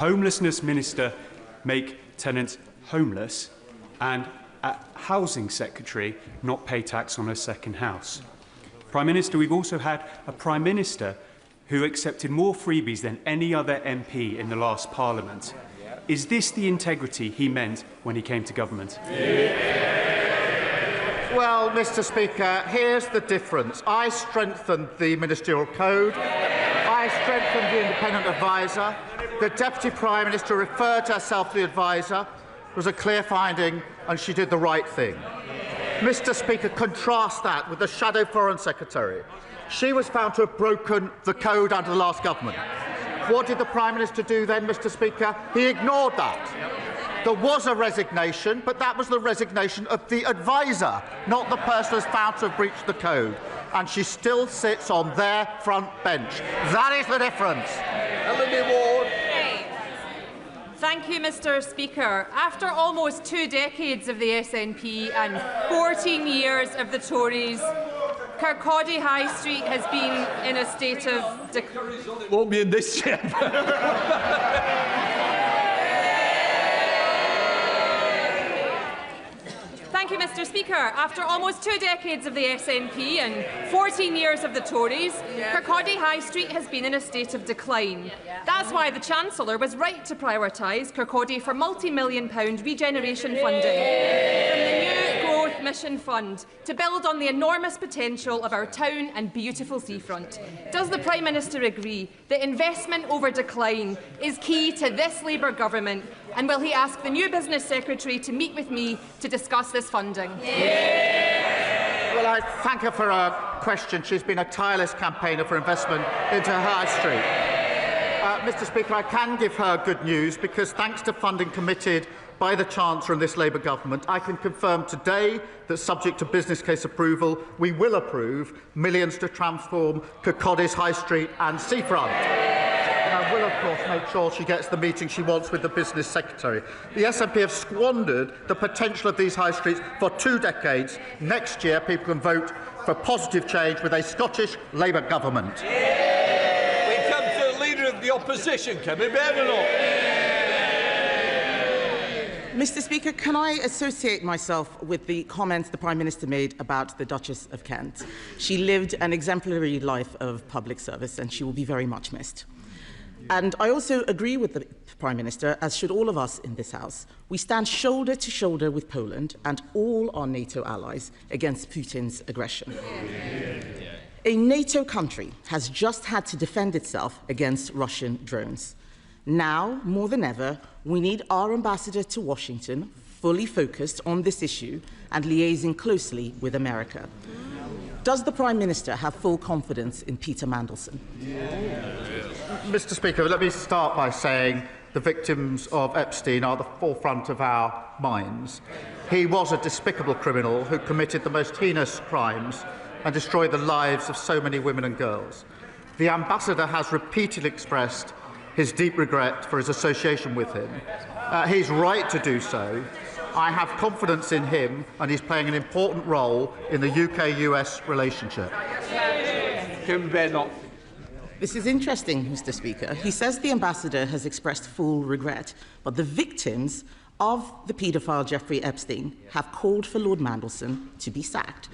Homelessness Minister make tenants homeless and a Housing Secretary not pay tax on a second house. Prime Minister, we've also had a Prime Minister who accepted more freebies than any other MP in the last Parliament. Is this the integrity he meant when he came to government? Well, Mr. Speaker, here's the difference. I strengthened the ministerial code. I strengthened the independent adviser. The Deputy Prime Minister referred to herself to the adviser. It was a clear finding, and she did the right thing. Mr. Speaker, contrast that with the Shadow Foreign Secretary. She was found to have broken the code under the last government. What did the Prime Minister do then, Mr. Speaker? He ignored that. There was a resignation, but that was the resignation of the adviser, not the person who was found to have breached the code. And she still sits on their front bench. That is the difference. Thank you, Mr. Speaker. After almost 2 decades of the SNP and 14 years of the Tories, Kirkcaldy High Street has been in a state of decline. Won't be in this chamber. Thank you, Mr. Speaker. After almost 2 decades of the SNP and 14 years of the Tories, Kirkcaldy High Street has been in a state of decline. That's why the Chancellor was right to prioritise Kirkcaldy for multi-million-pound regeneration funding from the new Growth Mission Fund to build on the enormous potential of our town and beautiful seafront. Does the Prime Minister agree that investment over decline is key to this Labour government, and will he ask the new Business Secretary to meet with me to discuss this funding? Well, I thank her for her question. She's been a tireless campaigner for investment into High Street. Mr. Speaker, I can give her good news because, thanks to funding committed by the Chancellor and this Labour government, I can confirm today that, subject to business case approval, we will approve millions to transform Kirkcaldy's High Street and seafront. And I will, of course, make sure she gets the meeting she wants with the Business Secretary. The SNP have squandered the potential of these high streets for 2 decades. Next year, people can vote for positive change with a Scottish Labour government. We come to the Leader of the Opposition. Can we bear or not? Mr. Speaker, can I associate myself with the comments the Prime Minister made about the Duchess of Kent? She lived an exemplary life of public service, and she will be very much missed. And I also agree with the Prime Minister, as should all of us in this House. We stand shoulder to shoulder with Poland and all our NATO allies against Putin's aggression. A NATO country has just had to defend itself against Russian drones. Now, more than ever, we need our ambassador to Washington fully focused on this issue and liaising closely with America. Does the Prime Minister have full confidence in Peter Mandelson? Mr. Speaker, let me start by saying the victims of Epstein are the forefront of our minds. He was a despicable criminal who committed the most heinous crimes and destroyed the lives of so many women and girls. The ambassador has repeatedly expressed his deep regret for his association with him. He's right to do so. I have confidence in him, and he's playing an important role in the UK-US relationship. This is interesting, Mr. Speaker. He says the ambassador has expressed full regret, but the victims of the paedophile Jeffrey Epstein have called for Lord Mandelson to be sacked.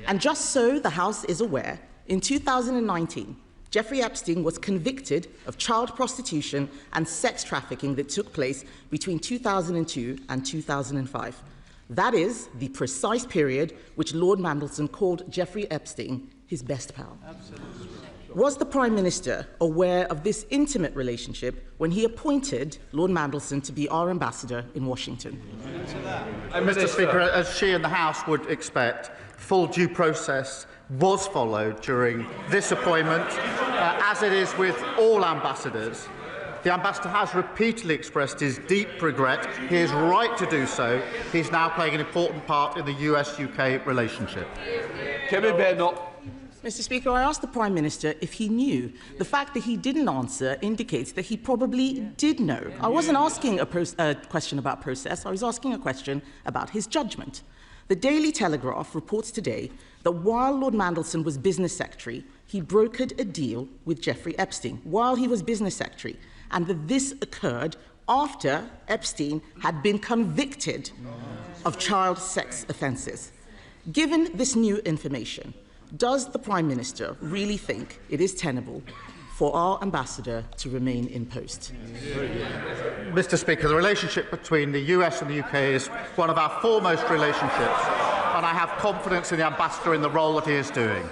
And just so the House is aware, in 2019, Jeffrey Epstein was convicted of child prostitution and sex trafficking that took place between 2002 and 2005. That is the precise period which Lord Mandelson called Jeffrey Epstein his best pal. Was the Prime Minister aware of this intimate relationship when he appointed Lord Mandelson to be our ambassador in Washington? Mr. Speaker, as she and the House would expect, full due process was followed during this appointment, as it is with all ambassadors. The ambassador has repeatedly expressed his deep regret. He is right to do so. He's now playing an important part in the US-UK relationship. Mr. Speaker, I asked the Prime Minister if he knew. The fact that he didn't answer indicates that he probably did know. I wasn't asking a question about process. I was asking a question about his judgment. The Daily Telegraph reports today that while Lord Mandelson was Business Secretary, he brokered a deal with Jeffrey Epstein while he was Business Secretary. and that this occurred after Epstein had been convicted of child sex offences. Given this new information, does the Prime Minister really think it is tenable for our ambassador to remain in post? Mr. Speaker, the relationship between the US and the UK is one of our foremost relationships, and I have confidence in the ambassador in the role that he is doing.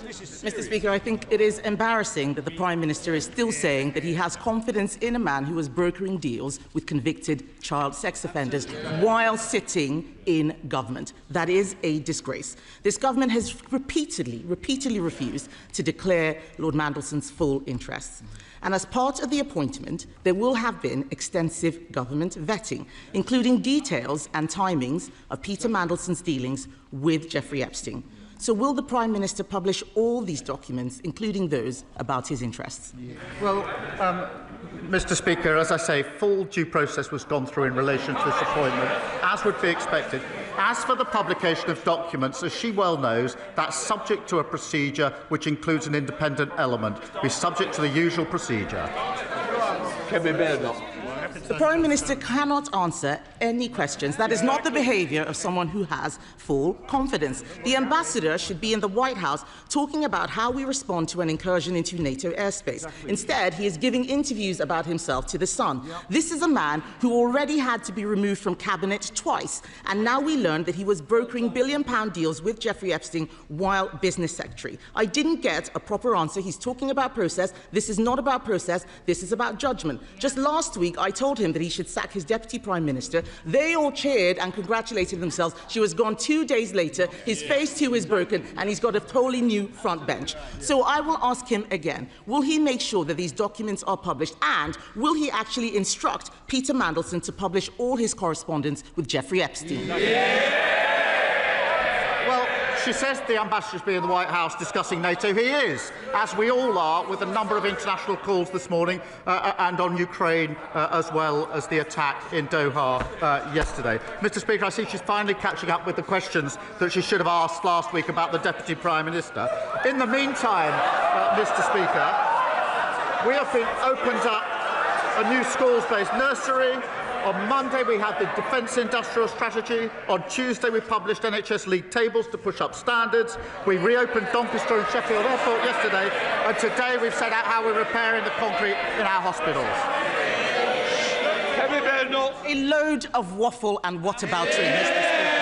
Mr. Speaker, I think it is embarrassing that the Prime Minister is still saying that he has confidence in a man who was brokering deals with convicted child sex offenders while sitting in government. That is a disgrace. This government has repeatedly refused to declare Lord Mandelson's full interests. And as part of the appointment, there will have been extensive government vetting, including details and timings of Peter Mandelson's dealings with Jeffrey Epstein. So will the Prime Minister publish all these documents, including those about his interests? Well, Mr. Speaker, as I say, full due process was gone through in relation to this appointment, as would be expected. As for the publication of documents, as she well knows, that's subject to a procedure which includes an independent element. Be subject to the usual procedure. The Prime Minister cannot answer any questions. That is not the behaviour of someone who has full confidence. The ambassador should be in the White House talking about how we respond to an incursion into NATO airspace. Instead, he is giving interviews about himself to The Sun. This is a man who already had to be removed from cabinet twice, and now we learned that he was brokering billion-pound deals with Jeffrey Epstein while business secretary. I didn't get a proper answer. He's talking about process. This is not about process. This is about judgment. Just last week, I told him that he should sack his Deputy Prime Minister. They all cheered and congratulated themselves. She was gone 2 days later. His face too is broken, and he's got a totally new front bench. So I will ask him again, will he make sure that these documents are published, and will he actually instruct Peter Mandelson to publish all his correspondence with Jeffrey Epstein? Well, she says the ambassador should be in the White House discussing NATO. He is, as we all are, with a number of international calls this morning and on Ukraine, as well as the attack in Doha yesterday. Mr. Speaker, I see she's finally catching up with the questions that she should have asked last week about the Deputy Prime Minister. In the meantime, Mr. Speaker, we have opened up a new schools-based nursery. On Monday, we had the Defence Industrial Strategy. On Tuesday, we published NHS league tables to push up standards. We reopened Doncaster and Sheffield Airport yesterday. And today, we've set out how we're repairing the concrete in our hospitals. A load of waffle and whataboutery, Mr. Speaker.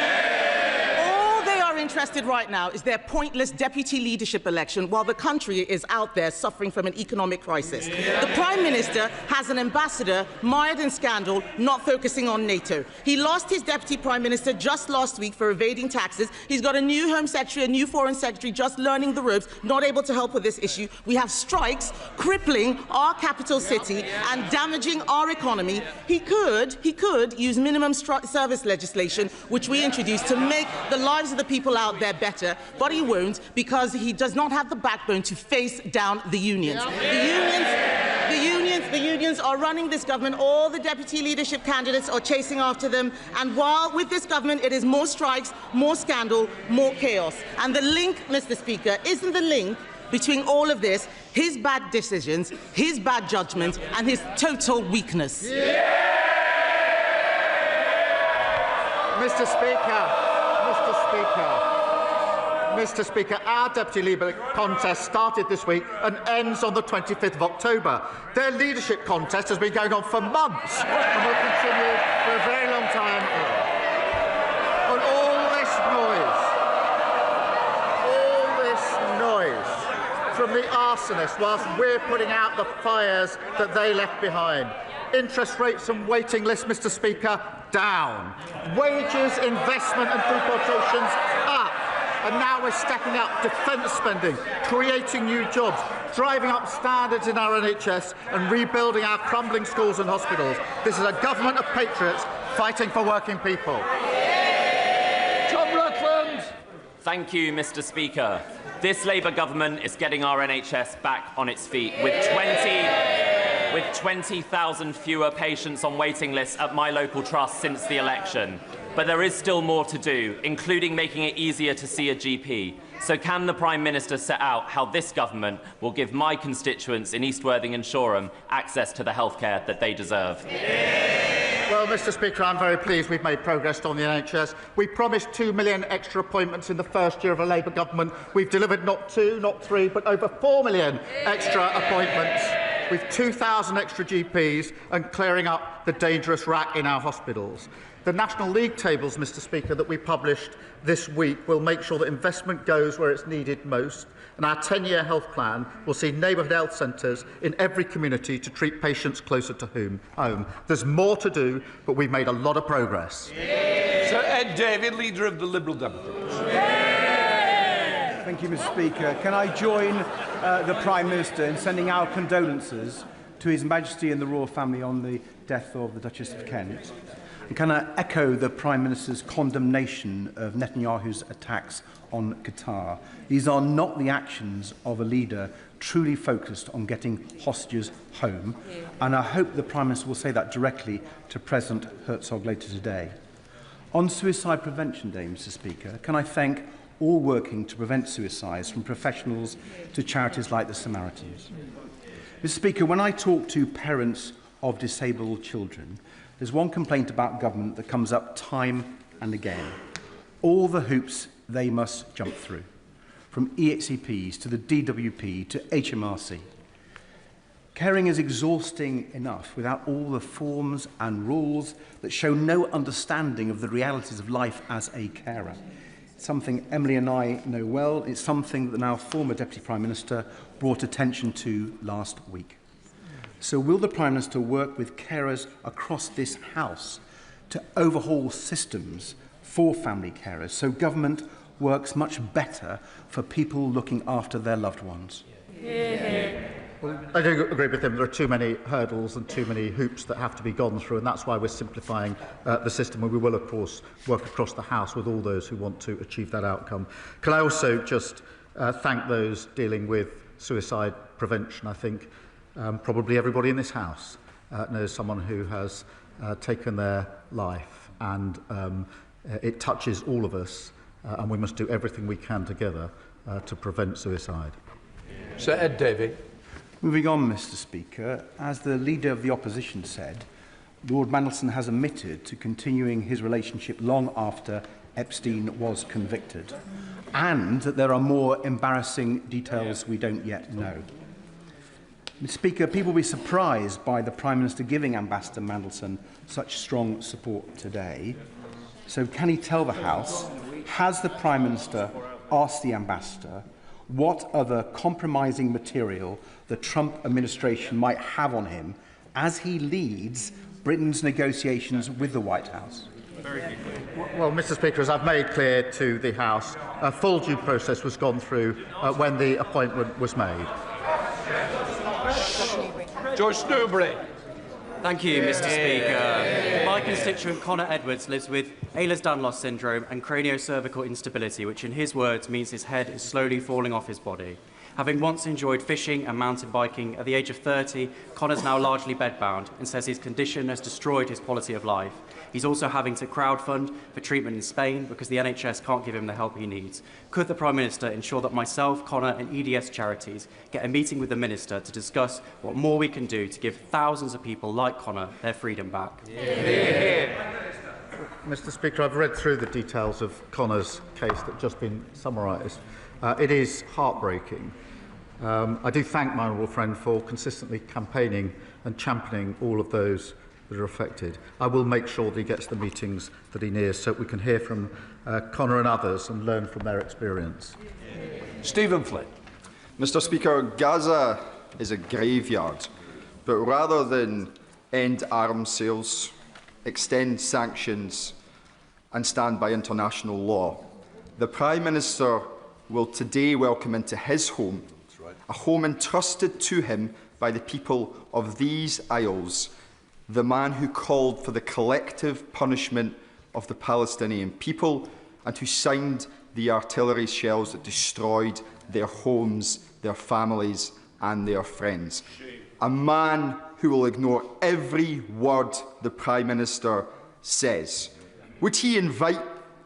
All they are interested right now is their pointless deputy leadership election while the country is out there suffering from an economic crisis. The Prime Minister has an ambassador mired in scandal, not focusing on NATO. He lost his Deputy Prime Minister just last week for evading taxes. He's got a new Home Secretary, a new Foreign Secretary, just learning the ropes, not able to help with this issue. We have strikes crippling our capital city and damaging our economy. He could use minimum service legislation, which we introduced, to make the lives of the people out there better, but he won't, because he does not have the backbone to face down the unions. The unions are running this government. All the deputy leadership candidates are chasing after them. And while with this government it is more strikes, more scandal, more chaos. And the link, Mr. Speaker, isn't the link between all of this his bad decisions, his bad judgment, and his total weakness. Mr. Speaker, our Deputy Leader contest started this week and ends on the 25th of October. Their leadership contest has been going on for months and will continue for a very long time. And all this noise from the arsonists whilst we're putting out the fires that they left behind. Interest rates and waiting lists, Mr. Speaker, down. Wages, investment and deportations up. And now we're stepping up defence spending, creating new jobs, driving up standards in our NHS and rebuilding our crumbling schools and hospitals. This is a government of patriots fighting for working people. Tom Rutland. Thank you, Mr. Speaker. This Labour government is getting our NHS back on its feet with 20,000 fewer patients on waiting lists at my local trust since the election. But there is still more to do, including making it easier to see a GP. So can the Prime Minister set out how this government will give my constituents in East Worthing and Shoreham access to the healthcare that they deserve? Well, Mr Speaker, I'm very pleased we've made progress on the NHS. We promised 2 million extra appointments in the first year of a Labour government. We've delivered not 2, not 3, but over 4 million extra appointments, with 2,000 extra GPs and clearing up the dangerous rack in our hospitals. The National League tables, Mr Speaker, that we published this week will make sure that investment goes where it's needed most, and our 10-year health plan will see neighbourhood health centres in every community to treat patients closer to home. There's more to do, but we've made a lot of progress. Sir Ed Davey, Leader of the Liberal Democrats. Thank you, Mr Speaker. Can I join the Prime Minister in sending our condolences to His Majesty and the royal family on the death of the Duchess of Kent? And can I echo the Prime Minister's condemnation of Netanyahu's attacks on Qatar? These are not the actions of a leader truly focused on getting hostages home, and I hope the Prime Minister will say that directly to President Herzog later today. On Suicide Prevention Day, Mr Speaker, can I thank all working to prevent suicides, from professionals to charities like the Samaritans. Mr Speaker, when I talk to parents of disabled children, there's one complaint about government that comes up time and again. All the hoops they must jump through, from EHCPs to the DWP to HMRC. Caring is exhausting enough without all the forms and rules that show no understanding of the realities of life as a carer. It's something Emily and I know well. It's something that the now former Deputy Prime Minister brought attention to last week. So will the Prime Minister work with carers across this House to overhaul systems for family carers so government works much better for people looking after their loved ones? Well, I do agree with him. There are too many hurdles and too many hoops that have to be gone through, and that's why we're simplifying the system, and we will, of course, work across the House with all those who want to achieve that outcome. Can I also just thank those dealing with suicide prevention? I think probably everybody in this House knows someone who has taken their life, and it touches all of us, and we must do everything we can together to prevent suicide. Sir Ed Davey. Moving on, Mr Speaker, as the Leader of the Opposition said, Lord Mandelson has admitted to continuing his relationship long after Epstein was convicted, and that there are more embarrassing details we don't yet know. Mr Speaker, people will be surprised by the Prime Minister giving Ambassador Mandelson such strong support today. So can he tell the House, has the Prime Minister asked the Ambassador what other compromising material the Trump administration might have on him as he leads Britain's negotiations with the White House? Well, Mr Speaker, as I've made clear to the House, a full due process was gone through when the appointment was made. George Newbury. Thank you, Mr Speaker. My constituent Connor Edwards lives with Ehlers-Danlos syndrome and craniocervical instability, which in his words means his head is slowly falling off his body. Having once enjoyed fishing and mountain biking, at the age of 30, Connor's now largely bedbound and says his condition has destroyed his quality of life. He's also having to crowdfund for treatment in Spain because the NHS can't give him the help he needs. Could the Prime Minister ensure that myself, Connor and EDS charities get a meeting with the Minister to discuss what more we can do to give thousands of people like Connor their freedom back? Mr Speaker, I've read through the details of Connor's case that's just been summarised. It is heartbreaking. I do thank my honourable friend for consistently campaigning and championing all of those that are affected. I will make sure that he gets the meetings that he needs so we can hear from Connor and others and learn from their experience. Stephen Flynn. Mr Speaker, Gaza is a graveyard, but rather than end arms sales, extend sanctions and stand by international law, the Prime Minister will today welcome into his home, a home entrusted to him by the people of these Isles, the man who called for the collective punishment of the Palestinian people and who signed the artillery shells that destroyed their homes, their families and their friends. A man who will ignore every word the Prime Minister says. Would he invite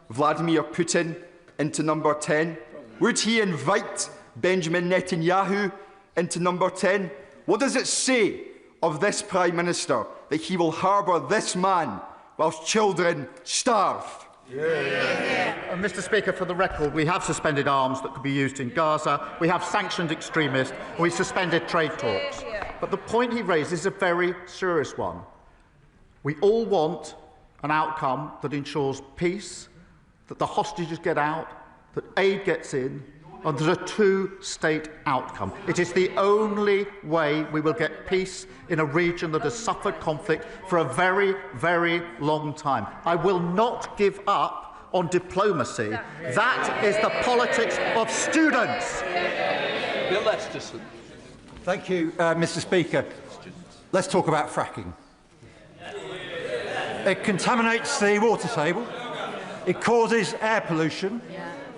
Vladimir Putin into number 10? Would he invite Benjamin Netanyahu into number 10? What does it say of this Prime Minister that he will harbour this man whilst children starve? Mr. Speaker, for the record, we have suspended arms that could be used in Gaza, we have sanctioned extremists, and we suspended trade talks. But the point he raised is a very serious one. We all want an outcome that ensures peace, that the hostages get out, that aid gets in, and there's a two-state outcome. It is the only way we will get peace in a region that has suffered conflict for a very, very long time. I will not give up on diplomacy. That is the politics of students. Bill Lesterson. Thank you, Mr. Speaker. Let's talk about fracking. It contaminates the water table. It causes air pollution.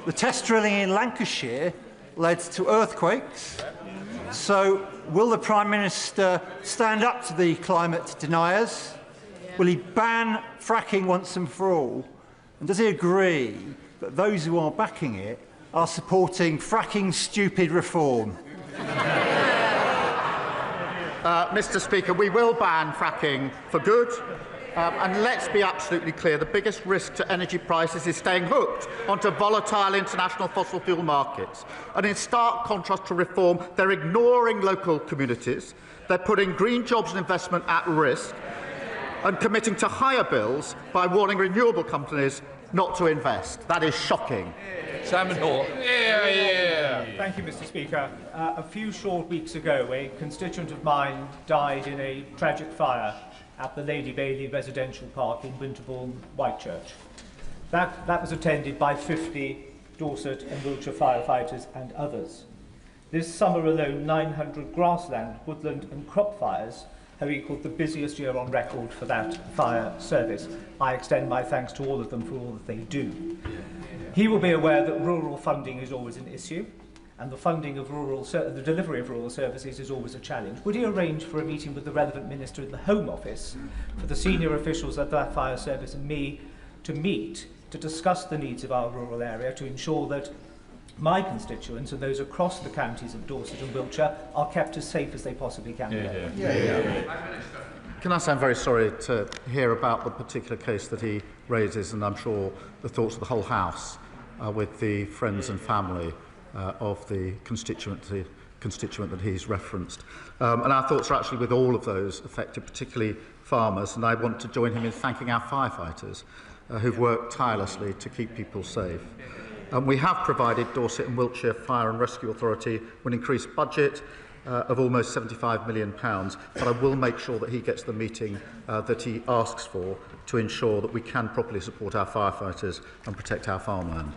The test drilling in Lancashire led to earthquakes. So will the Prime Minister stand up to the climate deniers? Will he ban fracking once and for all? And does he agree that those who are backing it are supporting fracking stupid reform? Mr. Speaker, we will ban fracking for good. And let's be absolutely clear, the biggest risk to energy prices is staying hooked onto volatile international fossil fuel markets. And in stark contrast to reform, they're ignoring local communities, they're putting green jobs and investment at risk, and committing to higher bills by warning renewable companies not to invest. That is shocking. Simon Hall. Thank you, Mr. Speaker. A few short weeks ago, a constituent of mine died in a tragic fire at the Lady Bailey Residential Park in Winterbourne, Whitechurch. That was attended by 50 Dorset and Wiltshire firefighters and others. This summer alone, 900 grassland, woodland and crop fires have equalled the busiest year on record for that fire service. I extend my thanks to all of them for all that they do. He will be aware that rural funding is always an issue, and the funding of the delivery of rural services is always a challenge. Would he arrange for a meeting with the relevant minister in the Home Office for the senior officials of that fire service and me to meet to discuss the needs of our rural area to ensure that my constituents and those across the counties of Dorset and Wiltshire are kept as safe as they possibly can be? Can I say I'm very sorry to hear about the particular case that he raises, and I'm sure the thoughts of the whole House with the friends and family of the constituent that he's referenced. And our thoughts are actually with all of those affected, particularly farmers, and I want to join him in thanking our firefighters who've worked tirelessly to keep people safe. We have provided Dorset and Wiltshire Fire and Rescue Authority with an increased budget of almost £75 million, but I will make sure that he gets the meeting that he asks for to ensure that we can properly support our firefighters and protect our farmland.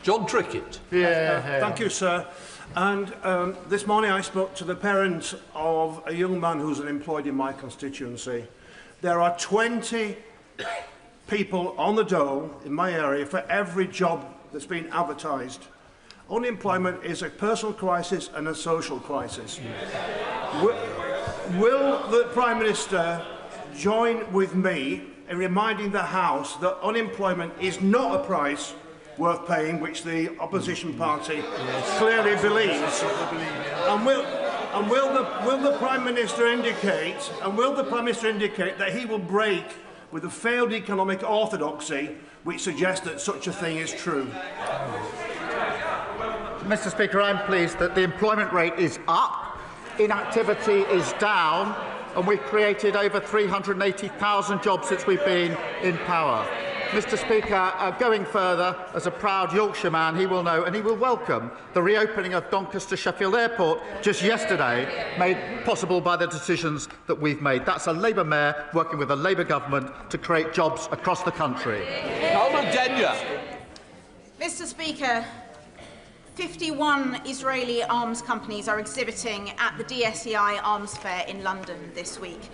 John Trickett. Thank you, sir. And this morning I spoke to the parents of a young man who's unemployed in my constituency. There are 20 people on the dole in my area for every job that's been advertised. Unemployment is a personal crisis and a social crisis. Will the Prime Minister join with me in reminding the House that unemployment is not a price worth paying, which the opposition party clearly believes? And will the Prime Minister indicate that he will break with the failed economic orthodoxy which suggests that such a thing is true? Mr. Speaker, I'm pleased that the employment rate is up, inactivity is down, and we've created over 380,000 jobs since we've been in power. Mr. Speaker, going further, as a proud Yorkshire man, he will know and he will welcome the reopening of Doncaster Sheffield Airport just yesterday, made possible by the decisions that we've made. That's a Labour mayor working with a Labour government to create jobs across the country. Mr. Speaker, 51 Israeli arms companies are exhibiting at the DSEI Arms Fair in London this week.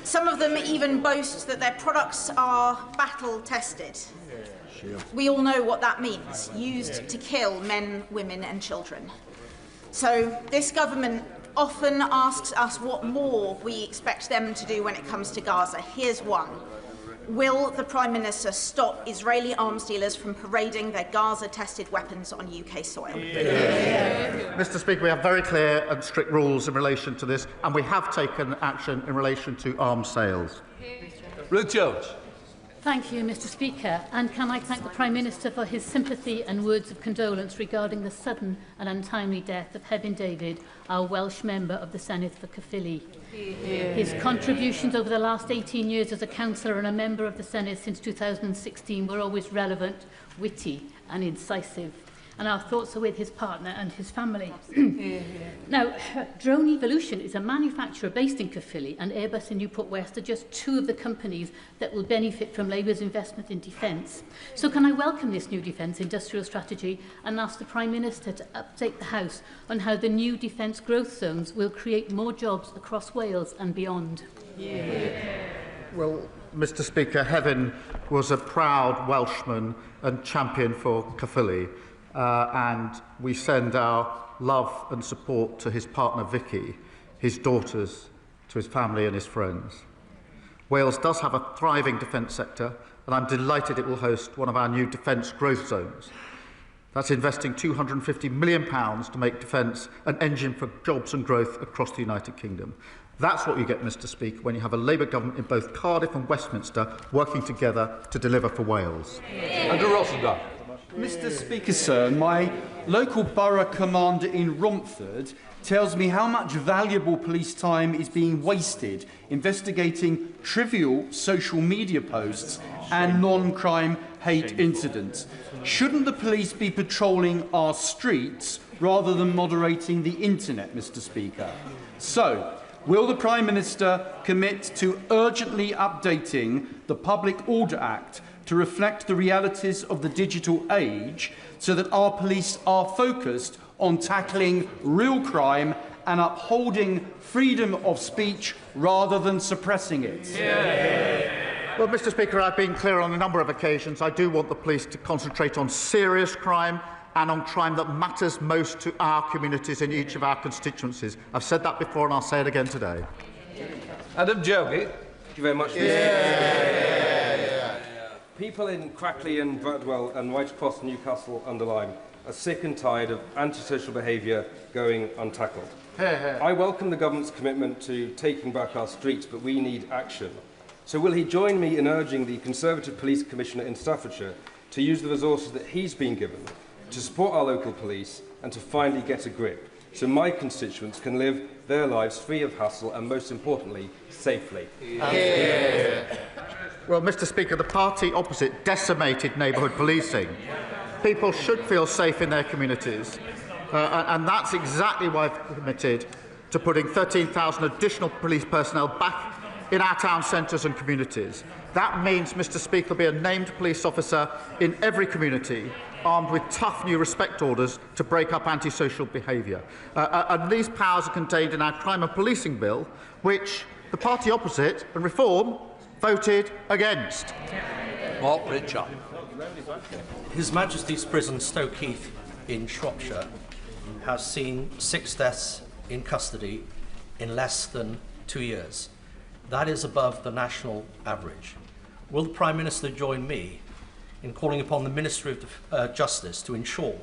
Some of them even boast that their products are battle-tested. We all know what that means, used to kill men, women and children. So this government often asks us what more we expect them to do when it comes to Gaza. Here's one. Will the Prime Minister stop Israeli arms dealers from parading their Gaza-tested weapons on UK soil? Mr. Speaker, we have very clear and strict rules in relation to this, and we have taken action in relation to arms sales. Ruth Jones. Thank you, Mr. Speaker. And can I thank the Prime Minister for his sympathy and words of condolence regarding the sudden and untimely death of Hebyn David, our Welsh member of the Senedd for Caerphilly. His contributions over the last 18 years as a councillor and a member of the Senedd since 2016 were always relevant, witty and incisive. And our thoughts are with his partner and his family. Now, Drone Evolution is a manufacturer based in Caerphilly, and Airbus and Newport West are just two of the companies that will benefit from Labour's investment in defence. So can I welcome this new defence industrial strategy and ask the Prime Minister to update the House on how the new defence growth zones will create more jobs across Wales and beyond? Well, Mr. Speaker, Hebyn was a proud Welshman and champion for Caerphilly. And we send our love and support to his partner Vicky, his daughters, to his family and his friends. Wales does have a thriving defence sector, and I'm delighted it will host one of our new defence growth zones. That's investing £250 million to make defence an engine for jobs and growth across the United Kingdom. That's what you get, Mr. Speaker, when you have a Labour government in both Cardiff and Westminster working together to deliver for Wales. Andrew Rossendale. Mr. Speaker, sir, my local borough commander in Romford tells me how much valuable police time is being wasted investigating trivial social media posts and non-crime hate incidents. Shouldn't the police be patrolling our streets rather than moderating the internet, Mr. Speaker? So, will the Prime Minister commit to urgently updating the Public Order Act to reflect the realities of the digital age so that our police are focused on tackling real crime and upholding freedom of speech rather than suppressing it? Well, Mr. Speaker, I've been clear on a number of occasions. I do want the police to concentrate on serious crime and on crime that matters most to our communities in each of our constituencies. I've said that before and I'll say it again today. Adam Jogi. Thank you very much, Mr. People in Crackley and Bradwell and right across Newcastle under Lyme are sick and tired of antisocial behaviour going untackled. I welcome the government's commitment to taking back our streets, but we need action. So will he join me in urging the Conservative Police Commissioner in Staffordshire to use the resources that he's been given to support our local police and to finally get a grip so my constituents can live their lives free of hassle and, most importantly, safely? Well, Mr. Speaker, the party opposite decimated neighbourhood policing. People should feel safe in their communities, and that's exactly why I've committed to putting 13,000 additional police personnel back in our town centres and communities. That means, Mr. Speaker, there'll be a named police officer in every community, armed with tough new respect orders to break up antisocial behaviour. And these powers are contained in our crime and policing bill, which the party opposite and Reform voted against. Mark Richard. His Majesty's Prison Stoke Heath in Shropshire has seen 6 deaths in custody in less than 2 years. That is above the national average. Will the Prime Minister join me in calling upon the Ministry of Justice to ensure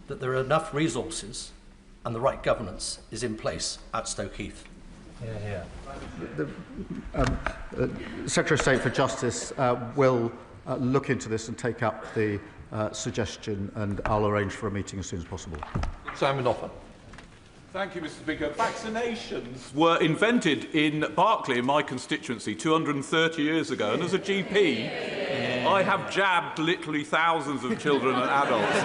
that there are enough resources and the right governance is in place at Stoke Heath? The Secretary of State for Justice will look into this and take up the suggestion, and I'll arrange for a meeting as soon as possible. Simon Offer. Thank you, Mr. Speaker. Vaccinations were invented in Berkeley, in my constituency, 230 years ago, and as a GP, I have jabbed literally thousands of children and adults.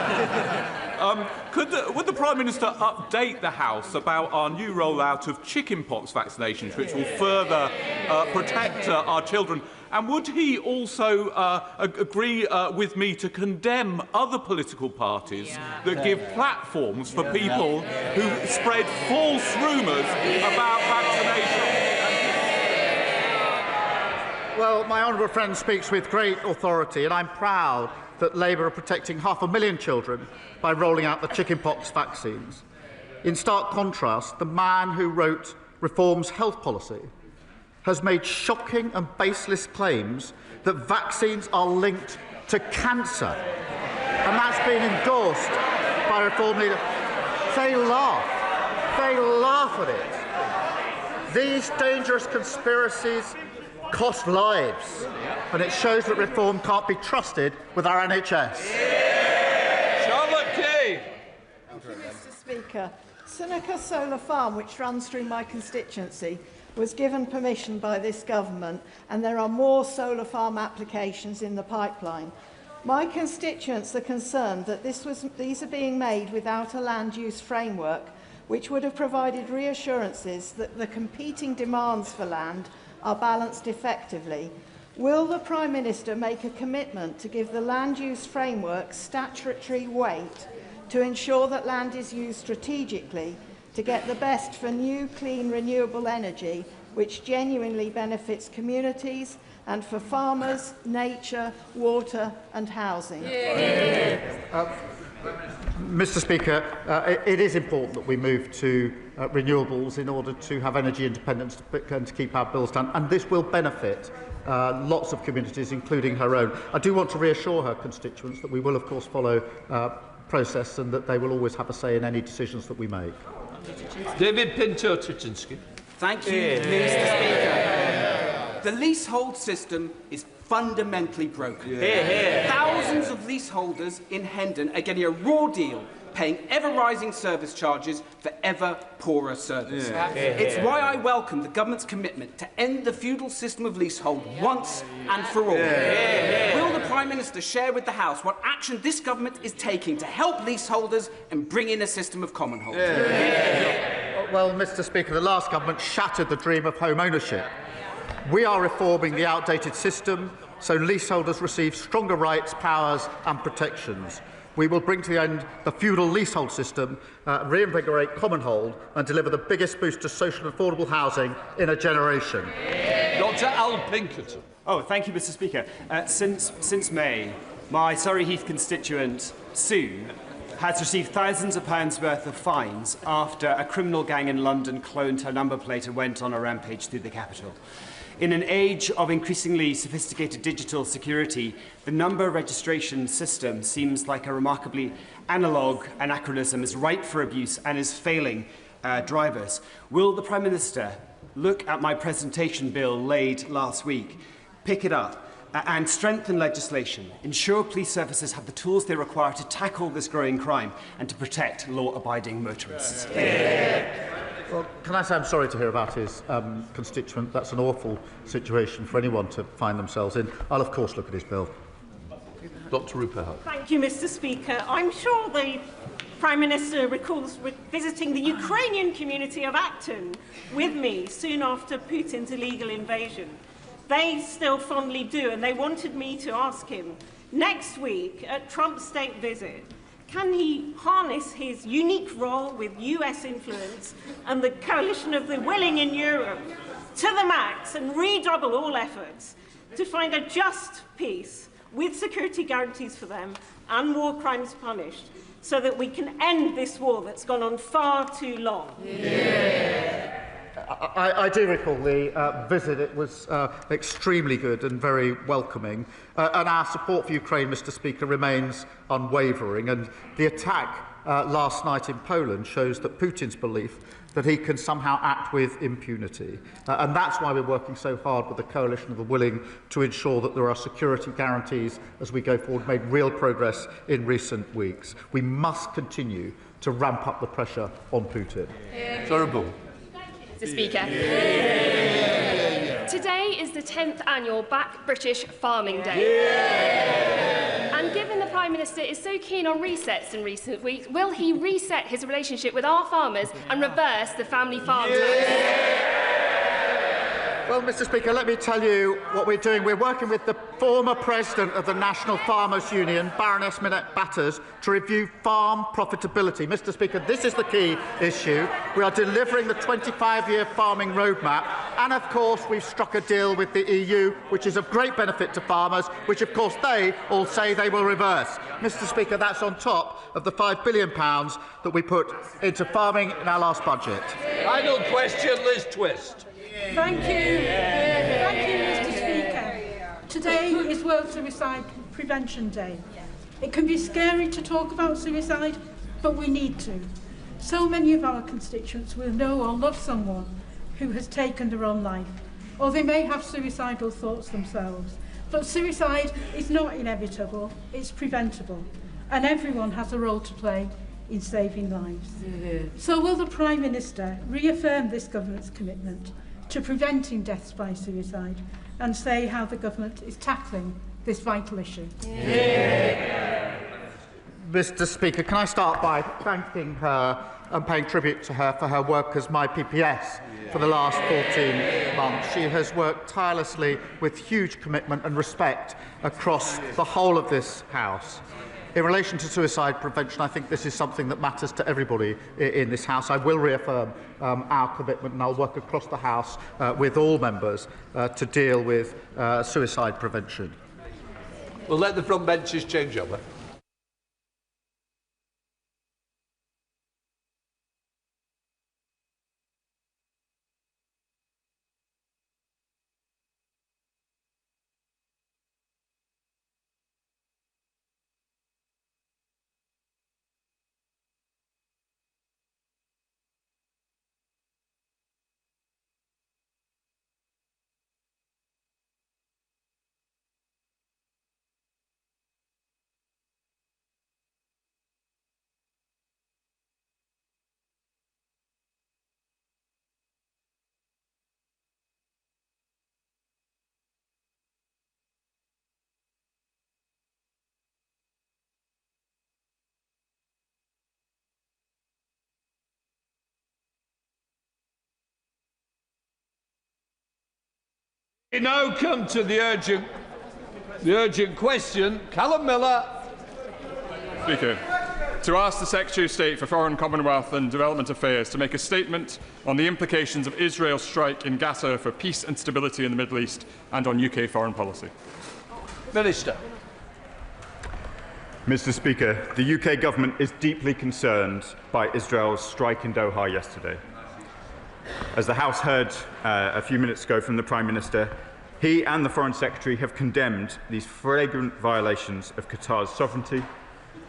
Would the Prime Minister update the House about our new rollout of chickenpox vaccinations, which will further protect our children? And would he also agree with me to condemn other political parties that give platforms for people who spread false rumours about vaccination? Well, my honourable friend speaks with great authority, and I'm proud that Labour are protecting 500,000 children by rolling out the chickenpox vaccines. In stark contrast, the man who wrote Reform's health policy has made shocking and baseless claims that vaccines are linked to cancer. And that's been endorsed by Reform leader. They laugh. They laugh at it. These dangerous conspiracies cost lives, and it shows that Reform can't be trusted with our NHS. Charlotte Key. Thank you, Mr. Speaker. Seneca Solar Farm, which runs through my constituency, was given permission by this government, and there are more solar farm applications in the pipeline. My constituents are concerned that these are being made without a land use framework, which would have provided reassurances that the competing demands for land are balanced effectively. Will the Prime Minister make a commitment to give the land use framework statutory weight to ensure that land is used strategically to get the best for new, clean, renewable energy, which genuinely benefits communities and for farmers, nature, water and housing? Mr. Speaker, it is important that we move to renewables in order to have energy independence and to keep our bills down, and this will benefit lots of communities, including her own. I do want to reassure her constituents that we will, of course, follow process and that they will always have a say in any decisions that we make. David Pinto-Tyczynski. Thank you, Mr. Speaker. The leasehold system is fundamentally broken. Thousands of leaseholders in Hendon are getting a raw deal, paying ever-rising service charges for ever poorer service. It's why I welcome the government's commitment to end the feudal system of leasehold once and for all. Will the Prime Minister share with the House what action this government is taking to help leaseholders and bring in a system of common hold? Well, Mr. Speaker, the last government shattered the dream of home ownership. We are reforming the outdated system so leaseholders receive stronger rights, powers and protections. We will bring to the end the feudal leasehold system, reinvigorate common hold and deliver the biggest boost to social and affordable housing in a generation. Dr Al Pinkerton. Oh, thank you, Mr. Speaker. Since May, my Surrey Heath constituent, Sue, has received thousands of pounds worth of fines after a criminal gang in London cloned her number plate and went on a rampage through the capital. In an age of increasingly sophisticated digital security, the number registration system seems like a remarkably analogue anachronism, is ripe for abuse and is failing drivers. Will the Prime Minister look at my presentation bill laid last week, pick it up and strengthen legislation, ensure police services have the tools they require to tackle this growing crime and to protect law-abiding motorists? Well, can I say I'm sorry to hear about his constituent. That's an awful situation for anyone to find themselves in. I'll, of course, look at his bill. Dr Rupert. Thank you, Mr. Speaker. I'm sure the Prime Minister recalls visiting the Ukrainian community of Acton with me soon after Putin's illegal invasion. They still fondly do, and they wanted me to ask him, next week at Trump's state visit, can he harness his unique role with US influence and the coalition of the willing in Europe to the max and redouble all efforts to find a just peace with security guarantees for them and war crimes punished so that we can end this war that's gone on far too long? I do recall the visit. It was extremely good and very welcoming. And our support for Ukraine, Mr. Speaker, remains unwavering. And the attack last night in Poland shows that Putin's belief that he can somehow act with impunity. And that's why we're working so hard with the coalition of the willing to ensure that there are security guarantees as we go forward. Made real progress in recent weeks. We must continue to ramp up the pressure on Putin. Mr. Speaker. Today is the 10th annual Back British Farming Day. And given the Prime Minister is so keen on resets in recent weeks, will he reset his relationship with our farmers and reverse the family farm tax? Well, Mr. Speaker, let me tell you what we're doing. We're working with the former president of the National Farmers Union, Baroness Minette Batters, to review farm profitability. Mr. Speaker, this is the key issue. We are delivering the 25-year farming roadmap, and of course we've struck a deal with the EU, which is of great benefit to farmers, which of course they all say they will reverse. Mr. Speaker, that's on top of the £5 billion that we put into farming in our last budget. Final question, Liz Twist. Thank you. Thank you, Mr. Speaker. Today is World Suicide Prevention Day. It can be scary to talk about suicide, but we need to. So many of our constituents will know or love someone who has taken their own life, or they may have suicidal thoughts themselves. But suicide is not inevitable, it's preventable, and everyone has a role to play in saving lives. So will the Prime Minister reaffirm this government's commitment to preventing deaths by suicide and say how the government is tackling this vital issue? Mr. Speaker, can I start by thanking her and paying tribute to her for her work as my PPS for the last 14 months. She has worked tirelessly with huge commitment and respect across the whole of this House. In relation to suicide prevention, I think this is something that matters to everybody in this House. I will reaffirm our commitment, and I'll work across the House with all members to deal with suicide prevention. We'll let the front benches change over. We now come to the urgent question. Callum Miller. Speaker, to ask the Secretary of State for Foreign, Commonwealth and Development Affairs to make a statement on the implications of Israel's strike in Gaza for peace and stability in the Middle East and on UK foreign policy. Minister. Mr. Speaker, the UK government is deeply concerned by Israel's strike in Doha yesterday. As the House heard a few minutes ago from the Prime Minister, he and the Foreign Secretary have condemned these flagrant violations of Qatar's sovereignty,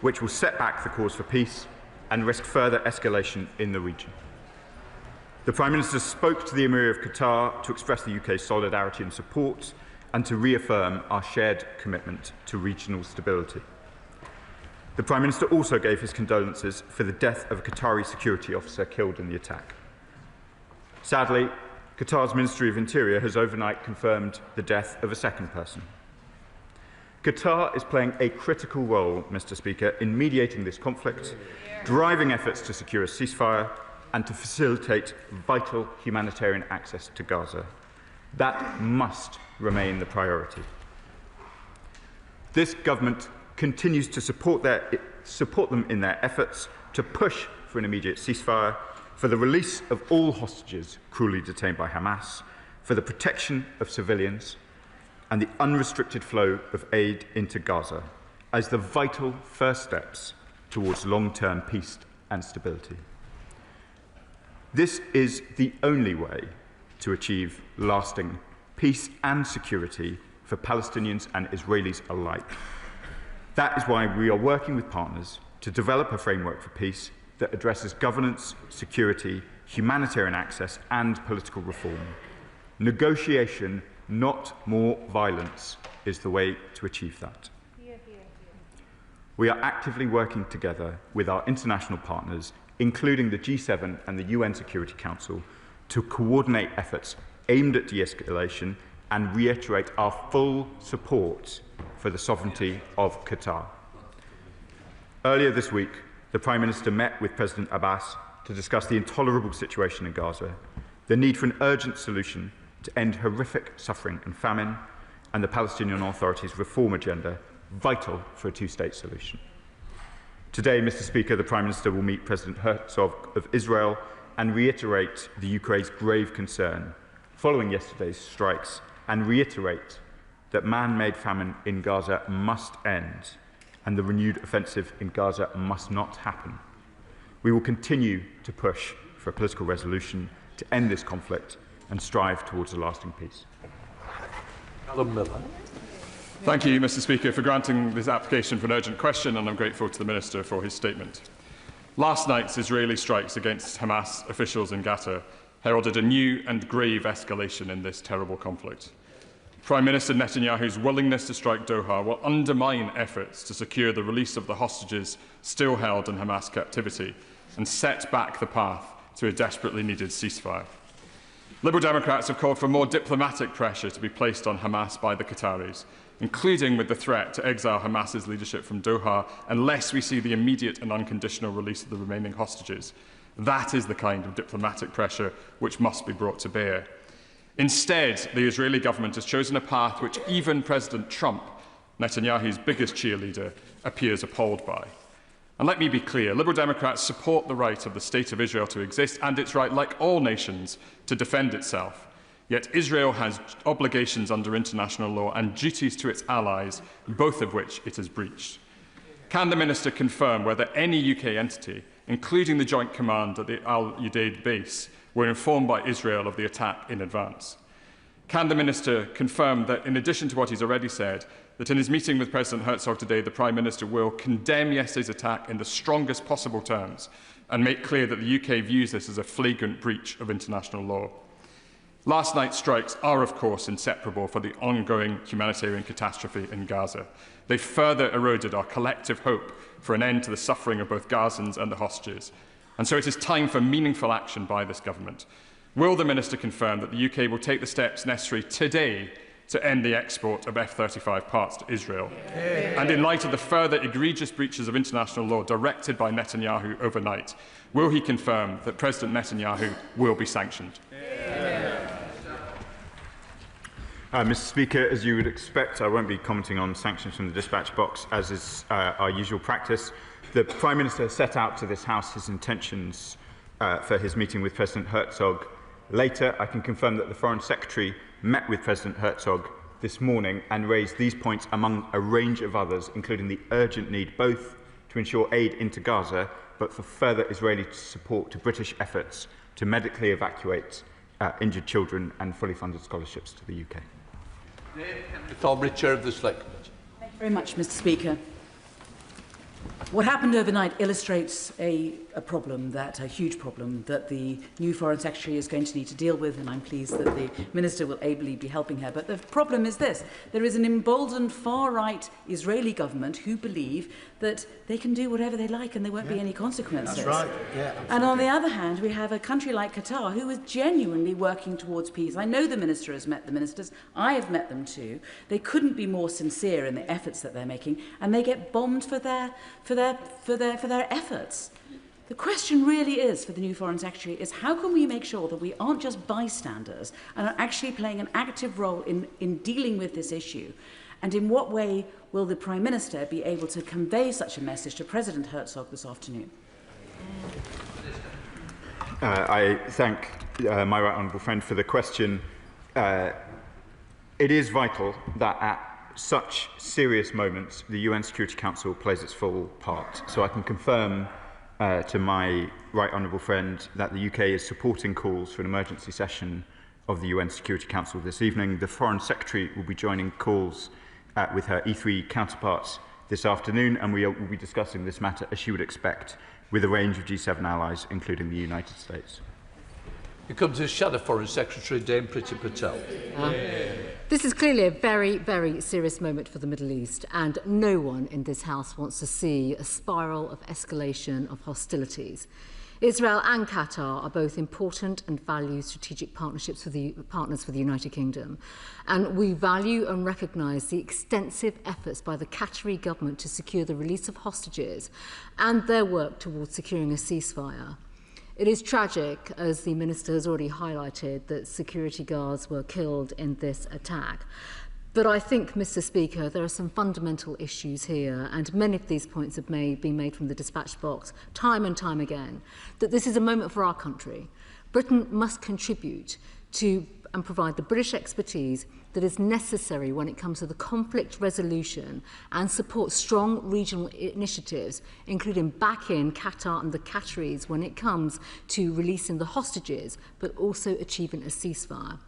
which will set back the cause for peace and risk further escalation in the region. The Prime Minister spoke to the Emir of Qatar to express the UK's solidarity and support and to reaffirm our shared commitment to regional stability. The Prime Minister also gave his condolences for the death of a Qatari security officer killed in the attack. Sadly, Qatar's Ministry of Interior has overnight confirmed the death of a second person. Qatar is playing a critical role, Mr. Speaker, in mediating this conflict, driving efforts to secure a ceasefire and to facilitate vital humanitarian access to Gaza. That must remain the priority. This government continues to support them in their efforts to push for an immediate ceasefire, for the release of all hostages cruelly detained by Hamas, for the protection of civilians, and the unrestricted flow of aid into Gaza as the vital first steps towards long-term peace and stability. This is the only way to achieve lasting peace and security for Palestinians and Israelis alike. That is why we are working with partners to develop a framework for peace that addresses governance, security, humanitarian access and political reform. Negotiation, not more violence, is the way to achieve that. We are actively working together with our international partners, including the G7 and the UN Security Council, to coordinate efforts aimed at de-escalation and reiterate our full support for the sovereignty of Qatar. Earlier this week, the Prime Minister met with President Abbas to discuss the intolerable situation in Gaza, the need for an urgent solution to end horrific suffering and famine, and the Palestinian Authority's reform agenda, vital for a two-state solution. Today, Mr. Speaker, the Prime Minister will meet President Herzog of Israel and reiterate the UK's grave concern following yesterday's strikes and reiterate that man-made famine in Gaza must end and the renewed offensive in Gaza must not happen. We will continue to push for a political resolution to end this conflict and strive towards a lasting peace. Alan Miller. Thank you, Mr. Speaker, for granting this application for an urgent question, and I'm grateful to the Minister for his statement. Last night's Israeli strikes against Hamas officials in Qatar heralded a new and grave escalation in this terrible conflict. Prime Minister Netanyahu's willingness to strike Doha will undermine efforts to secure the release of the hostages still held in Hamas captivity and set back the path to a desperately needed ceasefire. Liberal Democrats have called for more diplomatic pressure to be placed on Hamas by the Qataris, including with the threat to exile Hamas's leadership from Doha unless we see the immediate and unconditional release of the remaining hostages. That is the kind of diplomatic pressure which must be brought to bear. Instead, the Israeli government has chosen a path which even President Trump, Netanyahu's biggest cheerleader, appears appalled by. And let me be clear, Liberal Democrats support the right of the State of Israel to exist and its right, like all nations, to defend itself. Yet Israel has obligations under international law and duties to its allies, both of which it has breached. Can the Minister confirm whether any UK entity, including the Joint Command at the Al Udeid base, were informed by Israel of the attack in advance? Can the Minister confirm that, in addition to what he's already said, that in his meeting with President Herzog today, the Prime Minister will condemn yesterday's attack in the strongest possible terms and make clear that the UK views this as a flagrant breach of international law? Last night's strikes are, of course, inseparable from the ongoing humanitarian catastrophe in Gaza. They further eroded our collective hope for an end to the suffering of both Gazans and the hostages. And so it is time for meaningful action by this government. Will the Minister confirm that the UK will take the steps necessary today to end the export of F-35 parts to Israel? And in light of the further egregious breaches of international law directed by Netanyahu overnight, will he confirm that President Netanyahu will be sanctioned? Mr. Speaker, as you would expect, I won't be commenting on sanctions from the dispatch box, as is our usual practice. The Prime Minister set out to this House his intentions for his meeting with President Herzog later. I can confirm that the Foreign Secretary met with President Herzog this morning and raised these points among a range of others, including the urgent need both to ensure aid into Gaza, but for further Israeli support to British efforts to medically evacuate injured children and fully funded scholarships to the UK. Tom, Chair of the Select Committee. Thank you very much, Mr. Speaker. What happened overnight illustrates a huge problem that the new Foreign Secretary is going to need to deal with, and I'm pleased that the Minister will ably be helping her. But the problem is this. There is an emboldened far-right Israeli government who believe that they can do whatever they like and there won't be any consequences. That's right. Yeah, and on the other hand, we have a country like Qatar who is genuinely working towards peace. I know the Minister has met the ministers. I have met them too. They couldn't be more sincere in the efforts that they're making, and they get bombed for their efforts. The question really is, for the new Foreign Secretary, is how can we make sure that we aren't just bystanders and are actually playing an active role in dealing with this issue? And in what way will the Prime Minister be able to convey such a message to President Herzog this afternoon? I thank my right honourable friend for the question. It is vital that at such serious moments the UN Security Council plays its full part. So I can confirm to my right honourable friend that the UK is supporting calls for an emergency session of the UN Security Council this evening. The Foreign Secretary will be joining calls with her E3 counterparts this afternoon, and we will be discussing this matter, as she would expect, with a range of G7 allies, including the United States. Here comes his Shadow Foreign Secretary, Dame Priti Patel. This is clearly a very, very serious moment for the Middle East, and no one in this House wants to see a spiral of escalation of hostilities. Israel and Qatar are both important and value strategic partnerships for the partners for the United Kingdom, and we value and recognise the extensive efforts by the Qatari government to secure the release of hostages and their work towards securing a ceasefire. It is tragic, as the Minister has already highlighted, that security guards were killed in this attack. But I think, Mr. Speaker, there are some fundamental issues here, and many of these points have been made from the dispatch box time and time again, that this is a moment for our country. Britain must contribute and provide the British expertise that is necessary when it comes to the conflict resolution and support strong regional initiatives, including backing Qatar and the Qataris when it comes to releasing the hostages, but also achieving a ceasefire.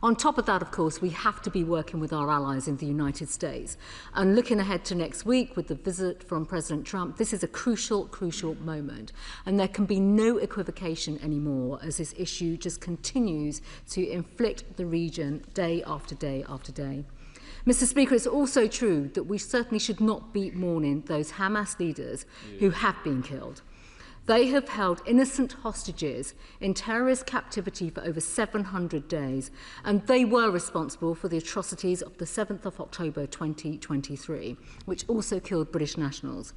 On top of that, of course, we have to be working with our allies in the United States. And looking ahead to next week with the visit from President Trump, this is a crucial, crucial moment. And there can be no equivocation anymore as this issue just continues to inflict the region day after day after day. Mr. Speaker, it's also true that we certainly should not be mourning those Hamas leaders who have been killed. They have held innocent hostages in terrorist captivity for over 700 days, and they were responsible for the atrocities of the 7th of October 2023, which also killed British nationals.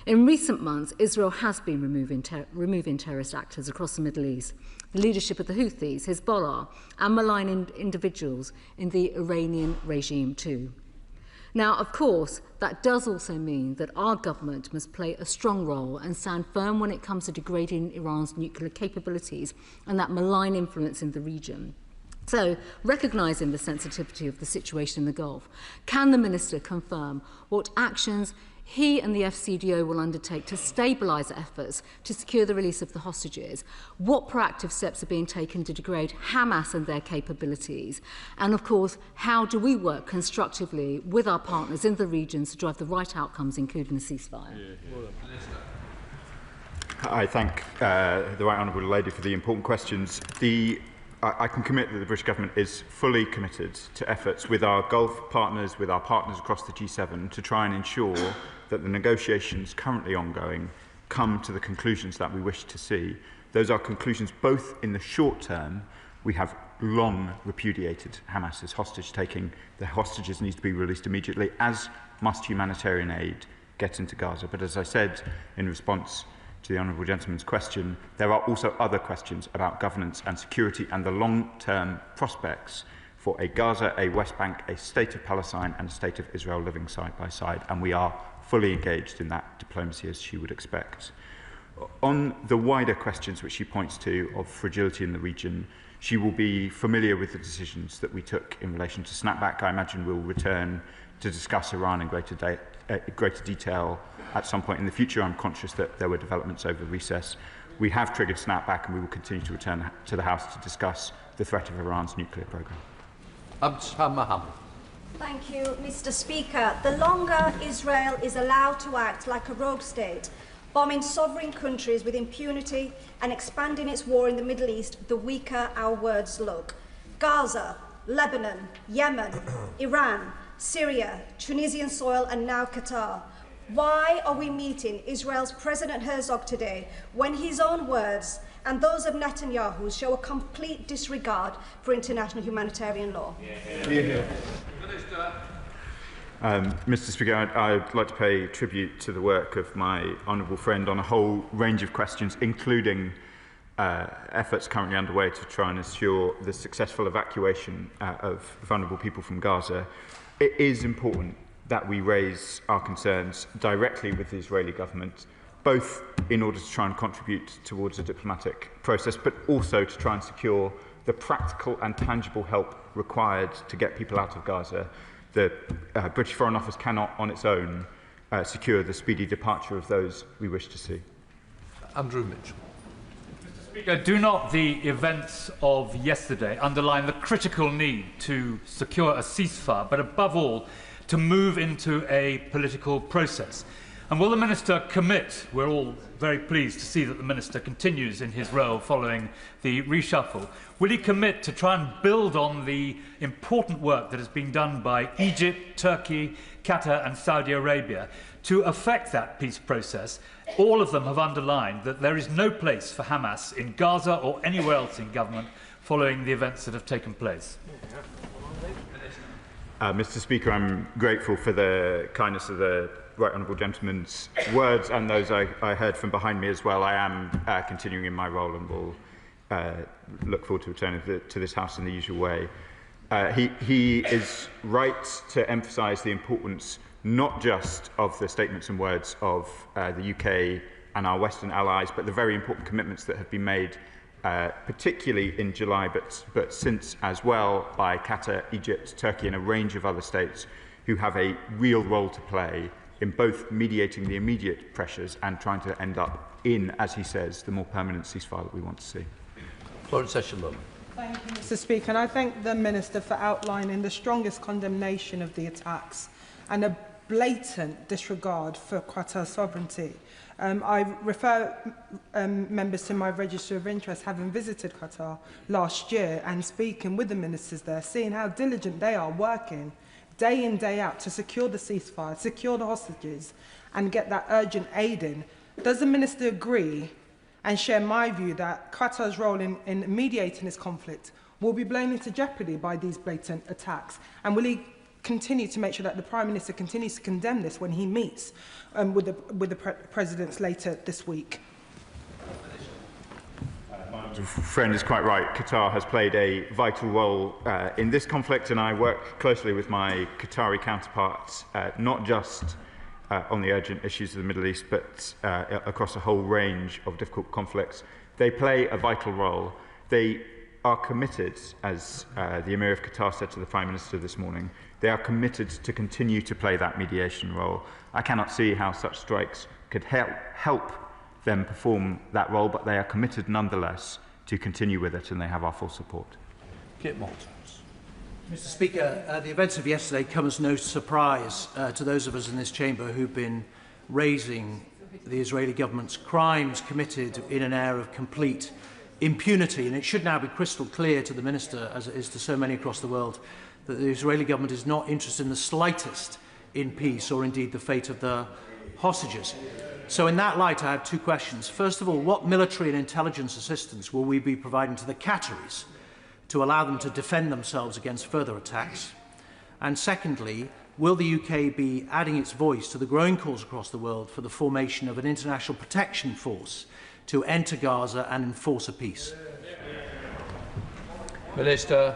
In recent months, Israel has been removing terrorist actors across the Middle East, the leadership of the Houthis, Hezbollah, and malign individuals in the Iranian regime too. Now, of course, that does also mean that our government must play a strong role and stand firm when it comes to degrading Iran's nuclear capabilities and that malign influence in the region. So, recognising the sensitivity of the situation in the Gulf, can the Minister confirm what actions he and the FCDO will undertake to stabilise efforts to secure the release of the hostages? What proactive steps are being taken to degrade Hamas and their capabilities? And of course, how do we work constructively with our partners in the region to drive the right outcomes, including a ceasefire? I thank the Right Honourable Lady for the important questions. I can commit that the British Government is fully committed to efforts with our Gulf partners, with our partners across the G7, to try and ensure that the negotiations currently ongoing come to the conclusions that we wish to see. Those are conclusions both in the short term. We have long repudiated Hamas's hostage-taking. The hostages need to be released immediately, as must humanitarian aid get into Gaza. But as I said in response to the Honourable Gentleman's question, there are also other questions about governance and security and the long-term prospects for a Gaza, a West Bank, a state of Palestine and a state of Israel living side by side, and we are fully engaged in that diplomacy, as she would expect. On the wider questions which she points to of fragility in the region, she will be familiar with the decisions that we took in relation to snapback. I imagine we'll return to discuss Iran in greater detail at some point in the future. I'm conscious that there were developments over recess. We have triggered snapback, and we will continue to return to the House to discuss the threat of Iran's nuclear programme. Thank you, Mr. Speaker. The longer Israel is allowed to act like a rogue state, bombing sovereign countries with impunity and expanding its war in the Middle East, the weaker our words look. Gaza, Lebanon, Yemen, Iran, Syria, Tunisian soil, and now Qatar. Why are we meeting Israel's President Herzog today when his own words and those of Netanyahu show a complete disregard for international humanitarian law? Mr. Speaker, I'd like to pay tribute to the work of my honourable friend on a whole range of questions, including efforts currently underway to try and ensure the successful evacuation of vulnerable people from Gaza. It is important that we raise our concerns directly with the Israeli government, both in order to try and contribute towards a diplomatic process, but also to try and secure the practical and tangible help required to get people out of Gaza. The British Foreign Office cannot, on its own, secure the speedy departure of those we wish to see. Andrew Mitchell. Mr. Speaker, do not the events of yesterday underline the critical need to secure a ceasefire, but above all, to move into a political process? And will the Minister commit? We're all very pleased to see that the Minister continues in his role following the reshuffle. Will he commit to try and build on the important work that has been done by Egypt, Turkey, Qatar and Saudi Arabia to affect that peace process? All of them have underlined that there is no place for Hamas in Gaza or anywhere else in government following the events that have taken place. Mr. Speaker, I'm grateful for the kindness of the Right Honourable Gentleman's words and those I heard from behind me as well. I am continuing in my role and will look forward to returning to this House in the usual way. He is right to emphasise the importance not just of the statements and words of the UK and our Western allies, but the very important commitments that have been made particularly in July, but since as well, by Qatar, Egypt, Turkey and a range of other states who have a real role to play in both mediating the immediate pressures and trying to end up in, as he says, the more permanent ceasefire that we want to see. Thank you, Mr. Speaker, and I thank the Minister for outlining the strongest condemnation of the attacks and a blatant disregard for Qatar's sovereignty. I refer members to my register of interest, having visited Qatar last year and speaking with the ministers there, seeing how diligent they are working day in, day out to secure the ceasefire, secure the hostages and get that urgent aid in. Does the Minister agree and share my view that Qatar's role in mediating this conflict will be blown into jeopardy by these blatant attacks? And will he continue to make sure that the Prime Minister continues to condemn this when he meets with the presidents later this week? My friend is quite right. Qatar has played a vital role in this conflict, and I work closely with my Qatari counterparts, not just on the urgent issues of the Middle East, but across a whole range of difficult conflicts. They play a vital role. They are committed, as the Emir of Qatar said to the Prime Minister this morning, they are committed to continue to play that mediation role. I cannot see how such strikes could help them perform that role, but they are committed nonetheless to continue with it, and they have our full support. Kit Maltons. Mr. Speaker, the events of yesterday come as no surprise to those of us in this chamber who've been raising the Israeli government's crimes committed in an air of complete impunity. And it should now be crystal clear to the Minister, as it is to so many across the world, that the Israeli government is not interested in the slightest in peace or indeed the fate of the hostages. So in that light, I have two questions. First of all, what military and intelligence assistance will we be providing to the Qataris to allow them to defend themselves against further attacks? And secondly, will the UK be adding its voice to the growing calls across the world for the formation of an international protection force to enter Gaza and enforce a peace? Minister.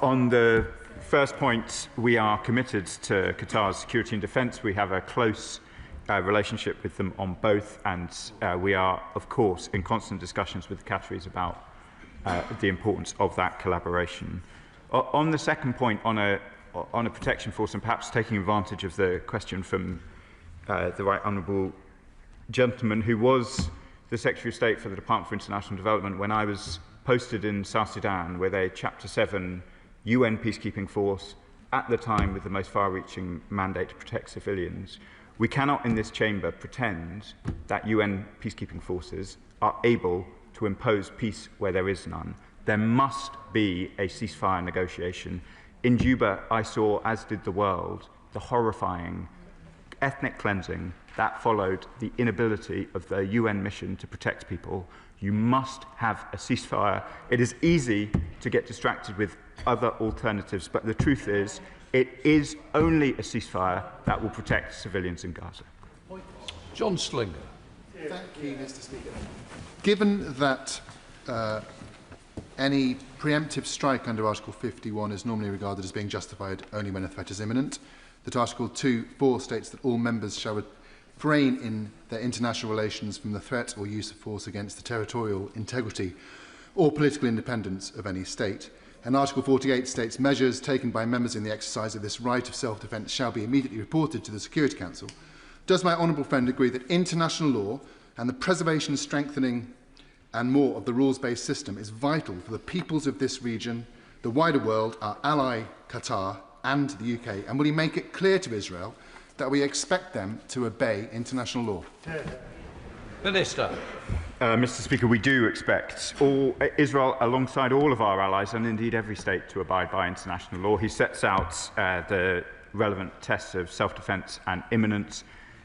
On the first point, we are committed to Qatar's security and defence. We have a close relationship with them on both, and we are, of course, in constant discussions with the Qataris about the importance of that collaboration. On the second point, on a protection force, and perhaps taking advantage of the question from the Right Honourable gentleman who was the Secretary of State for the Department for International Development when I was posted in South Sudan with a Chapter 7 UN peacekeeping force, at the time with the most far-reaching mandate to protect civilians. We cannot in this chamber pretend that UN peacekeeping forces are able to impose peace where there is none. There must be a ceasefire negotiation. In Juba, I saw, as did the world, the horrifying ethnic cleansing that followed the inability of the UN mission to protect people. You must have a ceasefire. It is easy to get distracted with other alternatives, but the truth is, it is only a ceasefire that will protect civilians in Gaza. John Slinger. Thank you, Mr. Speaker. Given that any preemptive strike under Article 51 is normally regarded as being justified only when a threat is imminent, that Article 2(4) states that all members shall refrain in their international relations from the threat or use of force against the territorial integrity or political independence of any state. And Article 48 states measures taken by members in the exercise of this right of self-defence shall be immediately reported to the Security Council. Does my honourable friend agree that international law and the preservation, strengthening and more of the rules-based system is vital for the peoples of this region, the wider world, our ally Qatar and the UK? And will he make it clear to Israel that we expect them to obey international law? Minister. Mr. Speaker, we do expect Israel, alongside all of our allies, and indeed every state, to abide by international law. He sets out the relevant tests of self-defence and imminence.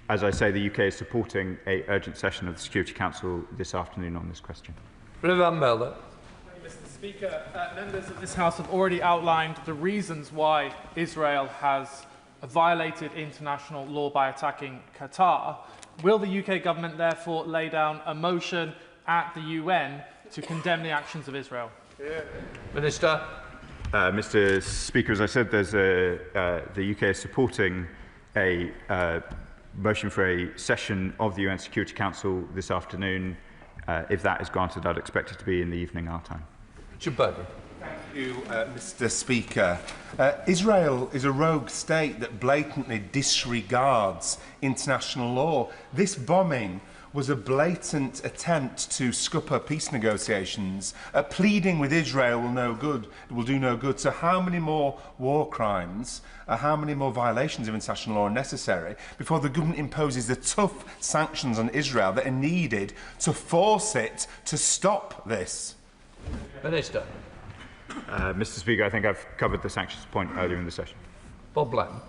As I say, the UK is supporting an urgent session of the Security Council this afternoon on this question. Mr. Speaker, members of this House have already outlined the reasons why Israel has violated international law by attacking Qatar. Will the UK government therefore lay down a motion at the UN to condemn the actions of Israel? Minister. Mr. Speaker, as I said, the UK is supporting a motion for a session of the UN Security Council this afternoon. If that is granted, I'd expect it to be in the evening our time. Thank you, Mr. Speaker. Israel is a rogue state that blatantly disregards international law. This bombing was a blatant attempt to scupper peace negotiations. Pleading with Israel will do no good. So how many more war crimes, how many more violations of international law are necessary before the government imposes the tough sanctions on Israel that are needed to force it to stop this? Minister. Mr. Speaker, I think I've covered the sanctions point earlier in the session. Bob Blatton.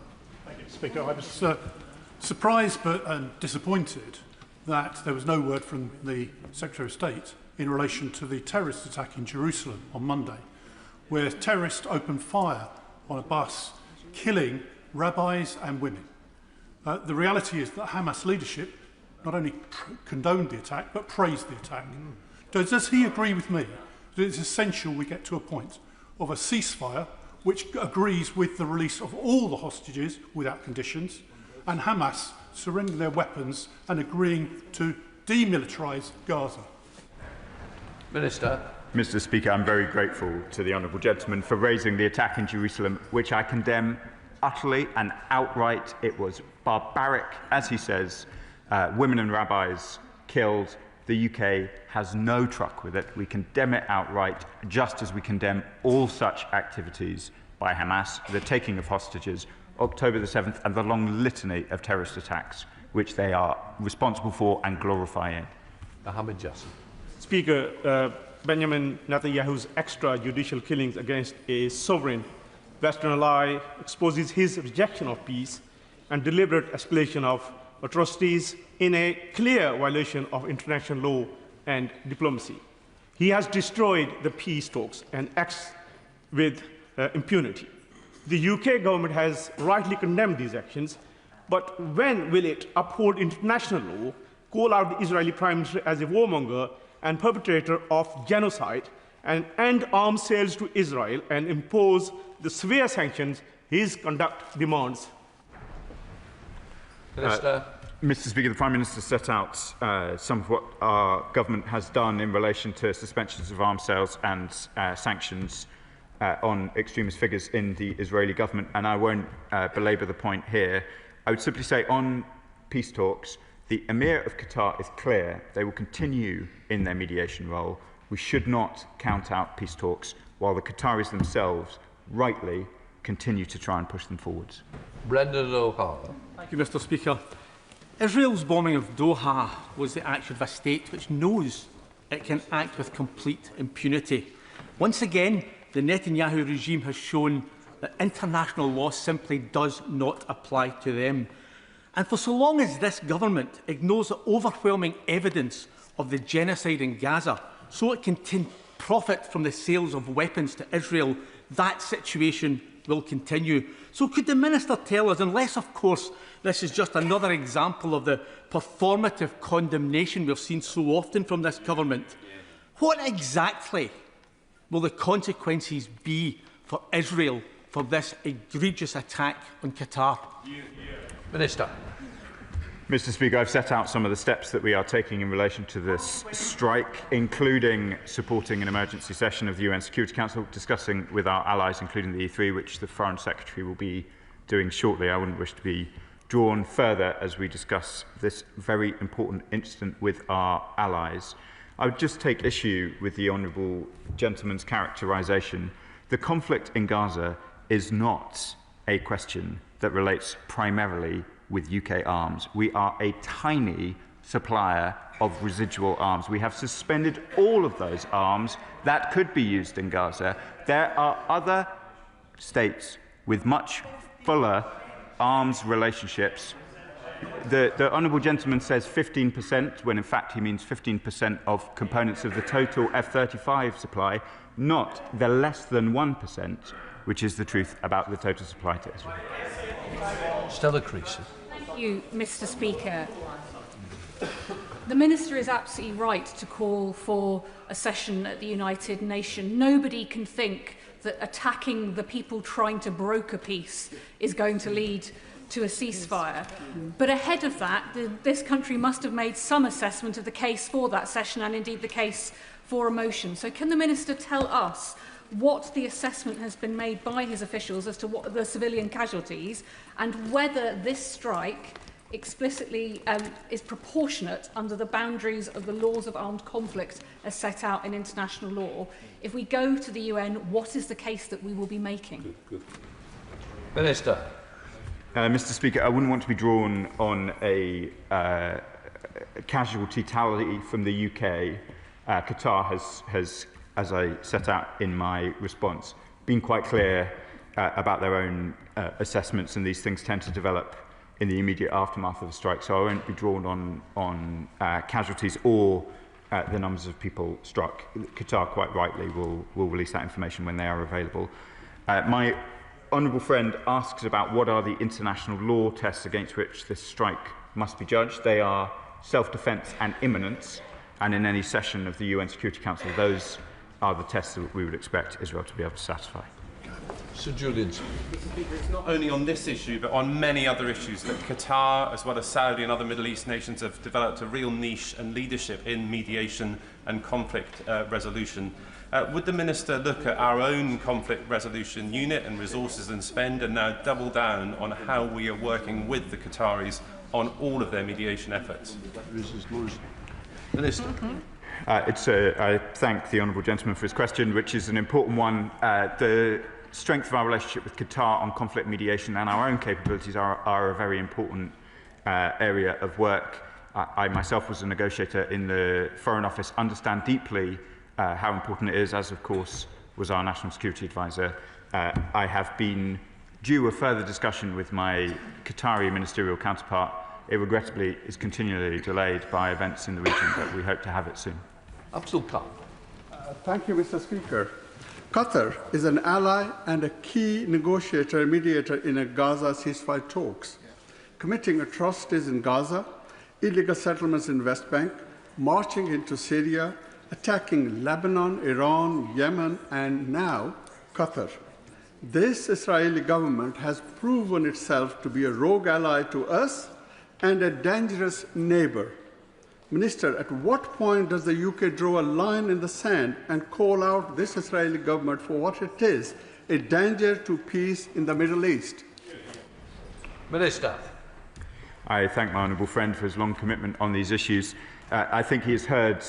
Thank you, Speaker. I was surprised but disappointed that there was no word from the Secretary of State in relation to the terrorist attack in Jerusalem on Monday, where terrorists opened fire on a bus, killing rabbis and women. The reality is that Hamas leadership not only condoned the attack, but praised the attack. Does he agree with me that it's essential we get to a point of a ceasefire which agrees with the release of all the hostages without conditions, and Hamas surrendering their weapons and agreeing to demilitarise Gaza? Minister. Mr. Speaker, I'm very grateful to the honourable gentleman for raising the attack in Jerusalem, which I condemn utterly and outright. It was barbaric, as he says. Women and rabbis killed. The UK has no truck with it. We condemn it outright, just as we condemn all such activities by Hamas, the taking of hostages, October the 7th, and the long litany of terrorist attacks which they are responsible for and glorifying. Mohammed Jassim. Speaker, Benjamin Netanyahu's extrajudicial killings against a sovereign Western ally exposes his rejection of peace and deliberate escalation of atrocities in a clear violation of international law and diplomacy. He has destroyed the peace talks and acts with impunity. The UK government has rightly condemned these actions, but when will it uphold international law, call out the Israeli Prime Minister as a warmonger and perpetrator of genocide, and end arms sales to Israel and impose the severe sanctions his conduct demands? Mr. Speaker, the Prime Minister set out some of what our government has done in relation to suspensions of arms sales and sanctions on extremist figures in the Israeli government, and I won't belabour the point here. I would simply say on peace talks, the Emir of Qatar is clear. They will continue in their mediation role. We should not count out peace talks while the Qataris themselves, rightly, continue to try and push them forwards. Brendan O'Hara. Thank you, Mr. Speaker. Israel's bombing of Doha was the action of a state which knows it can act with complete impunity. Once again, the Netanyahu regime has shown that international law simply does not apply to them. And for so long as this government ignores the overwhelming evidence of the genocide in Gaza, so it can profit from the sales of weapons to Israel, that situation will continue. So could the Minister tell us, unless of course this is just another example of the performative condemnation we've seen so often from this government, what exactly will the consequences be for Israel for this egregious attack on Qatar? Minister. Mr. Speaker, I've set out some of the steps that we are taking in relation to this strike, including supporting an emergency session of the UN Security Council, discussing with our allies, including the E3, which the Foreign Secretary will be doing shortly. I wouldn't wish to be drawn further as we discuss this very important incident with our allies. I would just take issue with the honourable gentleman's characterisation. The conflict in Gaza is not a question that relates primarily with UK arms. We are a tiny supplier of residual arms. We have suspended all of those arms that could be used in Gaza. There are other states with much fuller arms relationships. The honourable gentleman says 15%, when in fact he means 15% of components of the total F-35 supply, not the less than 1%, which is the truth about the total supply to Israel. Stella Creasy. Thank you, Mr. Speaker. The Minister is absolutely right to call for a session at the United Nations. Nobody can think that attacking the people trying to broker peace is going to lead to a ceasefire. But ahead of that, this country must have made some assessment of the case for that session and indeed the case for a motion. So can the Minister tell us what the assessment has been made by his officials as to what the civilian casualties and whether this strike explicitly is proportionate under the boundaries of the laws of armed conflict as set out in international law? If we go to the UN, what is the case that we will be making? Minister. Mr. Speaker, I wouldn't want to be drawn on a casualty tally from the UK. Qatar has, as I set out in my response, been quite clear about their own assessments, and these things tend to develop in the immediate aftermath of a strike, so I won't be drawn on casualties or the numbers of people struck. Qatar, quite rightly, will release that information when they are available. My honourable friend asks about what are the international law tests against which this strike must be judged. They are self-defence and imminence, and in any session of the UN Security Council, those are the tests that we would expect Israel to be able to satisfy. Sir Julian. It's not only on this issue, but on many other issues that Qatar, as well as Saudi and other Middle East nations, have developed a real niche and leadership in mediation and conflict resolution. Would the Minister look at our own conflict resolution unit and resources and spend, and now double down on how we are working with the Qataris on all of their mediation efforts? Minister. I thank the honourable gentleman for his question, which is an important one. The strength of our relationship with Qatar on conflict mediation and our own capabilities are a very important area of work. I myself was a negotiator in the Foreign Office, understand deeply how important it is, as of course was our National Security Advisor. I have been due a further discussion with my Qatari ministerial counterpart. It regrettably is continually delayed by events in the region, but we hope to have it soon. Abdul Khan. Thank you, Mr. Speaker. Qatar is an ally and a key negotiator and mediator in a Gaza ceasefire talks, committing atrocities in Gaza, illegal settlements in West Bank, marching into Syria, attacking Lebanon, Iran, Yemen, and now Qatar. This Israeli government has proven itself to be a rogue ally to us and a dangerous neighbour. Minister, at what point does the UK draw a line in the sand and call out this Israeli government for what it is, a danger to peace in the Middle East? Minister. I thank my honourable friend for his long commitment on these issues. I think he has heard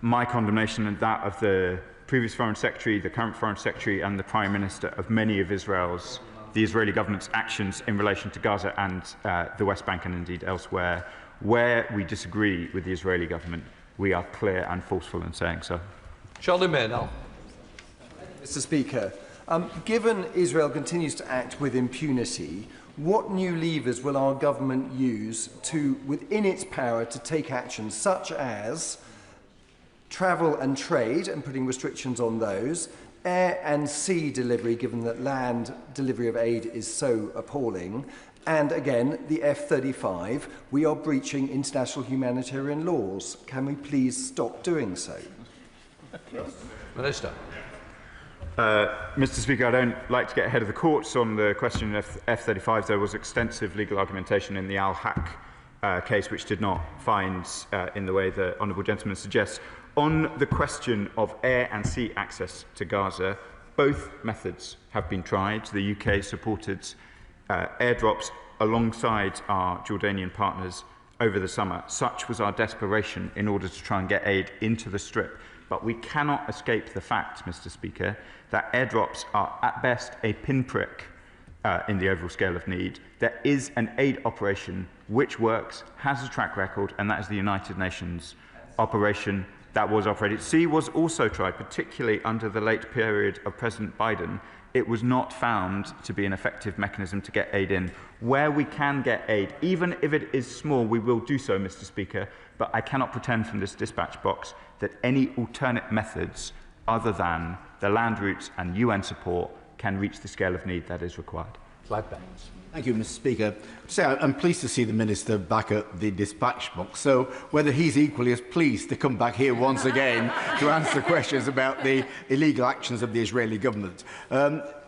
my condemnation and that of the previous Foreign Secretary, the current Foreign Secretary and the Prime Minister of many of the Israeli government's actions in relation to Gaza and the West Bank and indeed elsewhere. Where we disagree with the Israeli government, we are clear and forceful in saying so. Charlie Maynell. Mr. Speaker, given Israel continues to act with impunity, what new levers will our government use within its power to take action such as travel and trade and putting restrictions on those, air and sea delivery, given that land delivery of aid is so appalling, and again, the F-35, we are breaching international humanitarian laws. Can we please stop doing so? Minister. Mr. Speaker, I don't like to get ahead of the courts on the question of F-35s. There was extensive legal argumentation in the Al-Haq case, which did not find in the way the honourable gentleman suggests. On the question of air and sea access to Gaza, both methods have been tried. The UK supported airdrops alongside our Jordanian partners over the summer. Such was our desperation in order to try and get aid into the Strip. But we cannot escape the fact, Mr. Speaker, that airdrops are at best a pinprick in the overall scale of need. There is an aid operation which works, has a track record, and that is the United Nations operation that was operated. Sea was also tried, particularly under the late period of President Biden. It was not found to be an effective mechanism to get aid in. Where we can get aid, even if it is small, we will do so, Mr. Speaker, but I cannot pretend from this dispatch box that any alternate methods other than the land routes and UN support can reach the scale of need that is required. Thank you, Mr. Speaker. I'm pleased to see the Minister back at the dispatch box, so whether he's equally as pleased to come back here once again to answer questions about the illegal actions of the Israeli government.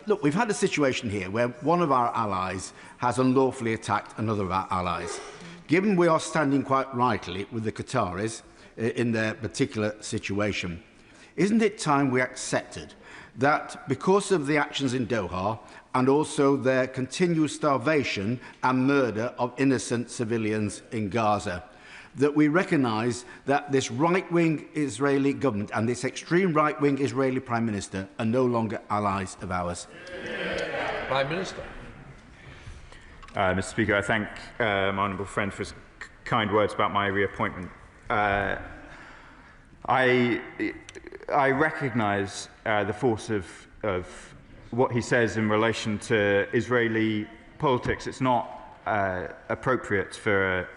look, we've had a situation here where one of our allies has unlawfully attacked another of our allies. Given we are standing quite rightly with the Qataris in their particular situation, isn't it time we accepted that because of the actions in Doha and also their continuous starvation and murder of innocent civilians in Gaza, that we recognise that this right-wing Israeli government and this extreme right-wing Israeli Prime Minister are no longer allies of ours? Prime Minister. Mr. Speaker, I thank my honourable friend for his kind words about my reappointment. I recognise the force of what he says in relation to Israeli politics. It's not appropriate for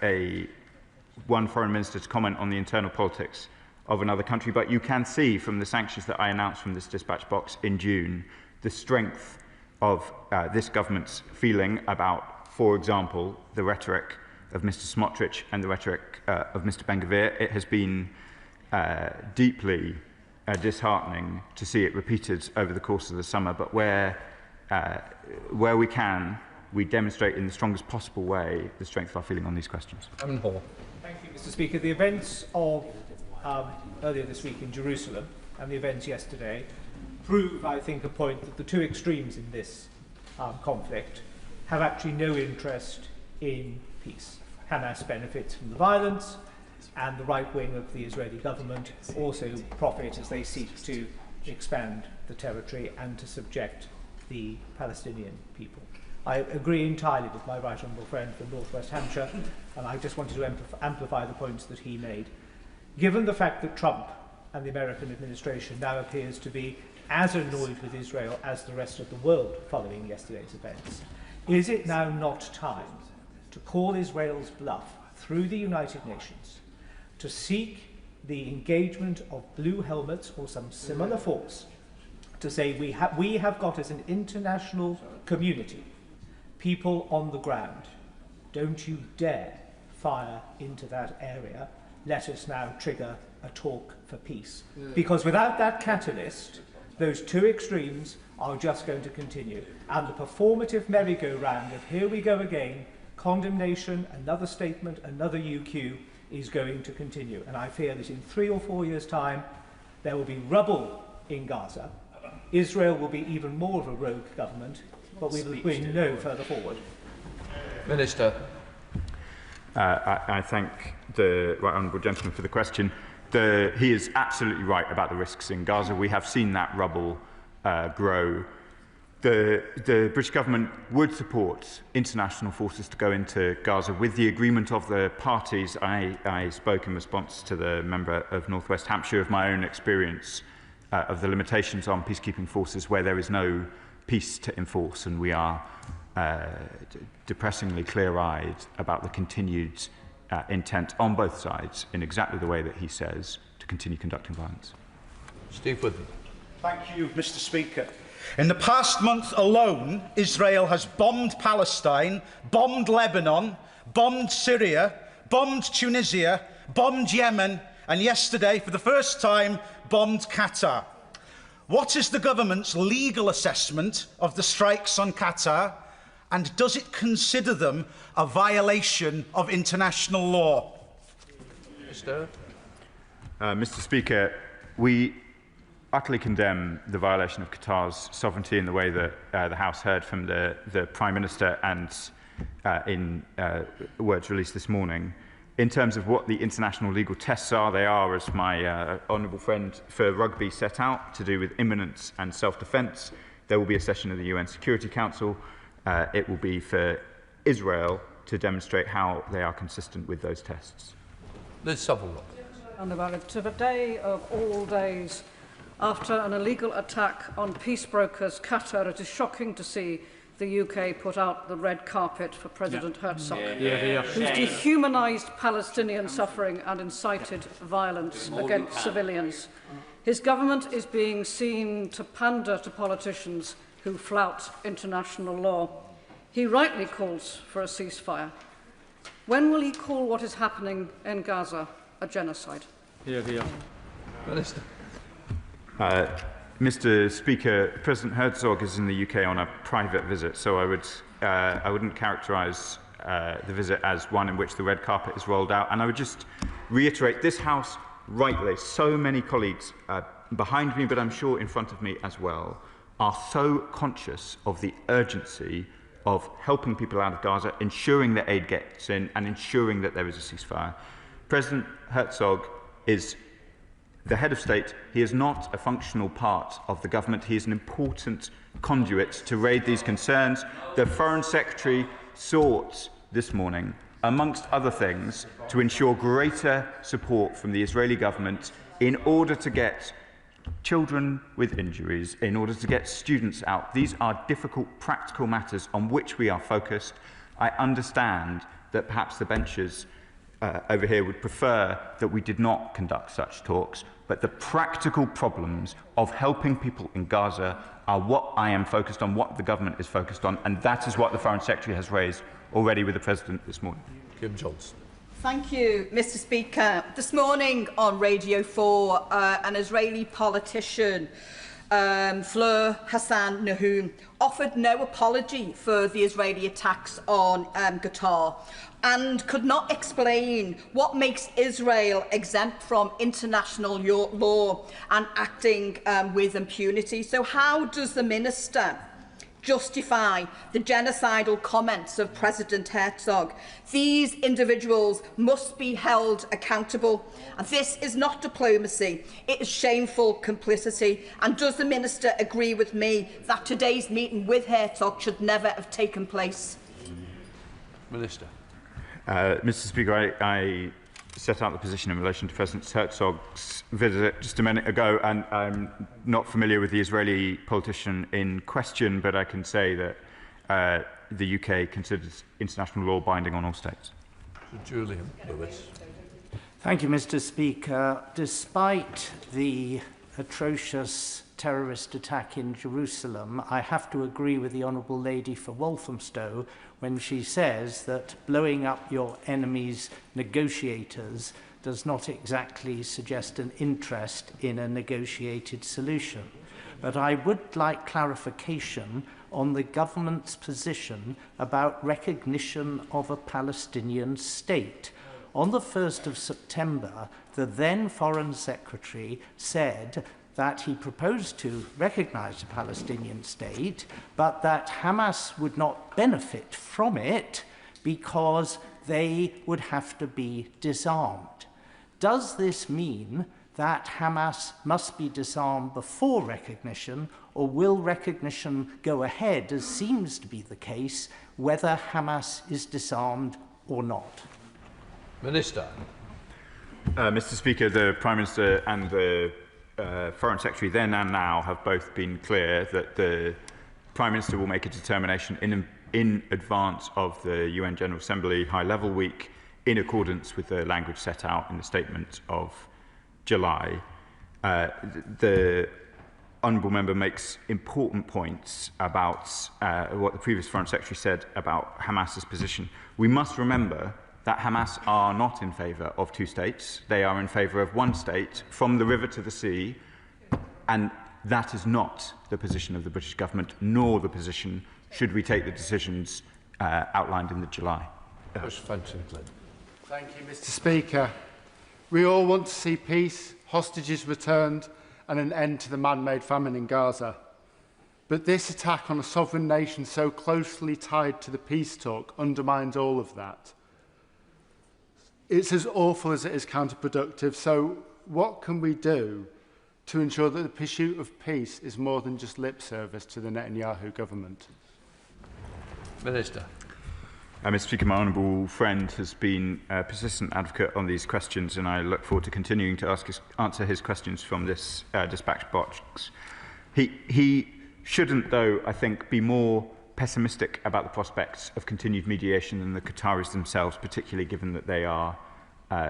one foreign minister to comment on the internal politics of another country, but you can see from the sanctions that I announced from this dispatch box in June the strength of this government's feeling about, for example, the rhetoric of Mr. Smotrich and the rhetoric of Mr. Ben-Gvir. It has been deeply disheartening to see it repeated over the course of the summer, but where we can, we demonstrate in the strongest possible way the strength of our feeling on these questions. Thank you, Mr. Speaker. The events of earlier this week in Jerusalem and the events yesterday prove, I think, a point that the two extremes in this conflict have actually no interest in peace. Hamas benefits from the violence, and the right wing of the Israeli government also profit as they seek to expand the territory and to subject the Palestinian people. I agree entirely with my right honourable friend from North West Hampshire, and I just wanted to amplify the points that he made. Given the fact that Trump and the American administration now appears to be as annoyed with Israel as the rest of the world following yesterday's events, is it now not time to call Israel's bluff through the United Nations, to seek the engagement of blue helmets or some similar force, to say we have got as an international community people on the ground. Don't you dare fire into that area. Let us now trigger a talk for peace. Because without that catalyst, those two extremes are just going to continue. And the performative merry-go-round of here we go again, condemnation, another statement, another UQ, is going to continue. And I fear that in 3 or 4 years' time, there will be rubble in Gaza. Israel will be even more of a rogue government, but we will be no further forward. Minister. I thank the right honourable gentleman for the question. He is absolutely right about the risks in Gaza. We have seen that rubble grow. The British government would support international forces to go into Gaza with the agreement of the parties. I spoke in response to the member of North West Hampshire of my own experience of the limitations on peacekeeping forces where there is no peace to enforce, and we are depressingly clear-eyed about the continued intent on both sides, in exactly the way that he says, to continue conducting violence. Steve Wood. Thank you, Mr. Speaker. In the past month alone, Israel has bombed Palestine, bombed Lebanon, bombed Syria, bombed Tunisia, bombed Yemen, and yesterday, for the first time, bombed Qatar. What is the government's legal assessment of the strikes on Qatar, and does it consider them a violation of international law? Mr. Speaker, we utterly condemn the violation of Qatar's sovereignty in the way that the House heard from the Prime Minister and in words released this morning. In terms of what the international legal tests are, they are, as my honourable friend for rugby set out, to do with imminence and self-defence. There will be a session of the UN Security Council. It will be for Israel to demonstrate how they are consistent with those tests. Leasehold. And about it, to the day of all days, after an illegal attack on peace brokers Qatar, it is shocking to see the UK put out the red carpet for President Herzog, who's dehumanised Palestinian suffering and incited violence against civilians. His government is being seen to pander to politicians who flout international law. He rightly calls for a ceasefire. When will he call what is happening in Gaza a genocide? Minister. Mr. Speaker, President Herzog is in the UK on a private visit, so I wouldn't characterise the visit as one in which the red carpet is rolled out. And I would just reiterate, this House, rightly, so many colleagues behind me, but I'm sure in front of me as well, are so conscious of the urgency of helping people out of Gaza, ensuring that aid gets in, and ensuring that there is a ceasefire. President Herzog is the head of state. He is not a functional part of the government. He is an important conduit to raise these concerns. The Foreign Secretary sought this morning, amongst other things, to ensure greater support from the Israeli government in order to get children with injuries, in order to get students out. These are difficult, practical matters on which we are focused. I understand that perhaps the benches over here would prefer that we did not conduct such talks, but the practical problems of helping people in Gaza are what I am focused on, what the government is focused on, and that is what the Foreign Secretary has raised already with the President this morning. Kim Johnson. Thank you, Mr. Speaker. This morning on Radio 4, an Israeli politician, Fleur Hassan Nahum, offered no apology for the Israeli attacks on Qatar and could not explain what makes Israel exempt from international law and acting with impunity. So how does the Minister justify the genocidal comments of President Herzog? These individuals must be held accountable. And this is not diplomacy, it is shameful complicity. And does the Minister agree with me that today's meeting with Herzog should never have taken place? Minister. Mr. Speaker, I set out the position in relation to President Herzog's visit just a minute ago, and I'm not familiar with the Israeli politician in question, but I can say that the UK considers international law binding on all states. Julian Lewis. Thank you, Mr. Speaker. Despite the atrocious terrorist attack in Jerusalem, I have to agree with the Honourable Lady for Walthamstow when she says that blowing up your enemy's negotiators does not exactly suggest an interest in a negotiated solution. But I would like clarification on the government's position about recognition of a Palestinian state. On the 1st of September, the then Foreign Secretary said that he proposed to recognise a Palestinian state, but that Hamas would not benefit from it because they would have to be disarmed. Does this mean that Hamas must be disarmed before recognition, or will recognition go ahead, as seems to be the case, whether Hamas is disarmed or not? Minister. Mr. Speaker, the Prime Minister and the Foreign Secretary then and now have both been clear that the Prime Minister will make a determination in advance of the UN General Assembly High-Level Week in accordance with the language set out in the statement of July. The Honourable Member makes important points about what the previous Foreign Secretary said about Hamas's position. We must remember that Hamas are not in favour of two states. They are in favour of one state from the river to the sea, and that is not the position of the British government, nor the position, should we take the decisions outlined in the July. Thank you, Mr. Speaker. We all want to see peace, hostages returned, and an end to the man-made famine in Gaza. But this attack on a sovereign nation so closely tied to the peace talk undermines all of that. It's as awful as it is counterproductive. So what can we do to ensure that the pursuit of peace is more than just lip service to the Netanyahu government? Minister. Mr. Speaker, my honourable friend has been a persistent advocate on these questions, and I look forward to continuing to answer his questions from this dispatch box. He shouldn't, though, I think, be more pessimistic about the prospects of continued mediation than the Qataris themselves, particularly given that they are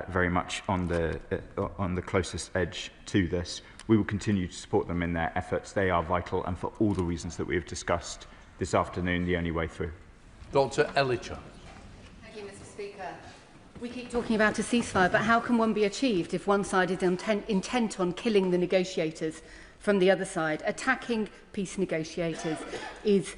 very much on the closest edge to this. We will continue to support them in their efforts. They are vital, and for all the reasons that we have discussed this afternoon, the only way through. Dr. Ellicher. Thank you, Mr. Speaker. We keep talking about a ceasefire, but how can one be achieved if one side is intent on killing the negotiators? from the other side. Attacking peace negotiators is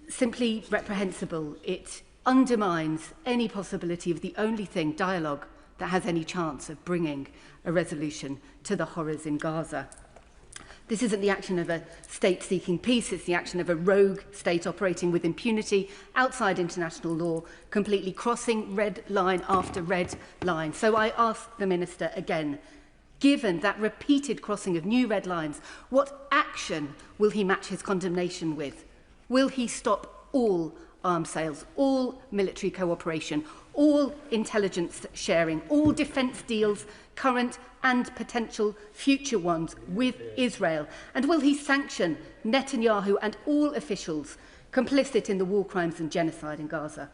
simply reprehensible. It undermines any possibility of the only thing, dialogue, that has any chance of bringing a resolution to the horrors in Gaza. This isn't the action of a state seeking peace, it's the action of a rogue state operating with impunity outside international law, completely crossing red line after red line. So I ask the Minister again, given that repeated crossing of new red lines, what action will he match his condemnation with? Will he stop all arms sales, all military cooperation, all intelligence sharing, all defence deals, current and potential future ones with Israel? And will he sanction Netanyahu and all officials complicit in the war crimes and genocide in Gaza?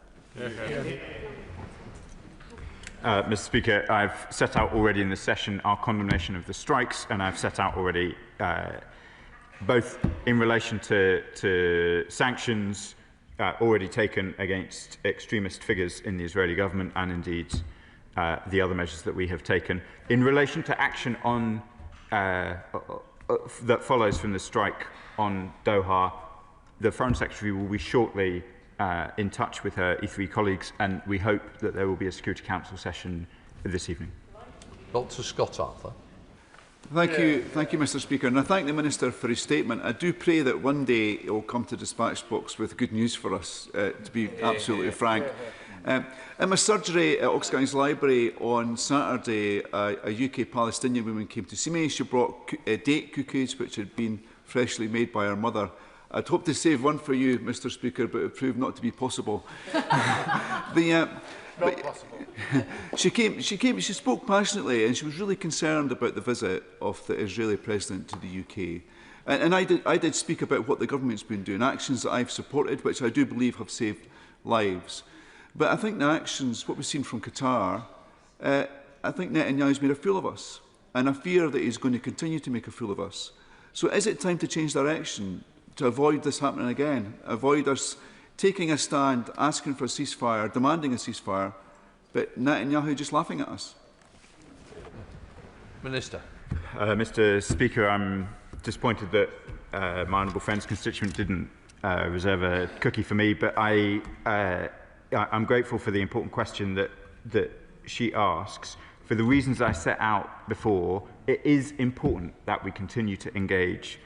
Mr. Speaker, I've set out already in the session our condemnation of the strikes, and I've set out already both in relation to sanctions already taken against extremist figures in the Israeli government, and indeed the other measures that we have taken. In relation to action on that follows from the strike on Doha, the Foreign Secretary will be shortly in touch with her E3 colleagues, and we hope that there will be a Security Council session this evening. Dr. Scott Arthur. Thank you, Mr. Speaker, and I thank the Minister for his statement. I do pray that one day he will come to dispatch box with good news for us, to be absolutely frank. In my surgery at Oxgang's Library on Saturday, a UK Palestinian woman came to see me. She brought date cookies which had been freshly made by her mother. I'd hoped to save one for you, Mr. Speaker, but it proved not to be possible. She spoke passionately, and she was really concerned about the visit of the Israeli President to the UK. And I did speak about what the government's been doing, actions that I've supported, which I do believe have saved lives. But I think the actions, what we've seen from Qatar, I think Netanyahu's made a fool of us. And I fear that he's going to continue to make a fool of us. So is it time to change direction, to avoid this happening again? Avoid us taking a stand, asking for a ceasefire, demanding a ceasefire, but Netanyahu just laughing at us? Minister. Mr. Speaker, I'm disappointed that my honourable friend's constituent didn't reserve a cookie for me, but I'm grateful for the important question that she asks. For the reasons I set out before, it is important that we continue to engage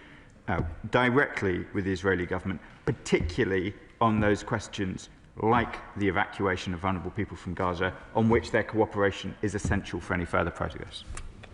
directly with the Israeli government, particularly on those questions like the evacuation of vulnerable people from Gaza, on which their cooperation is essential for any further progress.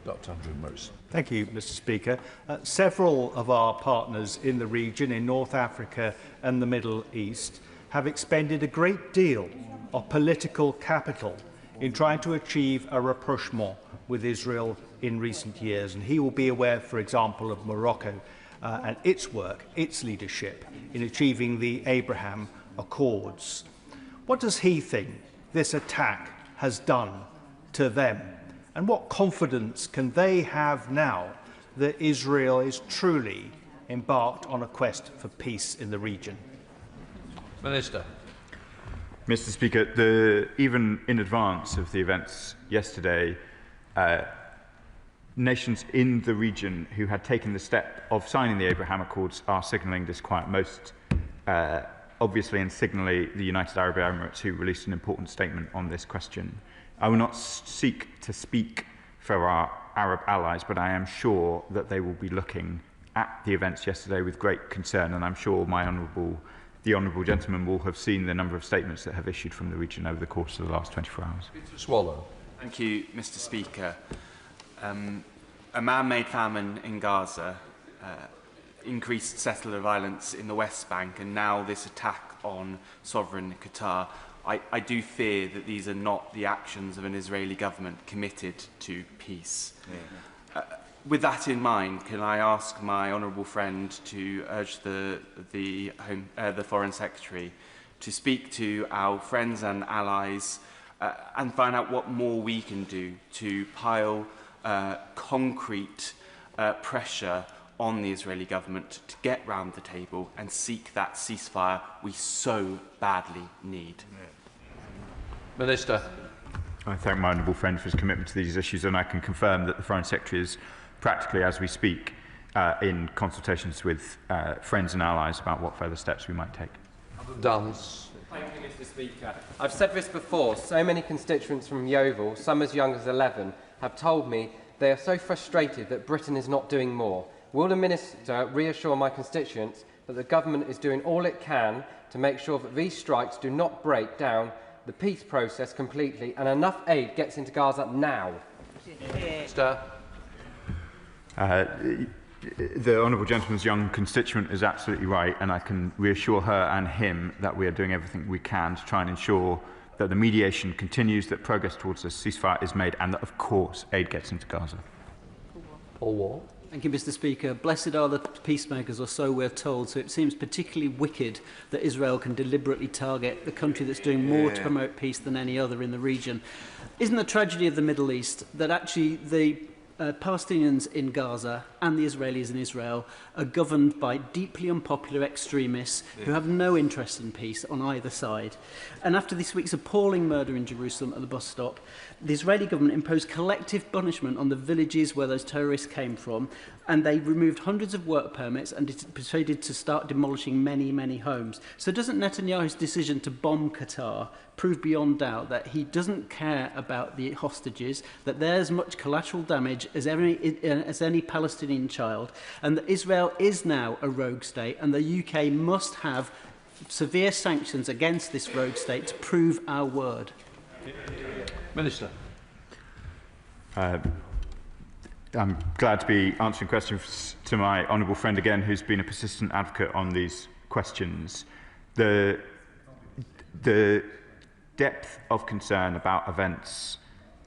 Dr. Andrew Morrison. Thank you, Mr. Speaker. Several of our partners in the region, in North Africa and the Middle East, have expended a great deal of political capital in trying to achieve a rapprochement with Israel in recent years. And he will be aware, for example, of Morocco and its work, its leadership in achieving the Abraham Accords. What does he think this attack has done to them? And what confidence can they have now that Israel is truly embarked on a quest for peace in the region? Minister. Mr. Speaker, even in advance of the events yesterday, nations in the region who had taken the step of signing the Abraham Accords are signalling disquiet, most obviously and signally the United Arab Emirates, who released an important statement on this question. I will not seek to speak for our Arab allies, but I am sure that they will be looking at the events yesterday with great concern, and I'm sure the honourable gentleman will have seen the number of statements that have issued from the region over the course of the last 24 hours. Peter Swallow. Thank you, Mr. Speaker. A man-made famine in Gaza, increased settler violence in the West Bank, and now this attack on sovereign Qatar. I do fear that these are not the actions of an Israeli government committed to peace. Yeah. With that in mind, can I ask my honourable friend to urge the Foreign Secretary to speak to our friends and allies and find out what more we can do to pile concrete pressure on the Israeli government to get round the table and seek that ceasefire we so badly need? Minister. I thank my honourable friend for his commitment to these issues, and I can confirm that the Foreign Secretary is practically, as we speak, in consultations with friends and allies about what further steps we might take. Dance. Thank you, Mr. Speaker. I've said this before. So many constituents from Yeovil, some as young as 11, have told me they are so frustrated that Britain is not doing more. Will the Minister reassure my constituents that the government is doing all it can to make sure that these strikes do not break down the peace process completely and enough aid gets into Gaza now? The honourable gentleman's young constituent is absolutely right, and I can reassure her and him that we are doing everything we can to try and ensure that the mediation continues, that progress towards a ceasefire is made, and that, of course, aid gets into Gaza. Paul Wall. Thank you, Mr. Speaker. Blessed are the peacemakers, or so we're told, so it seems particularly wicked that Israel can deliberately target the country that's doing more to promote peace than any other in the region. Isn't the tragedy of the Middle East that actually the Palestinians in Gaza and the Israelis in Israel are governed by deeply unpopular extremists who have no interest in peace on either side? And after this week's appalling murder in Jerusalem at the bus stop, the Israeli government imposed collective punishment on the villages where those terrorists came from, and they removed hundreds of work permits and proceeded to start demolishing many, many homes. So doesn't Netanyahu's decision to bomb Qatar prove beyond doubt that he doesn't care about the hostages, that there's much collateral damage as any Palestinian child, and that Israel is now a rogue state, and the UK must have severe sanctions against this rogue state to prove our word? Minister. I'm glad to be answering questions to my honourable friend again, who's been a persistent advocate on these questions. The depth of concern about events,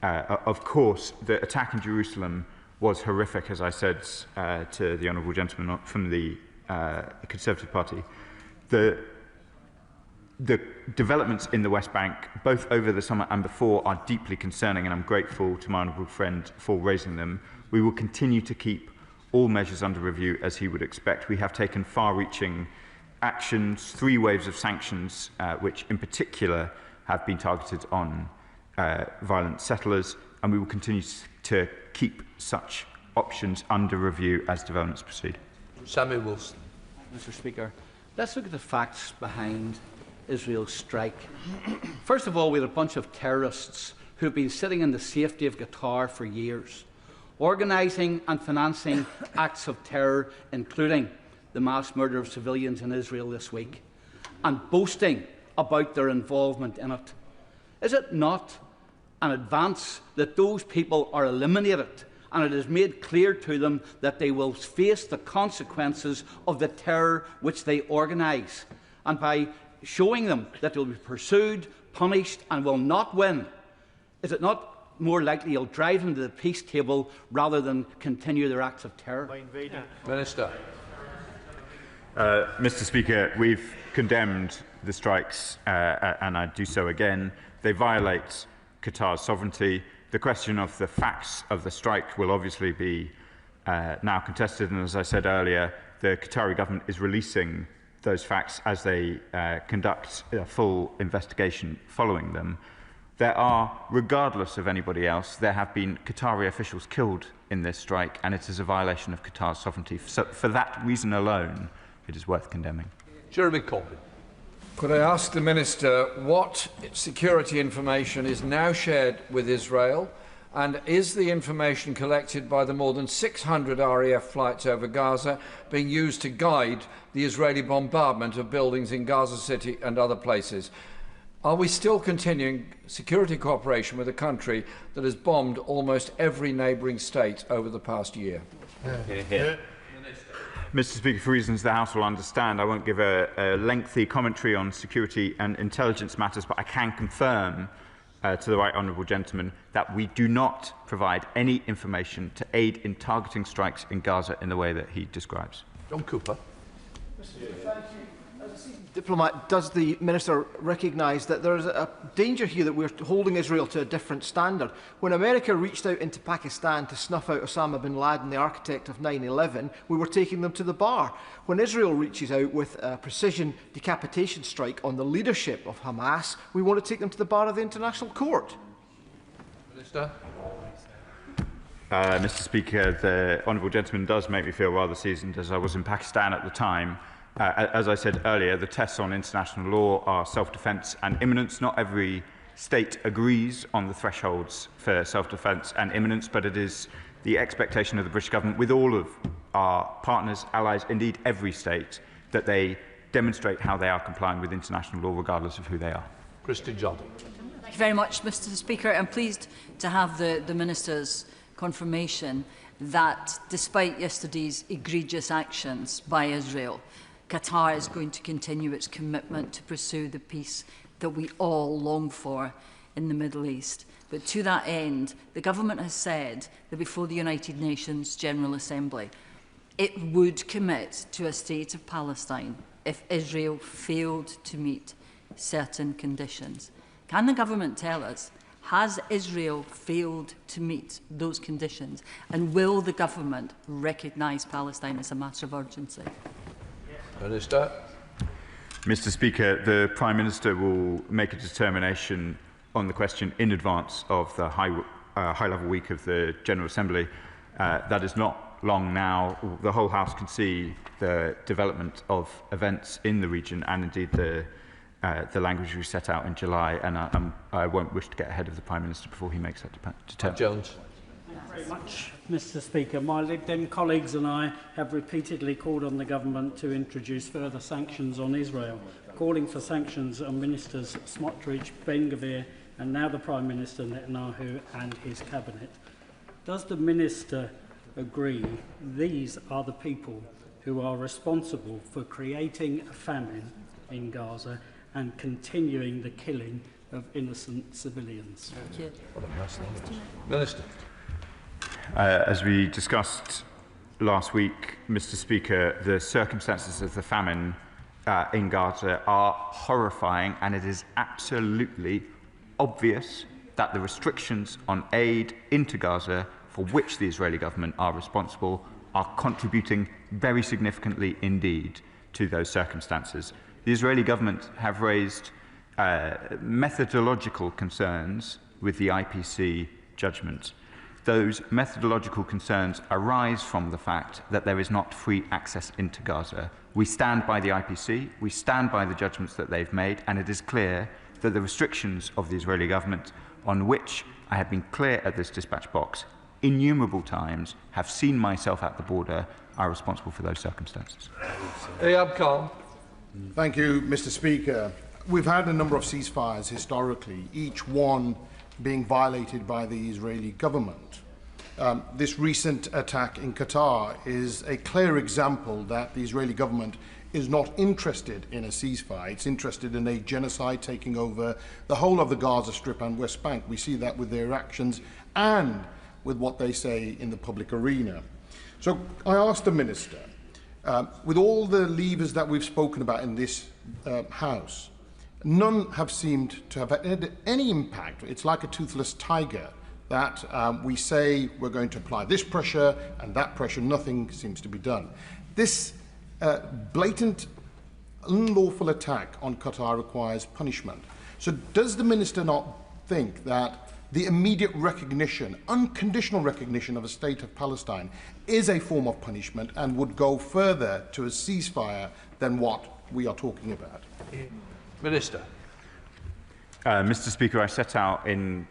of course, the attack in Jerusalem was horrific, as I said to the honourable gentleman from the Conservative Party. The developments in the West Bank, both over the summer and before, are deeply concerning, and I'm grateful to my honourable friend for raising them. We will continue to keep all measures under review, as he would expect. We have taken far-reaching actions, 3 waves of sanctions, which in particular have been targeted on violent settlers, and we will continue to keep such options under review as developments proceed. Samuel Wilson. Mr. Speaker, let's look at the facts behind Israel's strike. First of all, we had a bunch of terrorists who have been sitting in the safety of Qatar for years, organising and financing acts of terror, including the mass murder of civilians in Israel this week, and boasting about their involvement in it. Is it not an advance that those people are eliminated and it is made clear to them that they will face the consequences of the terror which they organise? And by showing them that they will be pursued, punished and will not win, is it not more likely you'll drive them to the peace table rather than continue their acts of terror? Minister. Mr. Speaker, we've condemned the strikes and I do so again. They violate Qatar's sovereignty. The question of the facts of the strike will obviously be now contested, and as I said earlier, the Qatari government is releasing those facts as they conduct a full investigation following them. There are, regardless of anybody else, there have been Qatari officials killed in this strike, and it is a violation of Qatar's sovereignty. So for that reason alone, it is worth condemning. Jeremy Corbyn. Could I ask the Minister what security information is now shared with Israel, and is the information collected by the more than 600 RAF flights over Gaza being used to guide the Israeli bombardment of buildings in Gaza City and other places? Are we still continuing security cooperation with a country that has bombed almost every neighbouring state over the past year? Mr. Speaker, for reasons the House will understand, I won't give a lengthy commentary on security and intelligence matters, but I can confirm to the right honourable gentleman that we do not provide any information to aid in targeting strikes in Gaza in the way that he describes. John Cooper. Diplomat, does the Minister recognise that there is a danger here that we're holding Israel to a different standard? When America reached out into Pakistan to snuff out Osama bin Laden, the architect of 9/11, we were taking them to the bar. When Israel reaches out with a precision decapitation strike on the leadership of Hamas, we want to take them to the bar of the International Court. Minister. Mr. Speaker, the honourable gentleman does make me feel rather seasoned, as I was in Pakistan at the time. As I said earlier, the tests on international law are self-defence and imminence. Not every state agrees on the thresholds for self-defence and imminence, but it is the expectation of the British government, with all of our partners, allies, indeed every state, that they demonstrate how they are complying with international law, regardless of who they are. Christy John. Thank you very much, Mr. Speaker. I'm pleased to have the Minister's confirmation that, despite yesterday's egregious actions by Israel, Qatar is going to continue its commitment to pursue the peace that we all long for in the Middle East. But to that end, the government has said that before the United Nations General Assembly, it would commit to a state of Palestine if Israel failed to meet certain conditions. Can the government tell us, has Israel failed to meet those conditions? And will the government recognise Palestine as a matter of urgency? Minister. Mr. Speaker, the Prime Minister will make a determination on the question in advance of the high-level week of the General Assembly. That is not long now. The whole House can see the development of events in the region and indeed the language we set out in July, and I won't wish to get ahead of the Prime Minister before he makes that determination. Jones. Thank you very much, Mr. Speaker. My Lib Dem colleagues and I have repeatedly called on the government to introduce further sanctions on Israel, calling for sanctions on Ministers Smotrich, Ben-Gvir and now the Prime Minister Netanyahu and his cabinet. Does the Minister agree these are the people who are responsible for creating a famine in Gaza and continuing the killing of innocent civilians? Minister. As we discussed last week, Mr. Speaker, the circumstances of the famine in Gaza are horrifying, and it is absolutely obvious that the restrictions on aid into Gaza, for which the Israeli government are responsible, are contributing very significantly indeed to those circumstances. The Israeli government have raised methodological concerns with the IPC judgment. Those methodological concerns arise from the fact that there is not free access into Gaza. We stand by the IPC, we stand by the judgments that they've made, and it is clear that the restrictions of the Israeli government, on which I have been clear at this dispatch box innumerable times, have seen myself at the border, are responsible for those circumstances. Ayab Khan. Thank you, Mr. Speaker. We've had a number of ceasefires historically, each one being violated by the Israeli government. This recent attack in Qatar is a clear example that the Israeli government is not interested in a ceasefire. It's interested in a genocide taking over the whole of the Gaza Strip and West Bank. We see that with their actions and with what they say in the public arena. So I asked the Minister, with all the levers that we've spoken about in this House, none have seemed to have had any impact. It's like a toothless tiger that we say we're going to apply this pressure and that pressure, nothing seems to be done. This blatant, unlawful attack on Qatar requires punishment. So does the Minister not think that the immediate recognition, unconditional recognition of a state of Palestine is a form of punishment and would go further to a ceasefire than what we are talking about? Minister. Mr. Speaker, I set out in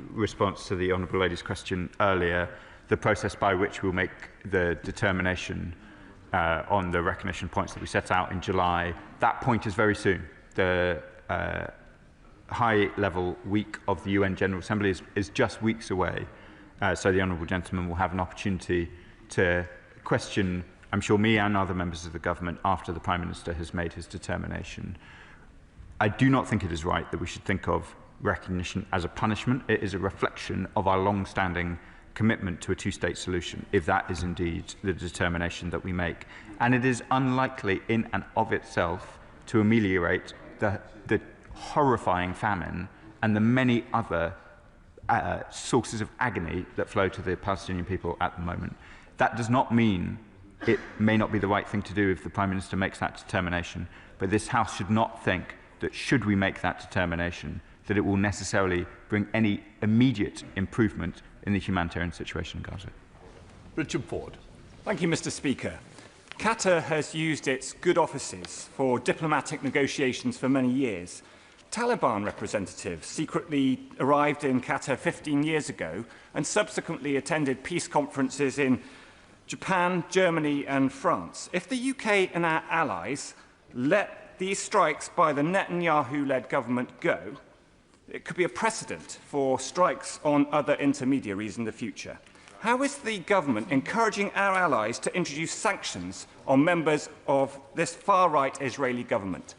response to the Honourable Lady's question earlier the process by which we'll make the determination on the recognition points that we set out in July. That point is very soon. The high-level week of the UN General Assembly is just weeks away, so the Honourable Gentleman will have an opportunity to question, I'm sure, me and other members of the government after the Prime Minister has made his determination. I do not think it is right that we should think of recognition as a punishment. It is a reflection of our long-standing commitment to a two-state solution, if that is indeed the determination that we make. And it is unlikely in and of itself to ameliorate the horrifying famine and the many other sources of agony that flow to the Palestinian people at the moment. That does not mean it may not be the right thing to do if the Prime Minister makes that determination, but this House should not think that should we make that determination, that it will necessarily bring any immediate improvement in the humanitarian situation in Gaza. Richard Ford. Thank you, Mr. Speaker. Qatar has used its good offices for diplomatic negotiations for many years. Taliban representatives secretly arrived in Qatar 15 years ago and subsequently attended peace conferences in Japan, Germany and France. If the UK and our allies let these strikes by the Netanyahu-led government go, it could be a precedent for strikes on other intermediaries in the future. How is the government encouraging our allies to introduce sanctions on members of this far-right Israeli government?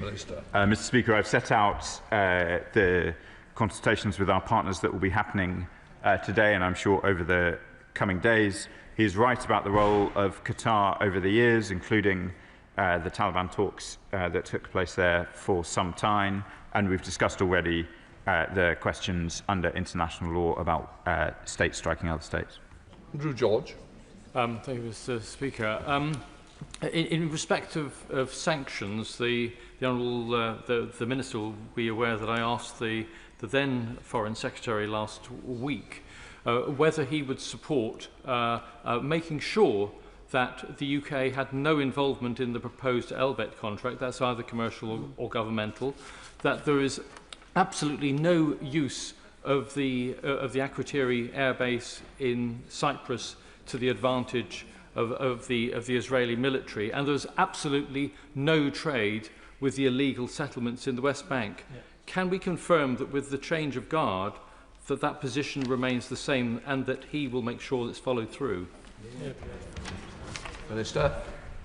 Mr. Speaker, I've set out the consultations with our partners that will be happening today and I'm sure over the coming days. He is right about the role of Qatar over the years, including the Taliban talks that took place there for some time, and we've discussed already the questions under international law about states striking other states. Drew George. Thank you, Mr. Speaker. In respect of sanctions, the Honourable the Minister will be aware that I asked the then Foreign Secretary last week whether he would support making sure that the UK had no involvement in the proposed LBET contract, that's either commercial or governmental, that there is absolutely no use of the Akrotiri airbase in Cyprus to the advantage of the Israeli military, and there's absolutely no trade with the illegal settlements in the West Bank. Yeah. Can we confirm that with the change of guard that position remains the same and that he will make sure that's followed through? Yeah. Minister.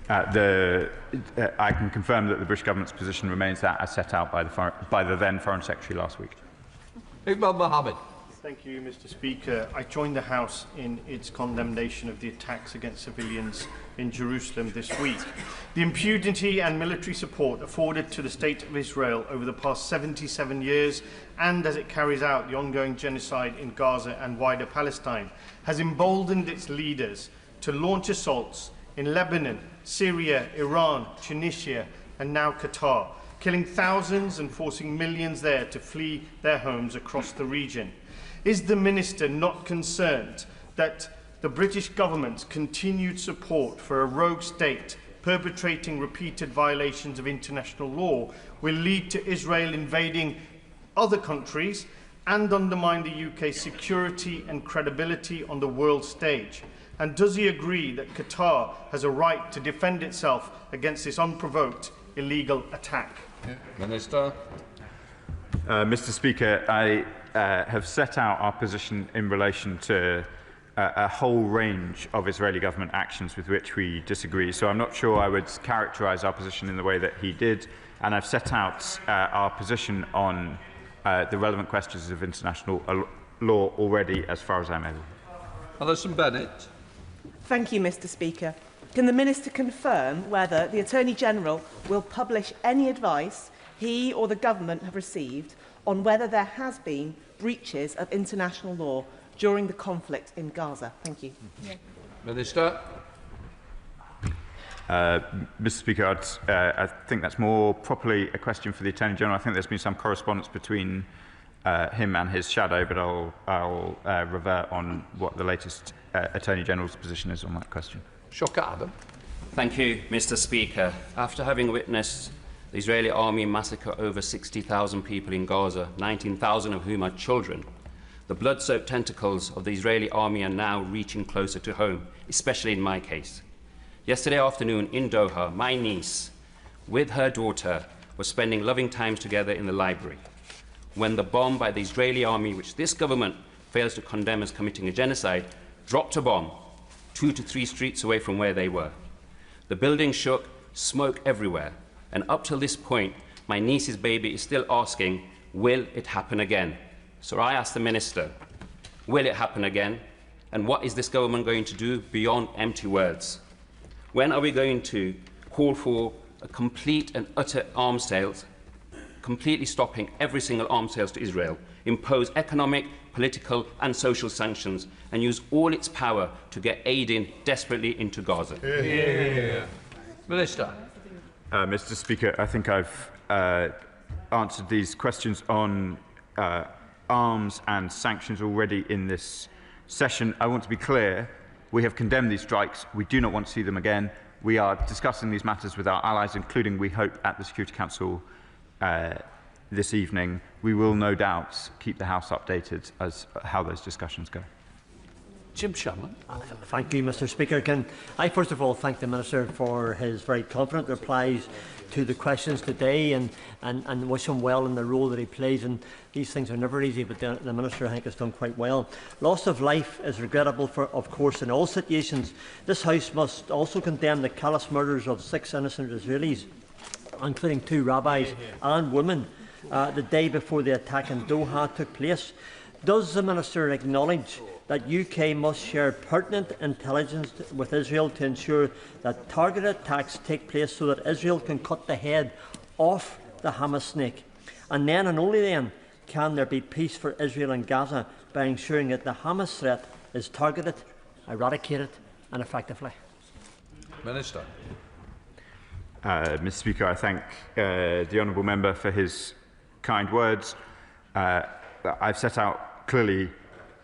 I can confirm that the British government's position remains that as set out by the then Foreign Secretary last week. Iqbal Mohammed. Thank you, Mr. Speaker. I joined the House in its condemnation of the attacks against civilians in Jerusalem this week. The impunity and military support afforded to the State of Israel over the past 77 years, and as it carries out the ongoing genocide in Gaza and wider Palestine, has emboldened its leaders to launch assaults in Lebanon, Syria, Iran, Tunisia, and now Qatar, killing thousands and forcing millions there to flee their homes across the region. Is the Minister not concerned that the British government's continued support for a rogue state perpetrating repeated violations of international law will lead to Israel invading other countries and undermine the UK's security and credibility on the world stage? And does he agree that Qatar has a right to defend itself against this unprovoked illegal attack? Minister. Mr. Speaker, I have set out our position in relation to a whole range of Israeli government actions with which we disagree. So I'm not sure I would characterise our position in the way that he did. And I've set out our position on the relevant questions of international law already as far as I'm able. Alison Bennett. Thank you, Mr. Speaker. Can the Minister confirm whether the Attorney-General will publish any advice he or the government have received on whether there has been breaches of international law during the conflict in Gaza? Thank you. Yeah. Minister. Mr. Speaker, I think that's more properly a question for the Attorney-General. I think there's been some correspondence between him and his shadow, but I'll revert on what the latest Attorney-General's position is on that question. Shocker Adam. Thank you, Mr. Speaker. After having witnessed the Israeli army massacre over 60,000 people in Gaza, 19,000 of whom are children, the blood-soaked tentacles of the Israeli army are now reaching closer to home, especially in my case. Yesterday afternoon in Doha, my niece, with her daughter, was spending loving times together in the library when the bomb by the Israeli army, which this government fails to condemn as committing a genocide, dropped a bomb 2 to 3 streets away from where they were. The building shook, smoke everywhere, and up till this point, my niece's baby is still asking, will it happen again? So I asked the Minister, will it happen again? And what is this government going to do beyond empty words? When are we going to call for a complete and utter arms sales, completely stopping every single arms sales to Israel, impose economic, political and social sanctions, and use all its power to get aid in desperately into Gaza? Yeah. Minister. Mr. Speaker, I think I've answered these questions on arms and sanctions already in this session. I want to be clear, we have condemned these strikes. We do not want to see them again. We are discussing these matters with our allies, including, we hope, at the Security Council this evening. We will no doubt keep the House updated as how those discussions go. Jim Shannon. Thank you, Mr. Speaker. Can I first of all thank the Minister for his very confident replies to the questions today and wish him well in the role that he plays. And these things are never easy, but the Minister, I think, has done quite well. Loss of life is regrettable, of course, in all situations. This House must also condemn the callous murders of 6 innocent Israelis, including 2 rabbis and women, the day before the attack in Doha took place. Does the Minister acknowledge that UK must share pertinent intelligence with Israel to ensure that targeted attacks take place so that Israel can cut the head off the Hamas snake? And then, and only then, can there be peace for Israel and Gaza by ensuring that the Hamas threat is targeted, eradicated and effectively? Minister. Mr. Speaker, I thank the honourable member for his kind words. I've set out clearly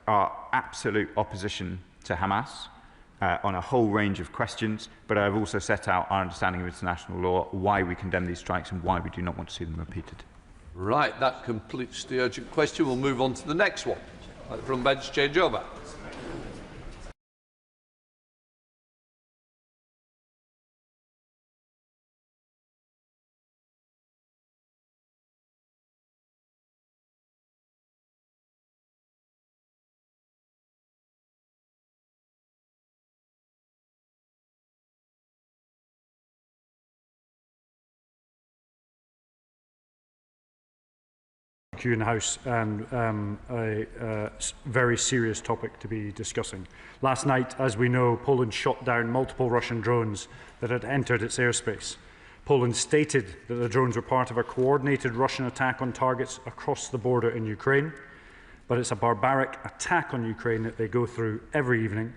our absolute opposition to Hamas on a whole range of questions, but I've also set out our understanding of international law, why we condemn these strikes and why we do not want to see them repeated. Right, that completes the urgent question. We'll move on to the next one. Let the front bench change over. queue in the House and a very serious topic to be discussing. Last night, as we know, Poland shot down multiple Russian drones that had entered its airspace. Poland stated that the drones were part of a coordinated Russian attack on targets across the border in Ukraine, but it's a barbaric attack on Ukraine that they go through every evening,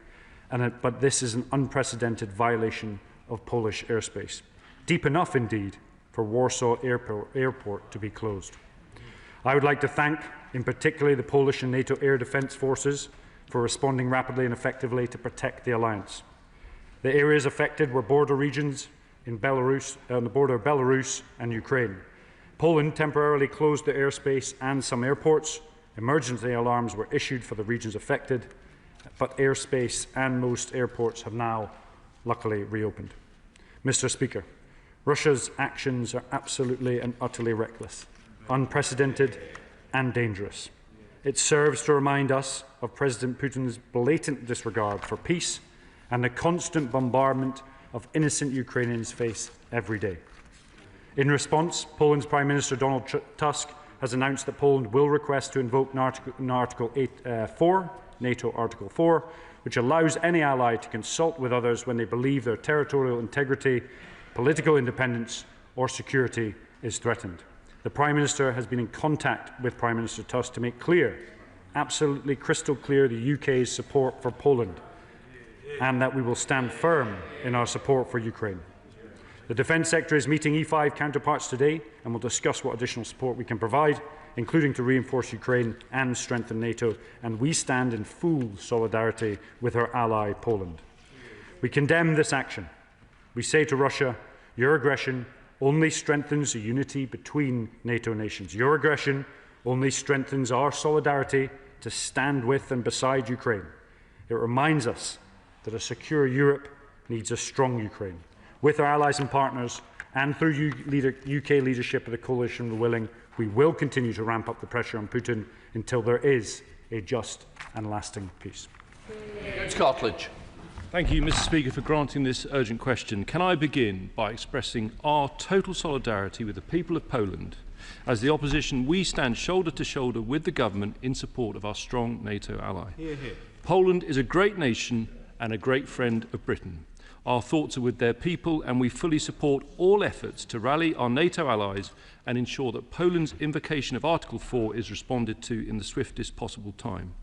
but this is an unprecedented violation of Polish airspace. Deep enough, indeed, for Warsaw Airport to be closed. I would like to thank, in particular, the Polish and NATO air defence forces for responding rapidly and effectively to protect the alliance. The areas affected were border regions in Belarus, on the border of Belarus and Ukraine. Poland temporarily closed the airspace and some airports. Emergency alarms were issued for the regions affected, but airspace and most airports have now luckily reopened. Mr. Speaker, Russia's actions are absolutely and utterly reckless, unprecedented and dangerous. It serves to remind us of President Putin's blatant disregard for peace and the constant bombardment of innocent Ukrainians face every day. In response, Poland's Prime Minister Donald Tusk has announced that Poland will request to invoke Article 4, NATO Article 4, which allows any ally to consult with others when they believe their territorial integrity, political independence or security is threatened. The Prime Minister has been in contact with Prime Minister Tusk to make clear, absolutely crystal clear, the UK's support for Poland and that we will stand firm in our support for Ukraine. The Defence Secretary is meeting E5 counterparts today and will discuss what additional support we can provide, including to reinforce Ukraine and strengthen NATO, and we stand in full solidarity with our ally Poland. We condemn this action. We say to Russia, your aggression only strengthens the unity between NATO nations. Your aggression only strengthens our solidarity to stand with and beside Ukraine. It reminds us that a secure Europe needs a strong Ukraine. With our allies and partners, and through UK leadership of the coalition of the willing, we will continue to ramp up the pressure on Putin until there is a just and lasting peace. Cartledge. Thank you, Mr. Speaker, for granting this urgent question. Can I begin by expressing our total solidarity with the people of Poland? As the opposition, we stand shoulder to shoulder with the government in support of our strong NATO ally. Hear, hear. Poland is a great nation and a great friend of Britain. Our thoughts are with their people, and we fully support all efforts to rally our NATO allies and ensure that Poland's invocation of Article 4 is responded to in the swiftest possible time.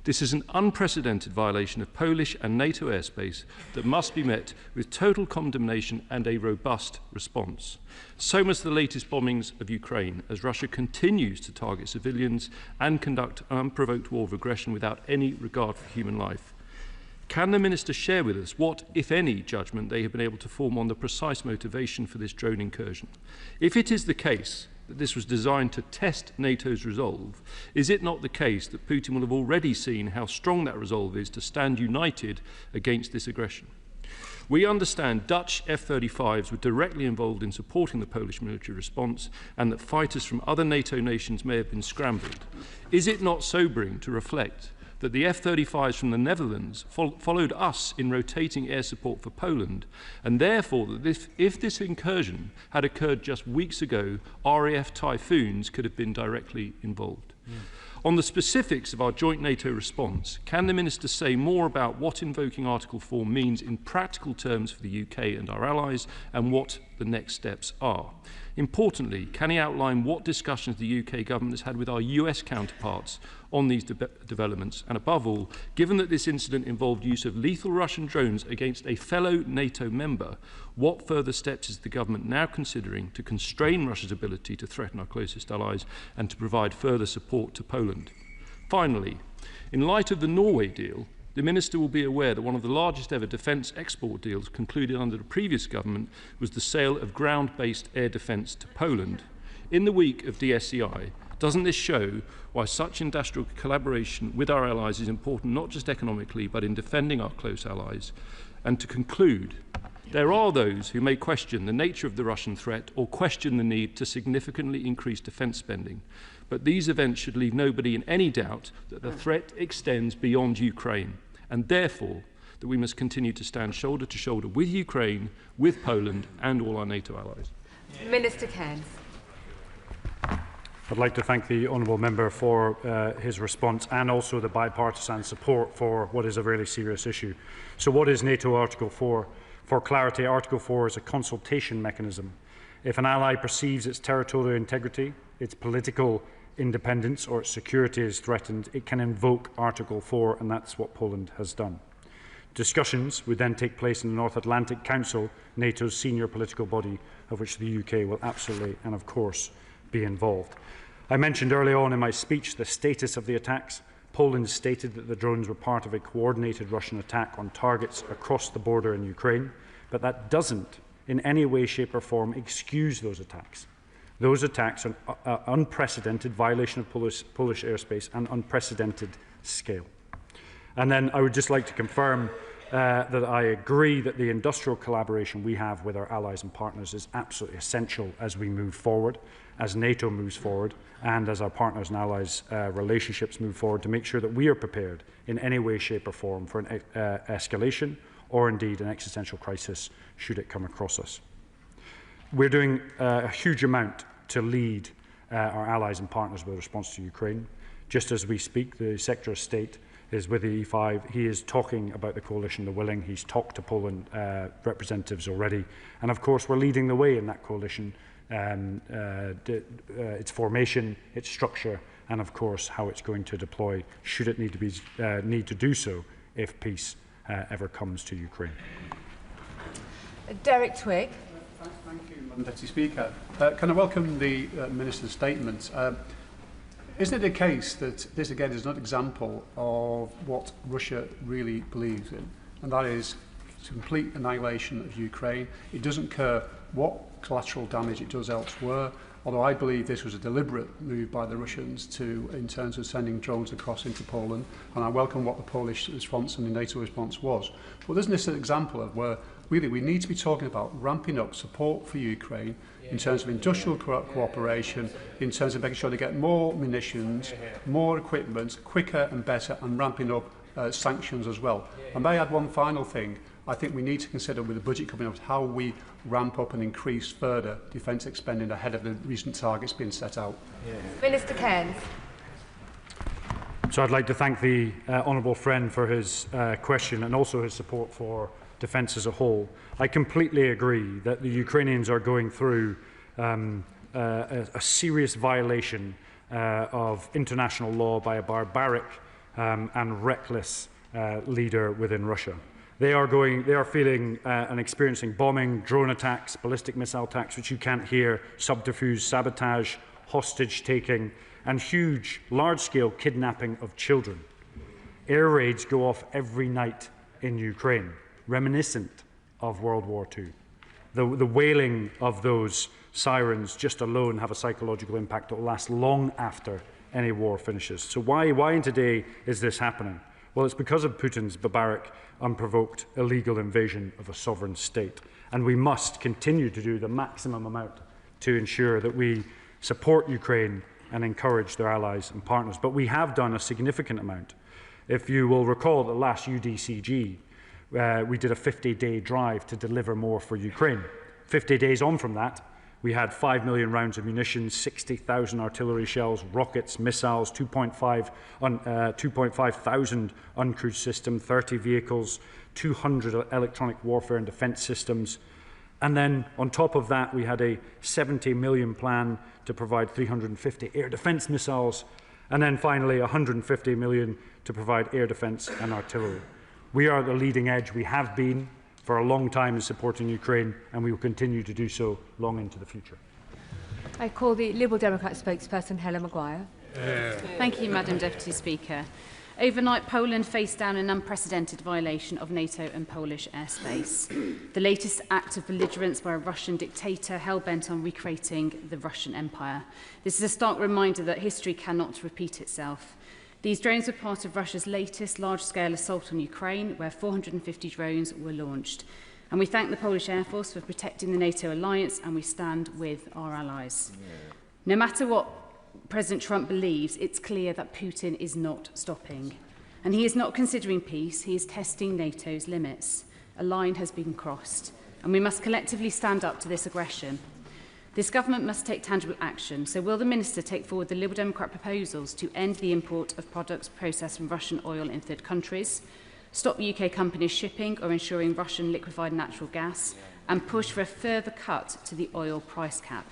This is an unprecedented violation of Polish and NATO airspace that must be met with total condemnation and a robust response. So must the latest bombings of Ukraine, as Russia continues to target civilians and conduct an unprovoked war of aggression without any regard for human life. Can the Minister share with us what, if any, judgment they have been able to form on the precise motivation for this drone incursion? If it is the case that this was designed to test NATO's resolve, is it not the case that Putin will have already seen how strong that resolve is to stand united against this aggression? We understand Dutch F-35s were directly involved in supporting the Polish military response and that fighters from other NATO nations may have been scrambled. Is it not sobering to reflect that the F-35s from the Netherlands followed us in rotating air support for Poland, and therefore that if this incursion had occurred just weeks ago, RAF Typhoons could have been directly involved? On the specifics of our joint NATO response, can the Minister say more about what invoking Article 4 means in practical terms for the UK and our allies, and what the next steps are? Importantly, can he outline what discussions the UK government has had with our US counterparts on these developments? And above all, given that this incident involved use of lethal Russian drones against a fellow NATO member, what further steps is the government now considering to constrain Russia's ability to threaten our closest allies and to provide further support to Poland? Finally, in light of the Norway deal, the Minister will be aware that one of the largest ever defence export deals concluded under the previous government was the sale of ground-based air defence to Poland. In the week of DSEI, doesn't this show why such industrial collaboration with our allies is important not just economically but in defending our close allies? And to conclude, there are those who may question the nature of the Russian threat or question the need to significantly increase defence spending. But these events should leave nobody in any doubt that the threat extends beyond Ukraine, and therefore that we must continue to stand shoulder to shoulder with Ukraine, with Poland and all our NATO allies. Minister Cairns. I'd like to thank the honourable member for his response and also the bipartisan support for what is a really serious issue. So what is NATO Article 4? For clarity, Article 4 is a consultation mechanism. If an ally perceives its territorial integrity, its political independence or its security is threatened, it can invoke Article 4, and that's what Poland has done. Discussions would then take place in the North Atlantic Council, NATO's senior political body, of which the UK will absolutely and of course be involved. I mentioned early on in my speech the status of the attacks. Poland stated that the drones were part of a coordinated Russian attack on targets across the border in Ukraine, but that doesn't in any way, shape or form excuse those attacks. Those attacks are an unprecedented violation of Polish airspace and unprecedented scale. And then I would just like to confirm that I agree that the industrial collaboration we have with our allies and partners is absolutely essential as we move forward, as NATO moves forward, and as our partners and allies' relationships move forward, to make sure that we are prepared in any way, shape or form for an escalation or indeed an existential crisis should it come across us. We're doing a huge amount to lead our allies and partners with response to Ukraine. Just as we speak, the Secretary of State is with the E5. He is talking about the coalition, the willing. He's talked to Poland representatives already. And of course, we're leading the way in that coalition, its formation, its structure, and of course, how it's going to deploy, should it need to do so if peace ever comes to Ukraine. Derek Twigg. Thank you, Madam Deputy Speaker. Can I welcome the Minister's statement? Isn't it the case that this again is an example of what Russia really believes in, and that is complete annihilation of Ukraine? It doesn't care what collateral damage it does elsewhere, although I believe this was a deliberate move by the Russians in terms of sending drones across into Poland, and I welcome what the Polish response and the NATO response was. But isn't this an example of where really we need to be talking about ramping up support for Ukraine in terms of industrial cooperation, in terms of making sure they get more munitions, more equipment, quicker and better, and ramping up sanctions as well. And may I add one final thing? I think we need to consider, with the budget coming up, how we ramp up and increase further defence expending ahead of the recent targets being set out. Minister Cairns. So I'd like to thank the honourable friend for his question and also his support for defence as a whole. I completely agree that the Ukrainians are going through a serious violation of international law by a barbaric and reckless leader within Russia. They are feeling and experiencing bombing, drone attacks, ballistic missile attacks, which you can't hear, subterfuge, sabotage, hostage-taking, and huge, large-scale kidnapping of children. Air raids go off every night in Ukraine, reminiscent of World War II. The wailing of those sirens just alone have a psychological impact that will last long after any war finishes. So why in today is this happening? Well, it's because of Putin's barbaric, unprovoked, illegal invasion of a sovereign state. And we must continue to do the maximum amount to ensure that we support Ukraine and encourage their allies and partners. But we have done a significant amount. If you will recall, the last UDCG, we did a 50-day drive to deliver more for Ukraine. 50 days on from that, we had 5 million rounds of munitions, 60,000 artillery shells, rockets, missiles, 2.5 thousand uncrewed systems, 30 vehicles, 200 electronic warfare and defence systems. And then on top of that, we had a 70 million plan to provide 350 air defence missiles, and then finally 150 million to provide air defence and artillery. We are at the leading edge. We have been for a long time in supporting Ukraine, and we will continue to do so long into the future. I call the Liberal Democrat spokesperson, Helen Maguire. Thank you, Madam Deputy Speaker. Overnight, Poland faced down an unprecedented violation of NATO and Polish airspace. The latest act of belligerence by a Russian dictator hell-bent on recreating the Russian Empire. This is a stark reminder that history cannot repeat itself. These drones were part of Russia's latest large-scale assault on Ukraine, where 450 drones were launched. And we thank the Polish Air Force for protecting the NATO alliance, and we stand with our allies. No matter what President Trump believes, it's clear that Putin is not stopping. And he is not considering peace, he is testing NATO's limits. A line has been crossed, and we must collectively stand up to this aggression. This government must take tangible action. So will the Minister take forward the Liberal Democrat proposals to end the import of products processed from Russian oil in third countries, stop UK companies shipping or ensuring Russian liquefied natural gas, and push for a further cut to the oil price cap?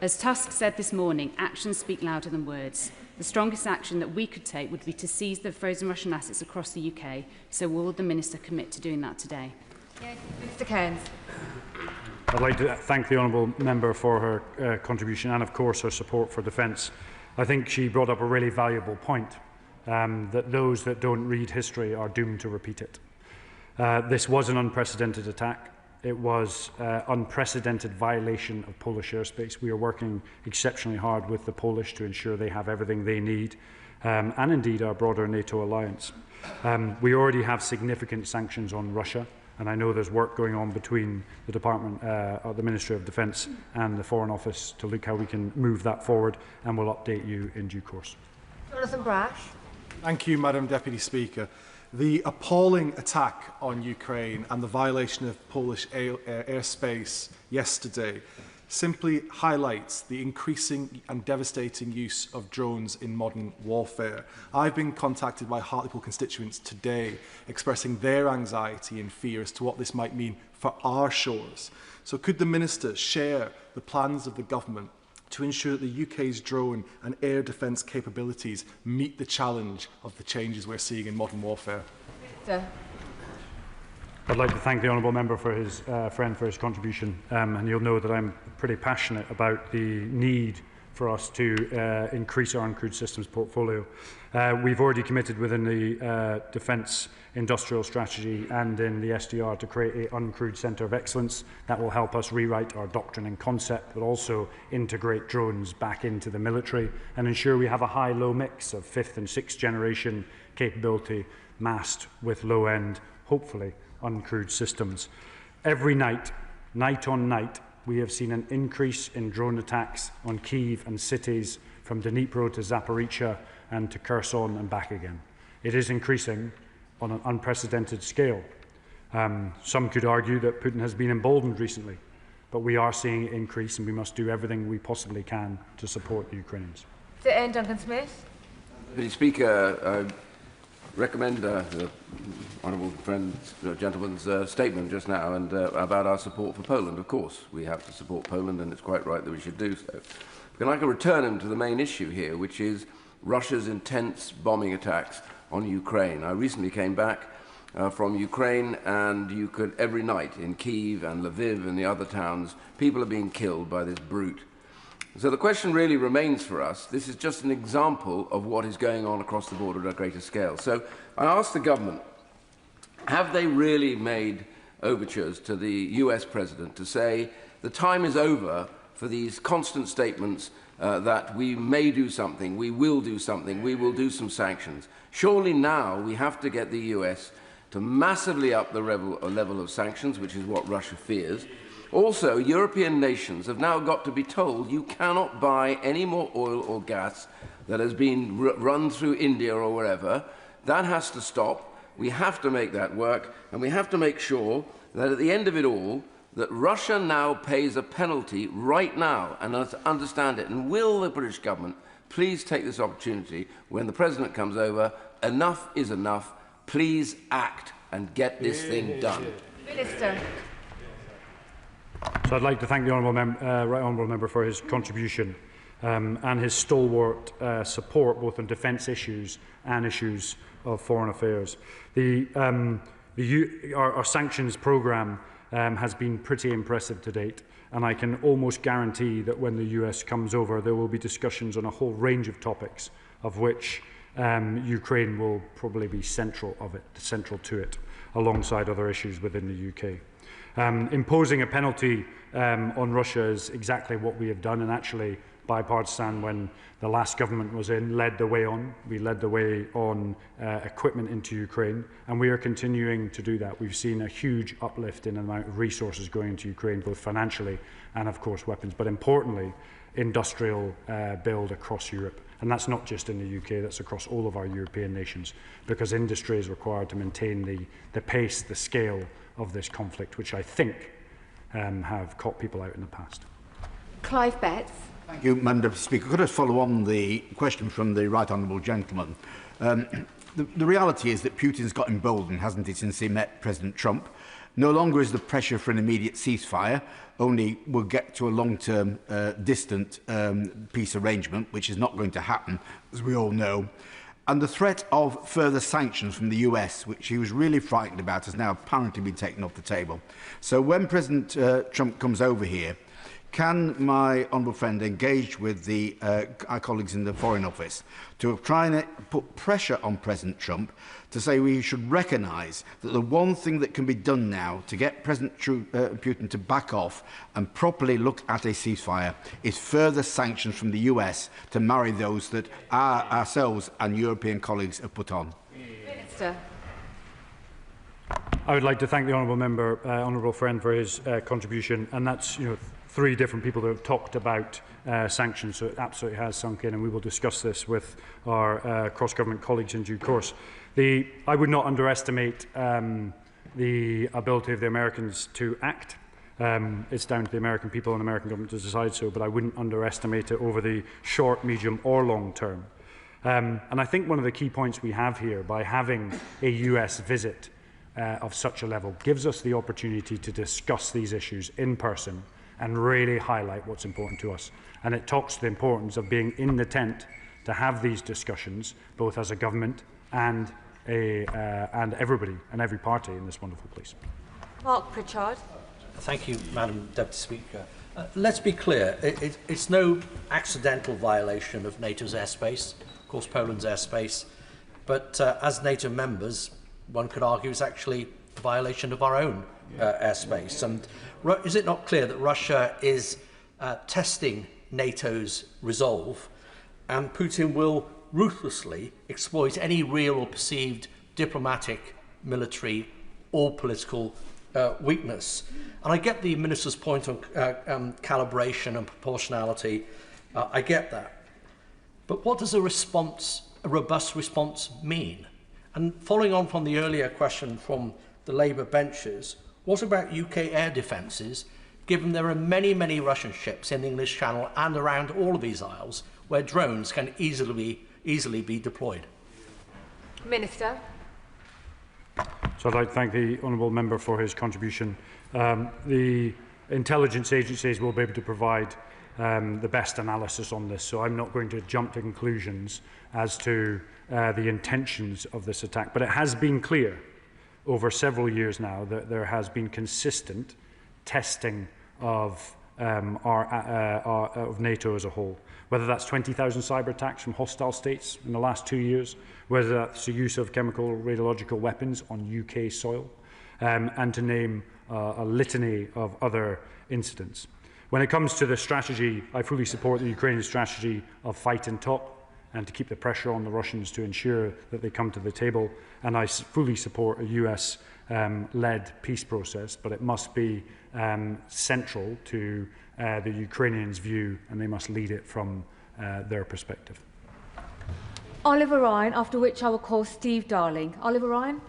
As Tusk said this morning, actions speak louder than words. The strongest action that we could take would be to seize the frozen Russian assets across the UK. So will the Minister commit to doing that today? Yes, Mr Cairns. I'd like to thank the honourable member for her contribution and, of course, her support for defence. I think she brought up a really valuable point, that those that don't read history are doomed to repeat it. This was an unprecedented attack. It was unprecedented violation of Polish airspace. We are working exceptionally hard with the Polish to ensure they have everything they need, and indeed our broader NATO alliance. We already have significant sanctions on Russia. And I know there's work going on between the Department of the Ministry of Defence and the Foreign Office to look how we can move that forward, and we'll update you in due course. Jonathan Brash. Thank you, Madam Deputy Speaker. The appalling attack on Ukraine and the violation of Polish airspace yesterday simply highlights the increasing and devastating use of drones in modern warfare. I've been contacted by Hartlepool constituents today expressing their anxiety and fear as to what this might mean for our shores. So could the Minister share the plans of the government to ensure that the UK's drone and air defence capabilities meet the challenge of the changes we're seeing in modern warfare? Minister. I'd like to thank the honourable member for his for his contribution, and you'll know that I'm pretty passionate about the need for us to increase our uncrewed systems portfolio. We've already committed within the Defence Industrial Strategy and in the SDR to create an uncrewed centre of excellence that will help us rewrite our doctrine and concept, but also integrate drones back into the military and ensure we have a high-low mix of 5th and 6th generation capability massed with low-end, hopefully, uncrewed systems. Every night, night on night, we have seen an increase in drone attacks on Kyiv and cities from Dnipro to Zaporizhia and to Kherson and back again. It is increasing on an unprecedented scale. Some could argue that Putin has been emboldened recently, but we are seeing it increase, and we must do everything we possibly can to support the Ukrainians. Mr Duncan Smith. Mr Speaker, recommend the honourable gentleman's statement just now and about our support for Poland. Of course, we have to support Poland, and it's quite right that we should do so. But I'd like to return him to the main issue here, which is Russia's intense bombing attacks on Ukraine. I recently came back from Ukraine, and you could, every night in Kyiv and Lviv and the other towns, people are being killed by this brute. So the question really remains for us, this is just an example of what is going on across the border at a greater scale. So I ask the government, have they really made overtures to the US President to say the time is over for these constant statements that we may do something, we will do something, we will do some sanctions? Surely now we have to get the US to massively up the level of sanctions, which is what Russia fears. Also, European nations have now got to be told you cannot buy any more oil or gas that has been run through India or wherever. That has to stop. We have to make that work, and we have to make sure that at the end of it all, that Russia now pays a penalty right now, and understand it. And will the British government please take this opportunity when the President comes over? Enough is enough. Please act and get this thing done. Minister. So I'd like to thank the right honourable member for his contribution and his stalwart support both on defence issues and issues of foreign affairs. Our sanctions programme has been pretty impressive to date, and I can almost guarantee that when the US comes over, there will be discussions on a whole range of topics, of which Ukraine will probably be central to it, alongside other issues within the UK. Imposing a penalty on Russia is exactly what we have done, and actually bipartisan, when the last government was in, led the way on. We led the way on equipment into Ukraine, and we are continuing to do that. We've seen a huge uplift in the amount of resources going into Ukraine, both financially and, of course, weapons, but importantly, industrial build across Europe. And that's not just in the UK, that's across all of our European nations, because industry is required to maintain the pace, the scale of this conflict, which I think have caught people out in the past. Clive Betts. Thank you, Madam Deputy Speaker. Could I follow on the question from the right honourable gentleman? The reality is that Putin's got emboldened, hasn't he, since he met President Trump? No longer is the pressure for an immediate ceasefire, only we'll get to a long-term, distant peace arrangement, which is not going to happen, as we all know. And the threat of further sanctions from the US, which he was really frightened about, has now apparently been taken off the table. So when President Trump comes over here, can my honourable friend engage with our colleagues in the Foreign Office to try and put pressure on President Trump to say we should recognise that the one thing that can be done now to get President Putin to back off and properly look at a ceasefire is further sanctions from the US to marry those that ourselves and European colleagues have put on? Minister. I would like to thank the honourable friend for his contribution, and that's three different people that have talked about sanctions, so it absolutely has sunk in, and we will discuss this with our cross-government colleagues in due course. I would not underestimate the ability of the Americans to act. It's down to the American people and the American government to decide so, but I wouldn't underestimate it over the short, medium or long term. And I think one of the key points we have here, by having a US visit of such a level, gives us the opportunity to discuss these issues in person and really highlight what's important to us. And it talks to the importance of being in the tent to have these discussions, both as a government and everybody and every party in this wonderful place. Mark Pritchard. Thank you, Madam Deputy Speaker. Let's be clear, it's no accidental violation of NATO's airspace, of course Poland's airspace, but as NATO members, one could argue it's actually a violation of our own airspace. And is it not clear that Russia is testing NATO's resolve, and Putin will ruthlessly exploit any real or perceived diplomatic, military or political weakness? And I get the Minister's point on calibration and proportionality. I get that. But what does a robust response mean? And following on from the earlier question from the Labour benches, what about UK air defences, given there are many, many Russian ships in the English Channel and around all of these isles where drones can easily be deployed? Minister. So I'd like to thank the honourable member for his contribution. The intelligence agencies will be able to provide the best analysis on this, so I'm not going to jump to conclusions as to the intentions of this attack. But it has been clear over several years now that there has been consistent testing of of NATO as a whole, whether that's 20,000 cyber attacks from hostile states in the last 2 years, whether that's the use of chemical radiological weapons on UK soil, and to name a litany of other incidents. When it comes to the strategy, I fully support the Ukrainian strategy of fight and talk and to keep the pressure on the Russians to ensure that they come to the table. And I fully support a US-led peace process, but it must be central to the Ukrainians' view, and they must lead it from their perspective. Oliver Ryan, after which I will call Steve Darling. Oliver Ryan.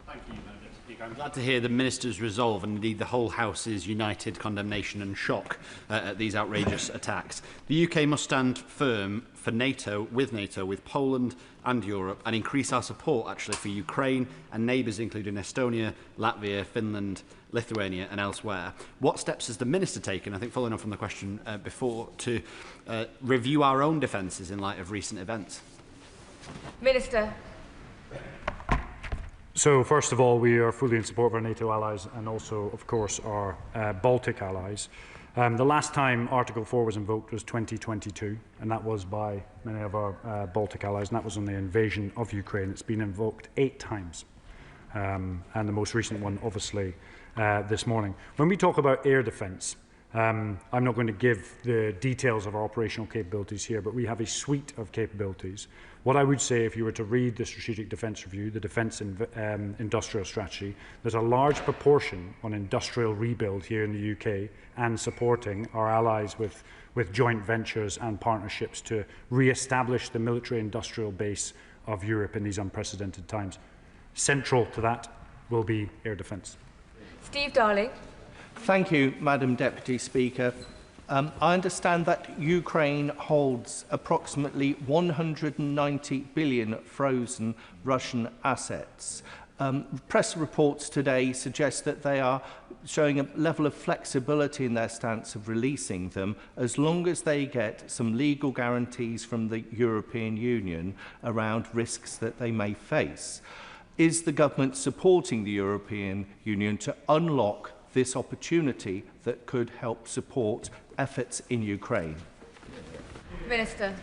Thank you, Madam Deputy Speaker. I'm glad to hear the Minister's resolve, and indeed the whole House's united condemnation and shock at these outrageous attacks. The UK must stand firm for NATO, with Poland and Europe, and increase our support actually for Ukraine and neighbours including Estonia, Latvia, Finland, Lithuania and elsewhere. What steps has the Minister taken, I think following on from the question before, to review our own defences in light of recent events? Minister. So, first of all, we are fully in support of our NATO allies and also, of course, our Baltic allies. The last time Article 4 was invoked was 2022, and that was by many of our Baltic allies, and that was on the invasion of Ukraine. It's been invoked 8 times, and the most recent one, obviously, this morning. When we talk about air defence, I'm not going to give the details of our operational capabilities here, but we have a suite of capabilities. What I would say, if you were to read the Strategic Defence Review, the Defence Industrial Strategy, there's a large proportion on industrial rebuild here in the UK and supporting our allies with joint ventures and partnerships to re-establish the military-industrial base of Europe in these unprecedented times. Central to that will be air defence. Steve Darling. Thank you, Madam Deputy Speaker. I understand that Ukraine holds approximately 190 billion frozen Russian assets. Press reports today suggest that they are showing a level of flexibility in their stance of releasing them as long as they get some legal guarantees from the European Union around risks that they may face. Is the government supporting the European Union to unlock this opportunity that could help support efforts in Ukraine? Minister.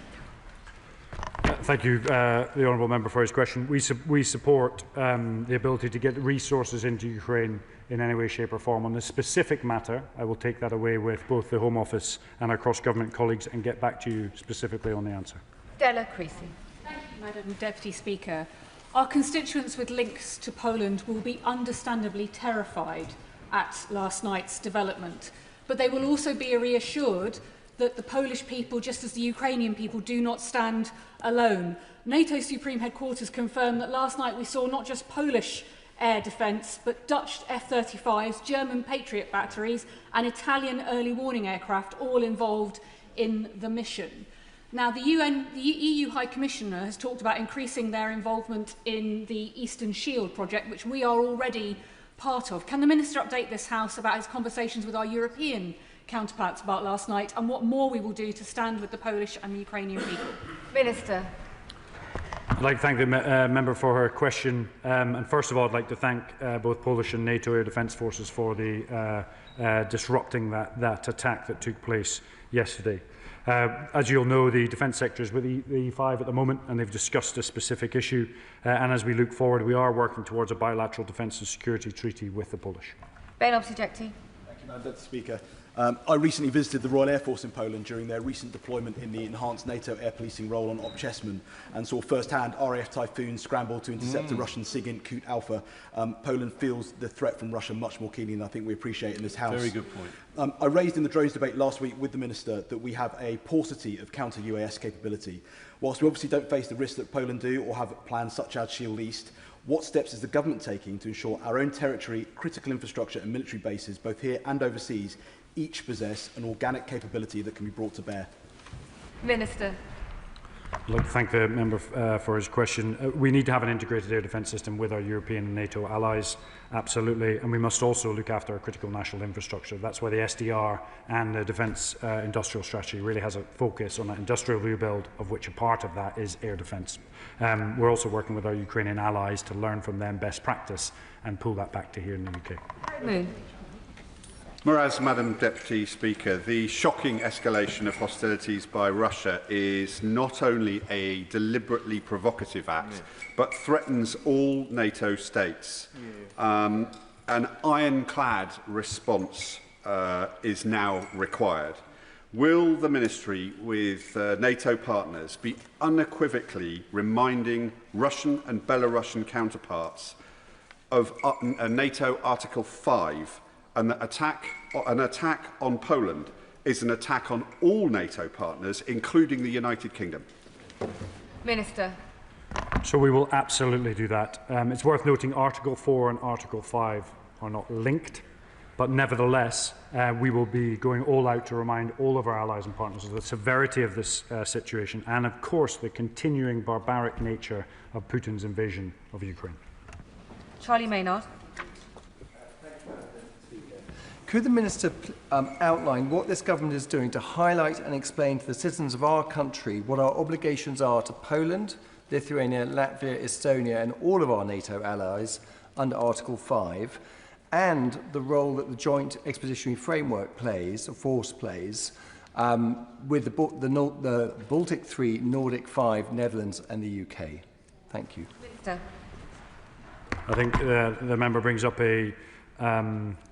Thank you, the honourable member, for his question. We support the ability to get resources into Ukraine in any way, shape or form. On this specific matter, I will take that away with both the Home Office and our cross-government colleagues and get back to you specifically on the answer. Della Creasy. Thank you, Madam Deputy Speaker. Our constituents with links to Poland will be understandably terrified at last night's development, but they will also be reassured that the Polish people, just as the Ukrainian people, do not stand alone. NATO Supreme Headquarters confirmed that last night we saw not just Polish air defence, but Dutch F-35s, German Patriot batteries and Italian early warning aircraft, all involved in the mission. Now, the EU High Commissioner has talked about increasing their involvement in the Eastern Shield project, which we are already part of. Can the Minister update this House about his conversations with our European counterparts about last night and what more we will do to stand with the Polish and the Ukrainian people? Minister. I'd like to thank the member for her question. And first of all, I'd like to thank both Polish and NATO air defence forces for the disrupting that attack that took place yesterday. As you'll know, the Defence Secretary is with the E5 at the moment, and they've discussed a specific issue. And as we look forward, we are working towards a bilateral defence and security treaty with the Polish. Ben Obsujecti. Thank you, Madam Deputy Speaker. I recently visited the Royal Air Force in Poland during their recent deployment in the enhanced NATO air policing role on Obchesman and saw firsthand RAF Typhoons scramble to intercept a Russian SIGINT Kut Alpha. Poland feels the threat from Russia much more keenly than I think we appreciate in this House. Very good point. I raised in the drones debate last week with the Minister that we have a paucity of counter-UAS capability. Whilst we obviously don't face the risks that Poland do or have plans such as Shield East, what steps is the government taking to ensure our own territory, critical infrastructure and military bases, both here and overseas, each possess an organic capability that can be brought to bear? Minister. I'd like to thank the member for his question. We need to have an integrated air defence system with our European and NATO allies, absolutely, and we must also look after our critical national infrastructure. That's why the SDR and the Defence Industrial Strategy really has a focus on that industrial rebuild, of which a part of that is air defence. We're also working with our Ukrainian allies to learn from them best practice and pull that back to here in the UK. Moon. Whereas, Madam Deputy Speaker, the shocking escalation of hostilities by Russia is not only a deliberately provocative act, but threatens all NATO states. An ironclad response is now required. Will the Ministry, with NATO partners, be unequivocally reminding Russian and Belarusian counterparts of NATO Article 5 and that an attack on Poland is an attack on all NATO partners, including the United Kingdom? Minister. So we will absolutely do that. It's worth noting Article 4 and Article 5 are not linked, but nevertheless, we will be going all out to remind all of our allies and partners of the severity of this situation and, of course, the continuing barbaric nature of Putin's invasion of Ukraine. Charlie Maynard. Could the Minister outline what this government is doing to highlight and explain to the citizens of our country what our obligations are to Poland, Lithuania, Latvia, Estonia and all of our NATO allies under Article 5, and the role that the Joint Expeditionary Framework plays, or force plays, with the Baltic 3, Nordic 5, Netherlands and the UK? Thank you. Minister. I think the member brings up a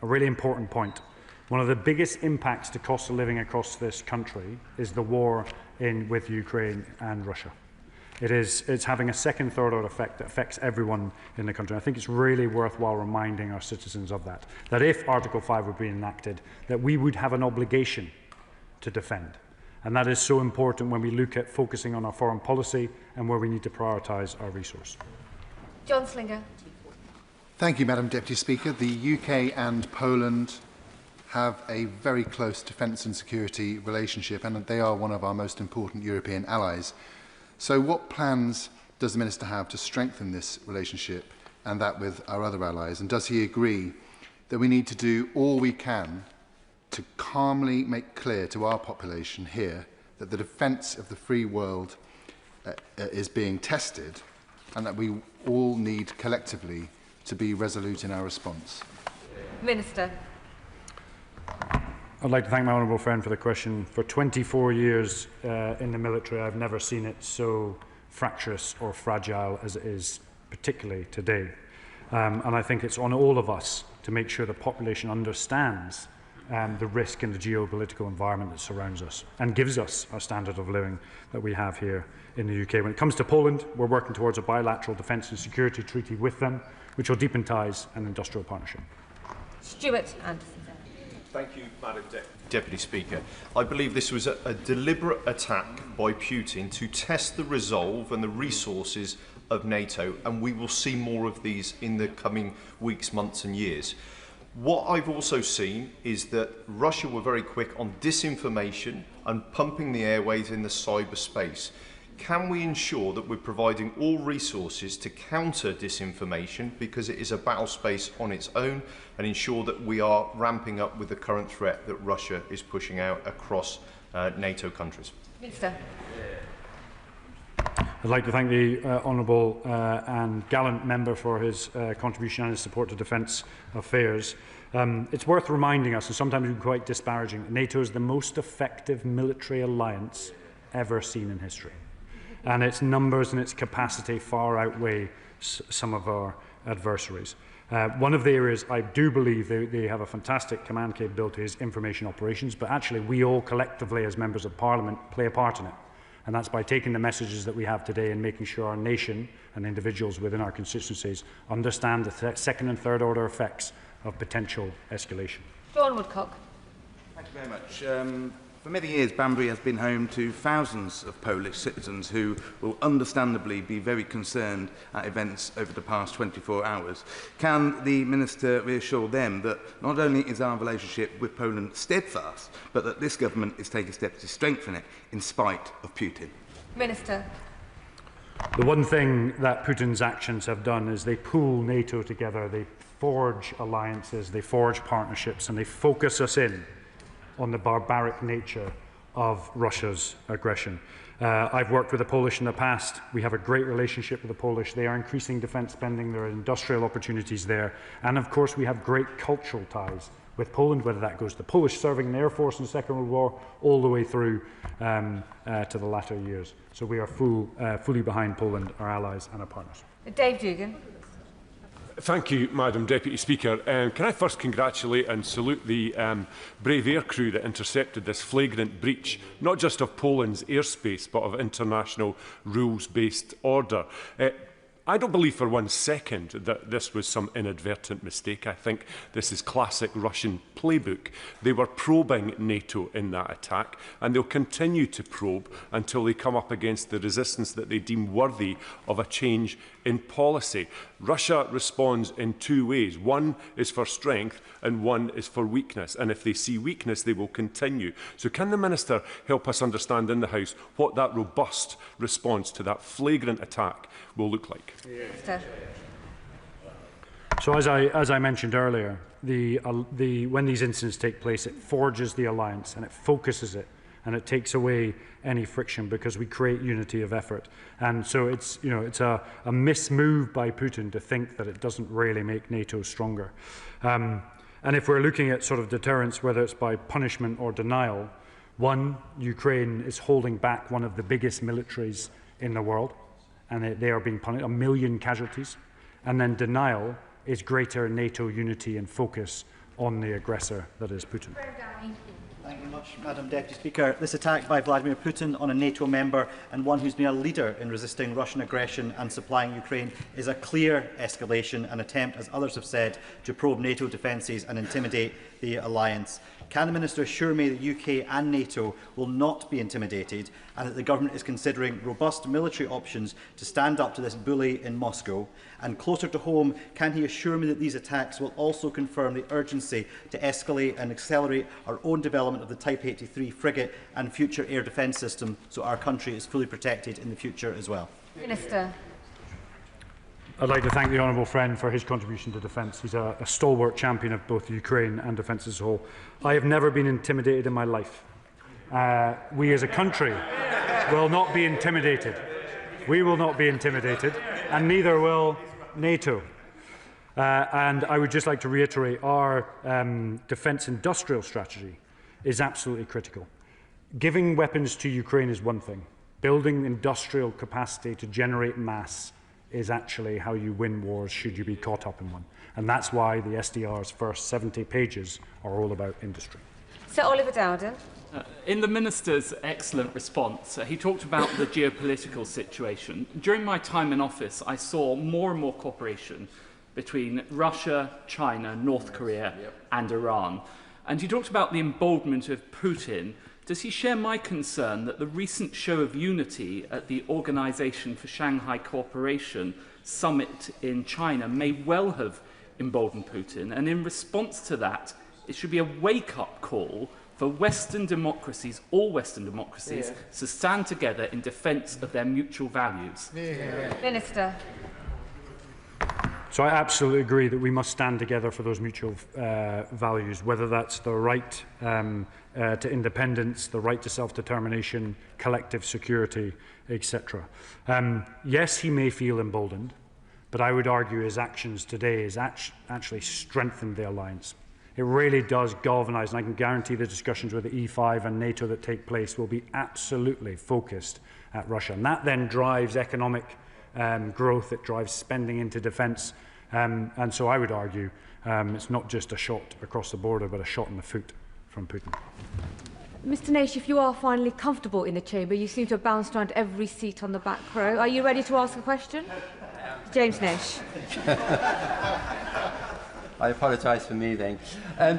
really important point. One of the biggest impacts to cost of living across this country is the war with Ukraine and Russia. It's having a second, third order effect that affects everyone in the country. I think it's really worthwhile reminding our citizens of that. That if Article 5 were being enacted, that we would have an obligation to defend. And that is so important when we look at focusing on our foreign policy and where we need to prioritise our resource. John Slinger. Thank you, Madam Deputy Speaker. The UK and Poland have a very close defence and security relationship, and they are one of our most important European allies. So what plans does the Minister have to strengthen this relationship and that with our other allies? And does he agree that we need to do all we can to calmly make clear to our population here that the defence of the free world is being tested and that we all need collectively to be resolute in our response? Minister. I'd like to thank my honourable friend for the question. For 24 years in the military, I've never seen it so fractious or fragile as it is, particularly today. And I think it's on all of us to make sure the population understands the risk in the geopolitical environment that surrounds us and gives us our standard of living that we have here in the UK. When it comes to Poland, we're working towards a bilateral defence and security treaty with them, which will deepen ties and industrial partnership. Stuart Anderson. Thank you, Madam Deputy Speaker. I believe this was a deliberate attack by Putin to test the resolve and the resources of NATO, and we will see more of these in the coming weeks, months and years. What I've also seen is that Russia were very quick on disinformation and pumping the airways in the cyberspace. Can we ensure that we're providing all resources to counter disinformation, because it is a battle space on its own, and ensure that we are ramping up with the current threat that Russia is pushing out across NATO countries? Minister. I'd like to thank the honourable and gallant member for his contribution and his support to defence affairs. It's worth reminding us, and sometimes we're quite disparaging, that NATO is the most effective military alliance ever seen in history. And its numbers and its capacity far outweigh some of our adversaries. One of the areas I do believe they have a fantastic command capability is information operations, but actually we all collectively as members of Parliament play a part in it. And that's by taking the messages that we have today and making sure our nation and individuals within our constituencies understand the second and third order effects of potential escalation. John Woodcock. Thank you very much. For many years, Banbury has been home to thousands of Polish citizens who will understandably be very concerned at events over the past 24 hours. Can the Minister reassure them that not only is our relationship with Poland steadfast, but that this government is taking steps to strengthen it in spite of Putin? Minister. The one thing that Putin's actions have done is they pull NATO together, they forge alliances, they forge partnerships, and they focus us in on the barbaric nature of Russia's aggression. I've worked with the Polish in the past. We have a great relationship with the Polish. They are increasing defence spending. There are industrial opportunities there. And of course, we have great cultural ties with Poland, whether that goes to the Polish serving in the Air Force in the Second World War, all the way through to the latter years. So we are fully behind Poland, our allies and our partners. Dave Dugan. Thank you, Madam Deputy Speaker. Can I first congratulate and salute the brave air crew that intercepted this flagrant breach, not just of Poland's airspace, but of international rules-based order. I don't believe for 1 second that this was some inadvertent mistake. I think this is classic Russian playbook. They were probing NATO in that attack, and they'll continue to probe until they come up against the resistance that they deem worthy of a change in policy. Russia responds in two ways. One is for strength and one is for weakness. And if they see weakness, they will continue. So can the Minister help us understand in the House what that robust response to that flagrant attack will look like? Minister. So as I mentioned earlier, when these incidents take place, it forges the alliance and it focuses it, and it takes away any friction because we create unity of effort. And so it's a mismove by Putin to think that it doesn't really make NATO stronger. And if we're looking at sort of deterrence, whether it's by punishment or denial, one, Ukraine is holding back one of the biggest militaries in the world, and they are being punished, 1 million casualties. And then denial is greater NATO unity and focus on the aggressor that is Putin. Thank you very much, Madam Deputy Speaker. This attack by Vladimir Putin on a NATO member and one who's been a leader in resisting Russian aggression and supplying Ukraine is a clear escalation, an attempt, as others have said, to probe NATO defences and intimidate the alliance. Can the Minister assure me that the UK and NATO will not be intimidated and that the Government is considering robust military options to stand up to this bully in Moscow? And closer to home, can he assure me that these attacks will also confirm the urgency to escalate and accelerate our own development of the Type 83 frigate and future air defence system so our country is fully protected in the future as well? Minister. I'd like to thank the honourable friend for his contribution to defence. He's a stalwart champion of both Ukraine and defence as a whole. I have never been intimidated in my life. We as a country will not be intimidated. We will not be intimidated, and neither will NATO. And I would just like to reiterate our defence industrial strategy is absolutely critical. Giving weapons to Ukraine is one thing. Building industrial capacity to generate mass is actually how you win wars should you be caught up in one. And that's why the SDR's first 70 pages are all about industry. Sir Oliver Dowden. In the Minister's excellent response, he talked about the geopolitical situation. During my time in office, I saw more and more cooperation between Russia, China, North Korea and Iran. And he talked about the emboldenment of Putin. Does he share my concern that the recent show of unity at the Organisation for Shanghai Cooperation summit in China may well have emboldened Putin? And in response to that, it should be a wake-up call for Western democracies, all Western democracies, to stand together in defence of their mutual values. Minister. So I absolutely agree that we must stand together for those mutual values, whether that's the right to independence, the right to self-determination, collective security, etc. Yes, he may feel emboldened, but I would argue his actions today has actually strengthened the alliance. It really does galvanise, and I can guarantee the discussions with the E5 and NATO that take place will be absolutely focused at Russia. And that then drives economic growth, it drives spending into defence, and so I would argue it's not just a shot across the border, but a shot in the foot from Putin. Mr Nash, if you are finally comfortable in the chamber, you seem to have bounced around every seat on the back row. Are you ready to ask a question? James Nash. I apologise for moving.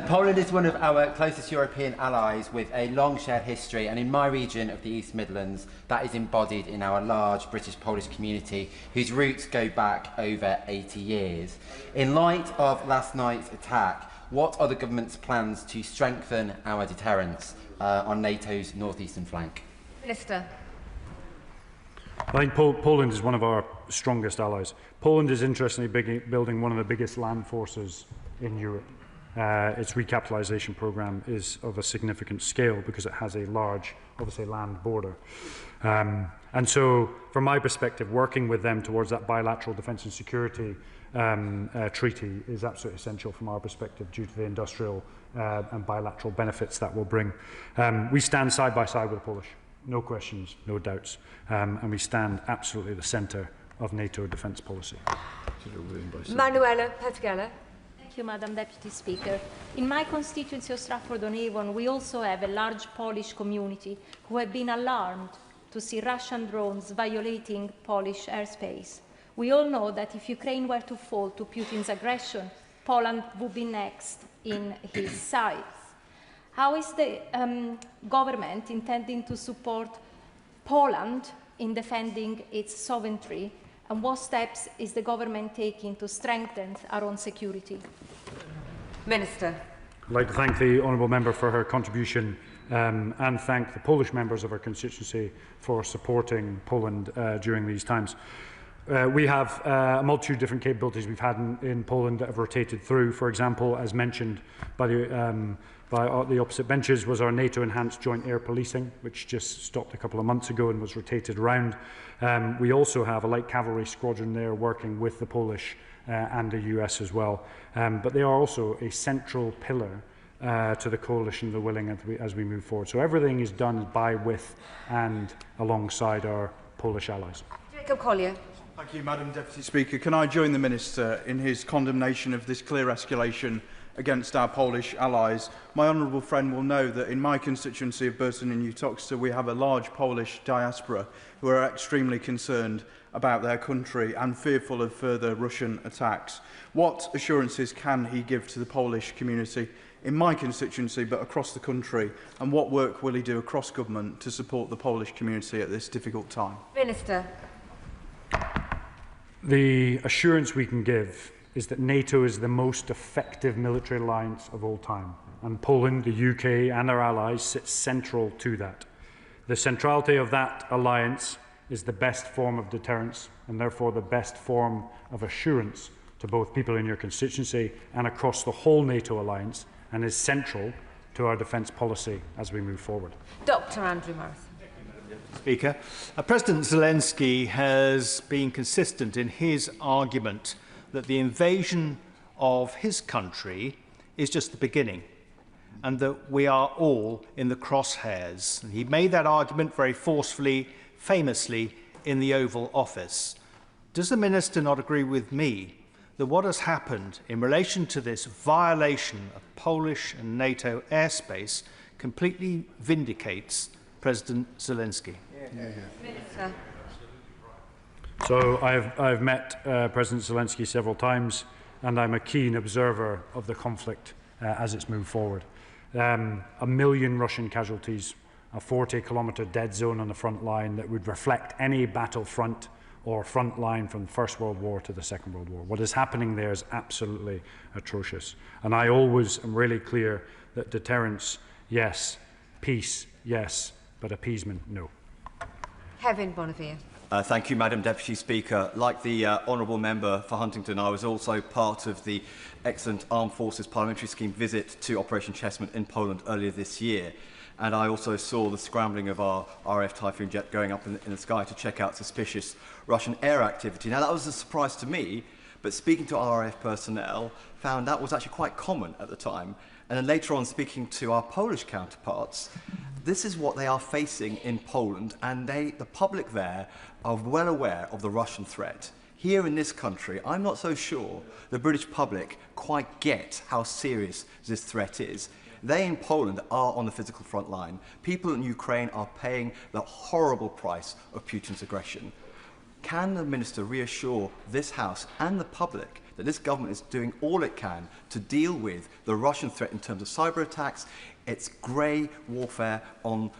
Poland is one of our closest European allies with a long shared history, and in my region of the East Midlands, that is embodied in our large British-Polish community, whose roots go back over 80 years. In light of last night's attack, what are the government's plans to strengthen our deterrence on NATO's north-eastern flank? Minister. I think Poland is one of our strongest allies. Poland is interestingly building one of the biggest land forces in Europe. Its recapitalisation programme is of a significant scale because it has a large, obviously, land border. And so, from my perspective, working with them towards that bilateral defence and security treaty is absolutely essential from our perspective due to the industrial and bilateral benefits that will bring. We stand side by side with the Polish, no questions, no doubts, and we stand absolutely at the centre of NATO defence policy. Manuela Petgela. Thank you, Madam Deputy Speaker. In my constituency of Stratford-on-Avon, we also have a large Polish community who have been alarmed to see Russian drones violating Polish airspace. We all know that if Ukraine were to fall to Putin's aggression, Poland would be next in his sights. How is the government intending to support Poland in defending its sovereignty, and what steps is the government taking to strengthen our own security? Minister. I'd like to thank the honourable member for her contribution and thank the Polish members of our constituency for supporting Poland during these times. We have a multitude of different capabilities we've had in Poland that have rotated through. For example, as mentioned by the opposite benches, was our NATO enhanced joint air policing, which just stopped a couple of months ago and was rotated around. We also have a light cavalry squadron there working with the Polish and the US as well. But they are also a central pillar to the coalition, the willing, as we move forward. So everything is done by, with and alongside our Polish allies. Jacob Collier. Thank you, Madam Deputy Speaker. Can I join the Minister in his condemnation of this clear escalation against our Polish allies? My honourable friend will know that in my constituency of Burton and Uttoxeter we have a large Polish diaspora who are extremely concerned about their country and fearful of further Russian attacks. What assurances can he give to the Polish community in my constituency but across the country, and what work will he do across government to support the Polish community at this difficult time? Minister. The assurance we can give is that NATO is the most effective military alliance of all time, and Poland, the UK and our allies sit central to that. The centrality of that alliance is the best form of deterrence and therefore the best form of assurance to both people in your constituency and across the whole NATO alliance, and is central to our defence policy as we move forward. Dr. Andrew Murphy. Speaker, President Zelensky has been consistent in his argument that the invasion of his country is just the beginning and that we are all in the crosshairs. And he made that argument very forcefully, famously, in the Oval Office. Does the Minister not agree with me that what has happened in relation to this violation of Polish and NATO airspace completely vindicates President Zelensky? Minister. So I've met President Zelensky several times, and I'm a keen observer of the conflict as it's moved forward. 1 million Russian casualties, a 40-kilometre dead zone on the front line that would reflect any battlefront or front line from the First World War to the Second World War. What is happening there is absolutely atrocious. And I always am really clear that deterrence, yes, peace, yes, but appeasement, no. Kevin Bonavia. Thank you, Madam Deputy Speaker. Like the Honourable Member for Huntingdon, I was also part of the excellent Armed Forces Parliamentary Scheme visit to Operation Chessman in Poland earlier this year. And I also saw the scrambling of our RAF Typhoon jet going up in the sky to check out suspicious Russian air activity. Now, that was a surprise to me, but speaking to RAF personnel, found that was actually quite common at the time. And then later on, speaking to our Polish counterparts, this is what they are facing in Poland, and the public there are well aware of the Russian threat. Here in this country, I'm not so sure the British public quite get how serious this threat is. They in Poland are on the physical front line. People in Ukraine are paying the horrible price of Putin's aggression. Can the Minister reassure this House and the public that this government is doing all it can to deal with the Russian threat in terms of cyber attacks, its grey warfare on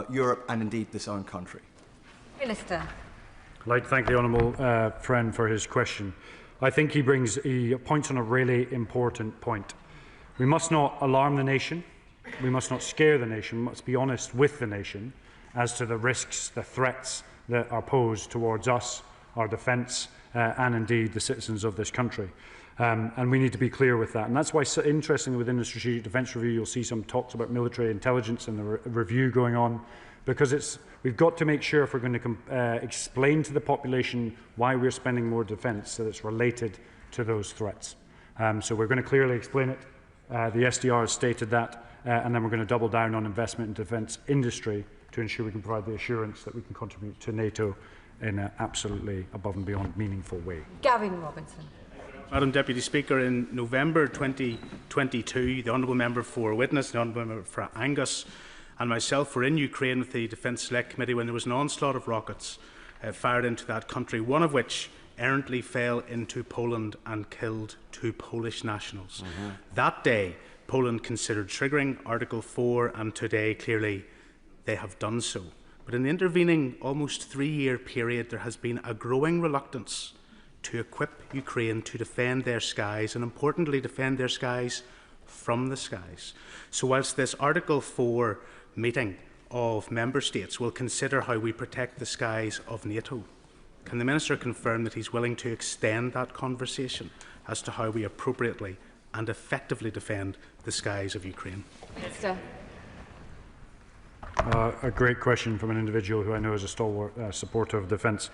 Europe and indeed this own country? Minister. I'd like to thank the honourable friend for his question. I think he points on a really important point. We must not alarm the nation. We must not scare the nation. We must be honest with the nation as to the risks, the threats that are posed towards us, our defence, and indeed the citizens of this country. And we need to be clear with that. And that's why, so interestingly, within the Strategic Defence Review, you'll see some talks about military intelligence and the review going on, because we've got to make sure, if we're going to explain to the population why we're spending more defence, that it's related to those threats. So we're going to clearly explain it. The SDR has stated that, and then we're going to double down on investment in defence industry to ensure we can provide the assurance that we can contribute to NATO in an absolutely above and beyond meaningful way. Gavin Robinson. Madam Deputy Speaker, in November 2022, the Honourable Member for Witness, the Honourable Member for Angus and myself were in Ukraine with the Defence Select Committee when there was an onslaught of rockets fired into that country, one of which errantly fell into Poland and killed 2 Polish nationals. That day, Poland considered triggering Article 4, and today, clearly, they have done so. But in the intervening almost 3-year period, there has been a growing reluctance to equip Ukraine to defend their skies, and importantly, defend their skies from the skies. So whilst this Article 4 meeting of Member States will consider how we protect the skies of NATO, can the Minister confirm that he's willing to extend that conversation as to how we appropriately and effectively defend the skies of Ukraine? Minister. A great question from an individual who I know is a stalwart supporter of defence.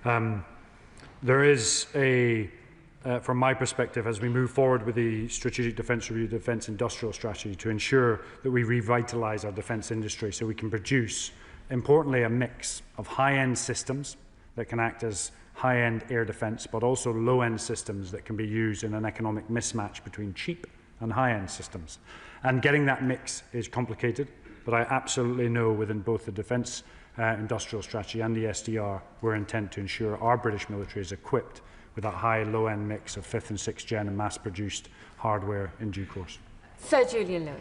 There is from my perspective, as we move forward with the Strategic Defence Review, Defence Industrial Strategy, to ensure that we revitalise our defence industry so we can produce, importantly, a mix of high-end systems that can act as high-end air defence, but also low-end systems that can be used in an economic mismatch between cheap and high-end systems. And getting that mix is complicated, but I absolutely know within both the defence industrial strategy and the SDR, we're intent to ensure our British military is equipped with that high, low-end mix of 5th and 6th gen and mass-produced hardware in due course. Sir Julian Lewis.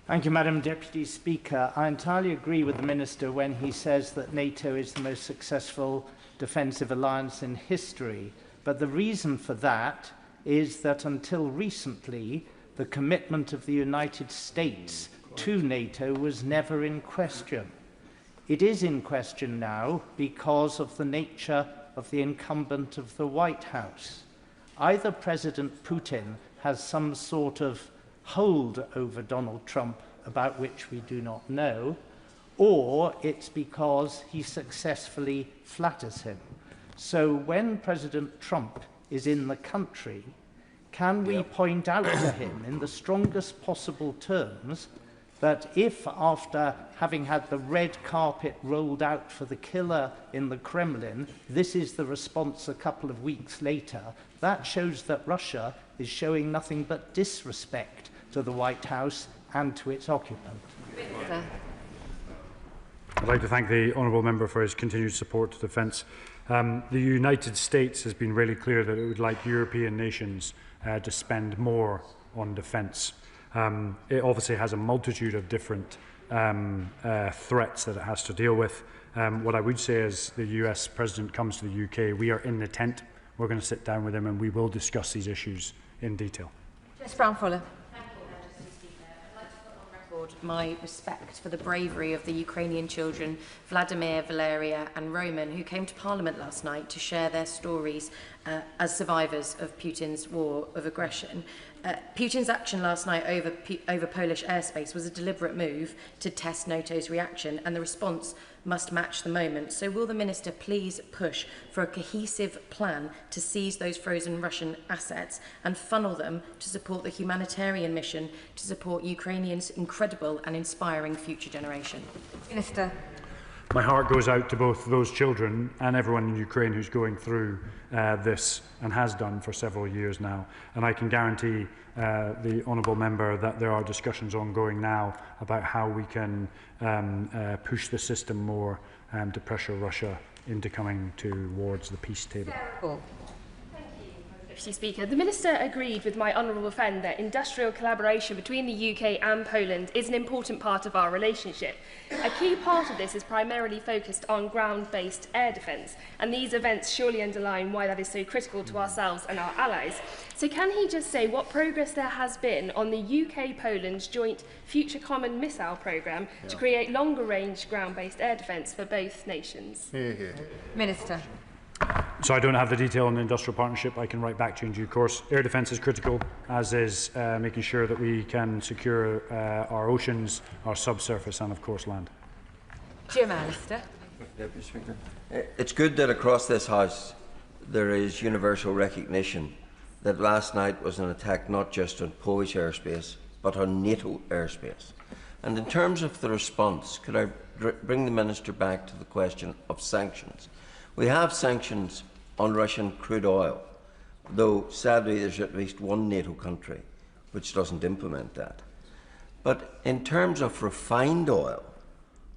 Thank you, Madam Deputy Speaker. I entirely agree with the Minister when he says that NATO is the most successful defensive alliance in history. But the reason for that is that until recently, the commitment of the United States to NATO was never in question. It is in question now because of the nature of the incumbent of the White House. Either President Putin has some sort of hold over Donald Trump about which we do not know, or it's because he successfully flatters him. So when President Trump is in the country, can we point out to him in the strongest possible terms that if, after having had the red carpet rolled out for the killer in the Kremlin, this is the response a couple of weeks later, that shows that Russia is showing nothing but disrespect to the White House and to its occupant. I'd like to thank the honourable member for his continued support to defence. The United States has been really clear that it would like European nations to spend more on defence. It obviously has a multitude of different threats that it has to deal with. What I would say is the US President comes to the UK, we are in the tent. We're going to sit down with him and we will discuss these issues in detail. Jess Brown-Fuller. My respect for the bravery of the Ukrainian children, Vladimir, Valeria and Roman, who came to Parliament last night to share their stories as survivors of Putin's war of aggression. Putin's action last night over Polish airspace was a deliberate move to test NATO's reaction, and the response must match the moment. So will the Minister please push for a cohesive plan to seize those frozen Russian assets and funnel them to support the humanitarian mission to support Ukrainians' incredible and inspiring future generation? Minister. My heart goes out to both those children and everyone in Ukraine who's going through this and has done for several years now. And I can guarantee the honourable member that there are discussions ongoing now about how we can push the system more to pressure Russia into coming towards the peace table. Deputy Speaker. The Minister agreed with my honourable friend that industrial collaboration between the UK and Poland is an important part of our relationship. A key part of this is primarily focused on ground-based air defence, and these events surely underline why that is so critical to ourselves and our allies. So can he just say what progress there has been on the UK-Poland joint Future Common Missile Programme to create longer-range ground-based air defence for both nations? Minister. So I don't have the detail on the industrial partnership. I can write back to you in due course. Air defence is critical, as is making sure that we can secure our oceans, our subsurface and, of course, land. Jim Alistair. Deputy Speaker. It's good that across this House there is universal recognition that last night was an attack not just on Polish airspace, but on NATO airspace. And in terms of the response, could I bring the Minister back to the question of sanctions? We have sanctions on Russian crude oil, though sadly there's at least one NATO country which doesn't implement that. But in terms of refined oil,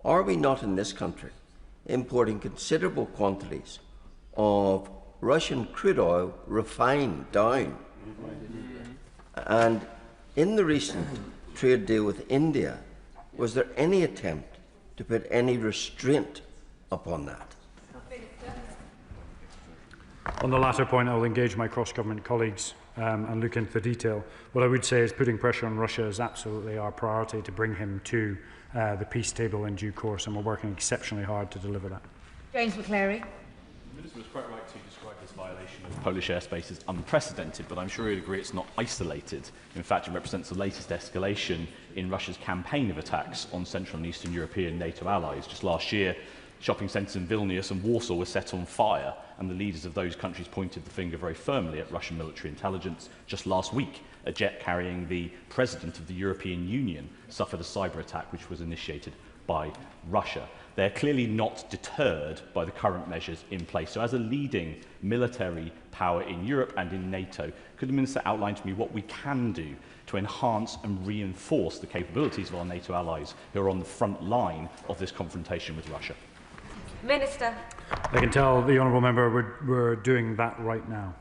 are we not in this country importing considerable quantities of Russian crude oil refined down? And in the recent trade deal with India, was there any attempt to put any restraint upon that? On the latter point, I will engage my cross-government colleagues and look into the detail. What I would say is putting pressure on Russia is absolutely our priority to bring him to the peace table in due course, and we're working exceptionally hard to deliver that. James McCleary. The Minister was quite right to describe this violation of Polish airspace as unprecedented, but I'm sure he'd agree it's not isolated. In fact, it represents the latest escalation in Russia's campaign of attacks on Central and Eastern European NATO allies. Just last year, shopping centres in Vilnius and Warsaw were set on fire, and the leaders of those countries pointed the finger very firmly at Russian military intelligence. Just last week, a jet carrying the President of the European Union suffered a cyber attack which was initiated by Russia. They're clearly not deterred by the current measures in place. So as a leading military power in Europe and in NATO, could the Minister outline to me what we can do to enhance and reinforce the capabilities of our NATO allies who are on the front line of this confrontation with Russia? Minister. I can tell the honourable member we're doing that right now.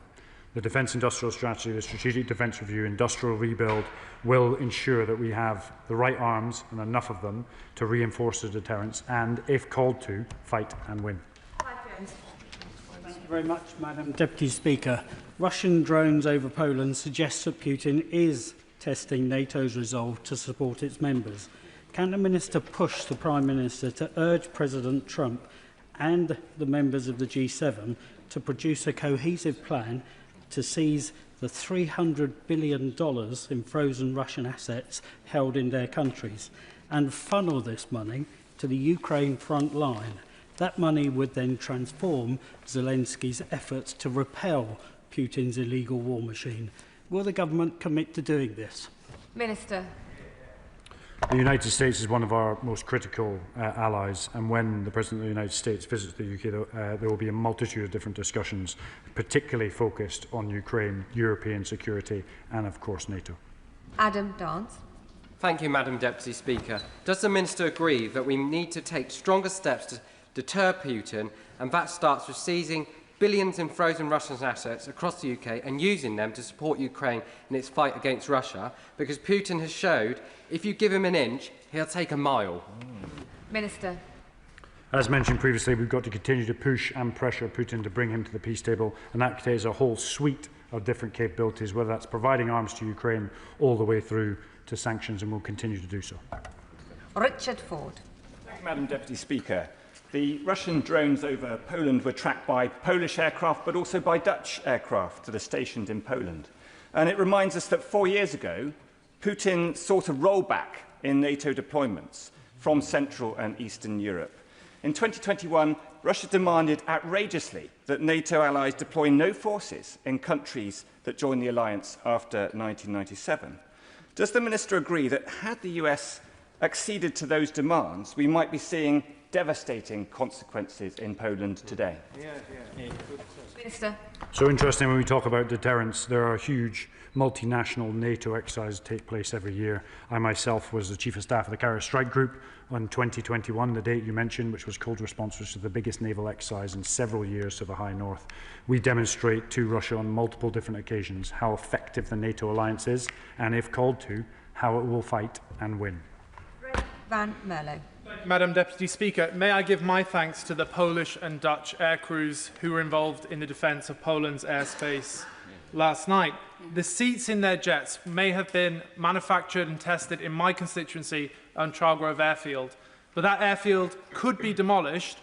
The Defence Industrial Strategy, the Strategic Defence Review, Industrial Rebuild will ensure that we have the right arms and enough of them to reinforce the deterrence and, if called to, fight and win. Thank you very much, Madam Deputy Speaker. Russian drones over Poland suggest that Putin is testing NATO's resolve to support its members. Can the Minister push the Prime Minister to urge President Trump and the members of the G7 to produce a cohesive plan to seize the $300 billion in frozen Russian assets held in their countries and funnel this money to the Ukraine front line? That money would then transform Zelensky's efforts to repel Putin's illegal war machine. Will the government commit to doing this? Minister. The United States is one of our most critical allies, and when the President of the United States visits the UK, there will be a multitude of different discussions, particularly focused on Ukraine, European security and, of course, NATO. Adam Dance. Thank you, Madam Deputy Speaker. Does the Minister agree that we need to take stronger steps to deter Putin, and that starts with seizing billions in frozen Russian assets across the UK and using them to support Ukraine in its fight against Russia, because Putin has showed if you give him an inch, he'll take a mile? Minister. As mentioned previously, we've got to continue to push and pressure Putin to bring him to the peace table, and that contains a whole suite of different capabilities, whether that's providing arms to Ukraine all the way through to sanctions, and we'll continue to do so. Richard Ford. Thank you, Madam Deputy Speaker. The Russian drones over Poland were tracked by Polish aircraft, but also by Dutch aircraft that are stationed in Poland. And it reminds us that 4 years ago, Putin sought a rollback in NATO deployments from Central and Eastern Europe. In 2021, Russia demanded outrageously that NATO allies deploy no forces in countries that joined the alliance after 1997. Does the Minister agree that had the US acceded to those demands, we might be seeing devastating consequences in Poland today. Minister. So interesting when we talk about deterrence. There are huge multinational NATO exercises take place every year. I myself was the Chief of Staff of the Carrier Strike Group on 2021, the date you mentioned, which was cold response, which is the biggest naval exercise in several years to the High North. We demonstrate to Russia on multiple different occasions how effective the NATO alliance is, and if called to, how it will fight and win. Van Merlo. Madam Deputy Speaker, may I give my thanks to the Polish and Dutch air crews who were involved in the defence of Poland's airspace last night. The seats in their jets may have been manufactured and tested in my constituency on Chargrove Airfield, but that airfield could be demolished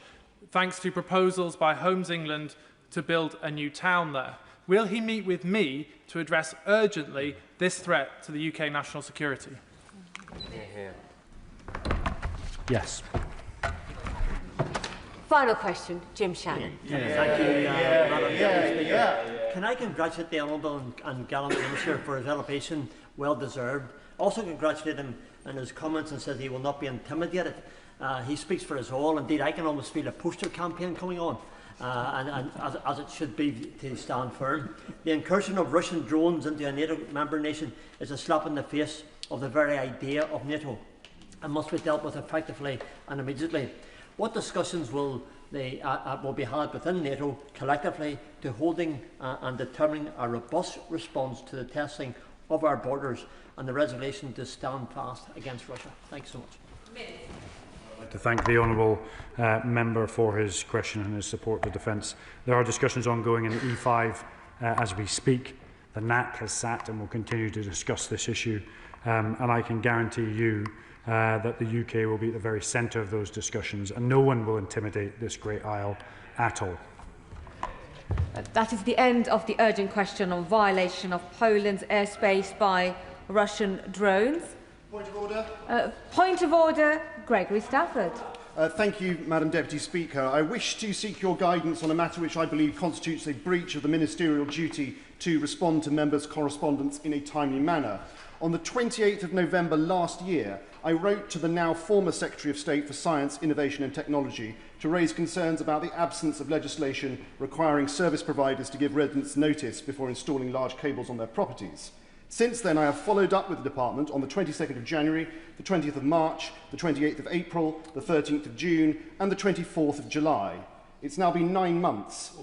thanks to proposals by Homes England to build a new town there. Will he meet with me to address urgently this threat to the UK national security? Yes. Final question, Jim Shannon. Thank you, Madam Deputy Speaker. Can I congratulate the Honourable and gallant Minister for his elevation, well deserved. Also congratulate him on his comments and says he will not be intimidated. He speaks for us all. Indeed, I can almost feel a poster campaign coming on, and as it should be to stand firm. The incursion of Russian drones into a NATO member nation is a slap in the face of the very idea of NATO and must be dealt with effectively and immediately. What discussions will be had within NATO collectively to holding and determining a robust response to the testing of our borders and the resolution to stand fast against Russia? Thanks so much. I'd like to thank the honourable member for his question and his support for defence. There are discussions ongoing in the E5 as we speak. The NAC has sat and will continue to discuss this issue, and I can guarantee you that the UK will be at the very centre of those discussions, and no one will intimidate this great isle at all. That is the end of the urgent question on violation of Poland's airspace by Russian drones. Point of order. Point of order, Gregory Stafford. Thank you, Madam Deputy Speaker. I wish to seek your guidance on a matter which I believe constitutes a breach of the ministerial duty to respond to members' correspondence in a timely manner. On the 28th of November last year, I wrote to the now former Secretary of State for Science, Innovation and Technology to raise concerns about the absence of legislation requiring service providers to give residents notice before installing large cables on their properties. Since then, I have followed up with the Department on the 22nd of January, the 20th of March, the 28th of April, the 13th of June and the 24th of July. It's now been 9 months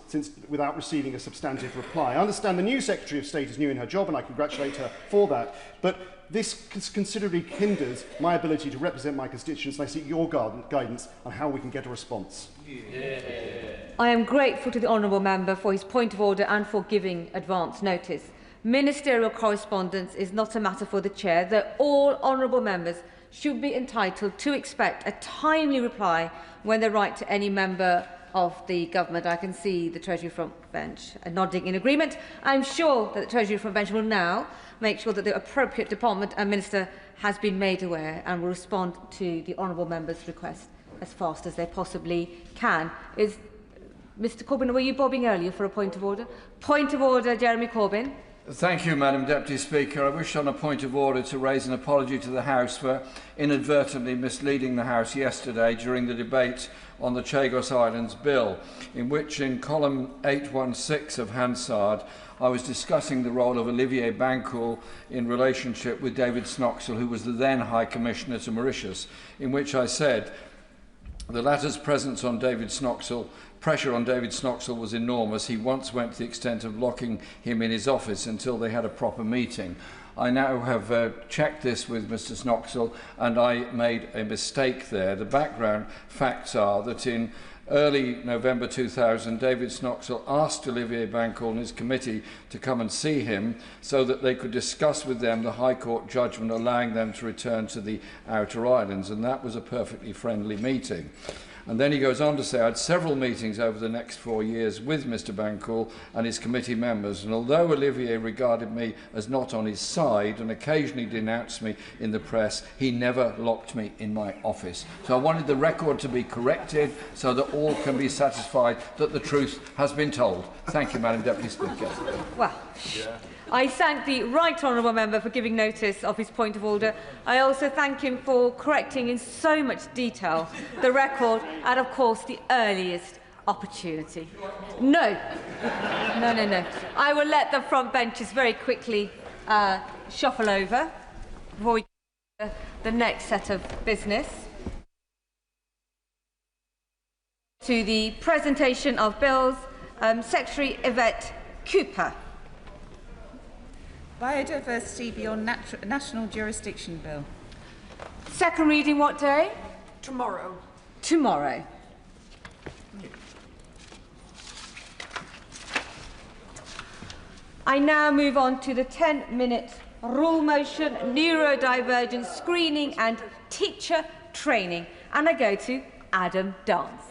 without receiving a substantive reply. I understand the new Secretary of State is new in her job, and I congratulate her for that. But this considerably hinders my ability to represent my constituents, and I seek your guidance on how we can get a response. I am grateful to the honourable member for his point of order and for giving advance notice. Ministerial correspondence is not a matter for the Chair, that all honourable members should be entitled to expect a timely reply when they write to any member of the government. I can see the Treasury front bench nodding in agreement. I'm sure that the Treasury front bench will now make sure that the appropriate department and minister has been made aware and will respond to the honourable member's request as fast as they possibly can. Is Mr Corbyn, were you bobbing earlier for a point of order? Point of order, Jeremy Corbyn. Thank you, Madam Deputy Speaker. I wish on a point of order to raise an apology to the House for inadvertently misleading the House yesterday during the debate on the Chagos Islands Bill, in which in column 816 of Hansard I was discussing the role of Olivier Bancoul in relationship with David Snoxall, who was the then High Commissioner to Mauritius, in which I said the latter's presence on David Snoxall, pressure on David Snoxall was enormous. He once went to the extent of locking him in his office until they had a proper meeting. I now have checked this with Mr Snoxall, and I made a mistake there. The background facts are that in early November 2000, David Snoxall asked Olivier Bancoul and his committee to come and see him so that they could discuss with them the High Court judgment allowing them to return to the outer islands, and that was a perfectly friendly meeting. And then he goes on to say, I had several meetings over the next 4 years with Mr Bancoul and his committee members, and although Olivier regarded me as not on his side and occasionally denounced me in the press, he never locked me in my office. So I wanted the record to be corrected so that all can be satisfied that the truth has been told. Thank you, Madam Deputy Speaker. Well, I thank the right honourable member for giving notice of his point of order. I also thank him for correcting in so much detail the record at, of course, the earliest opportunity. No. No. I will let the front benches very quickly shuffle over before we get to the next set of business. To the presentation of bills, Secretary Yvette Cooper. Biodiversity Beyond National Jurisdiction Bill. Second reading what day? Tomorrow. Tomorrow. I now move on to the 10-minute rule motion, neurodivergent screening and teacher training. And I go to Adam Dance.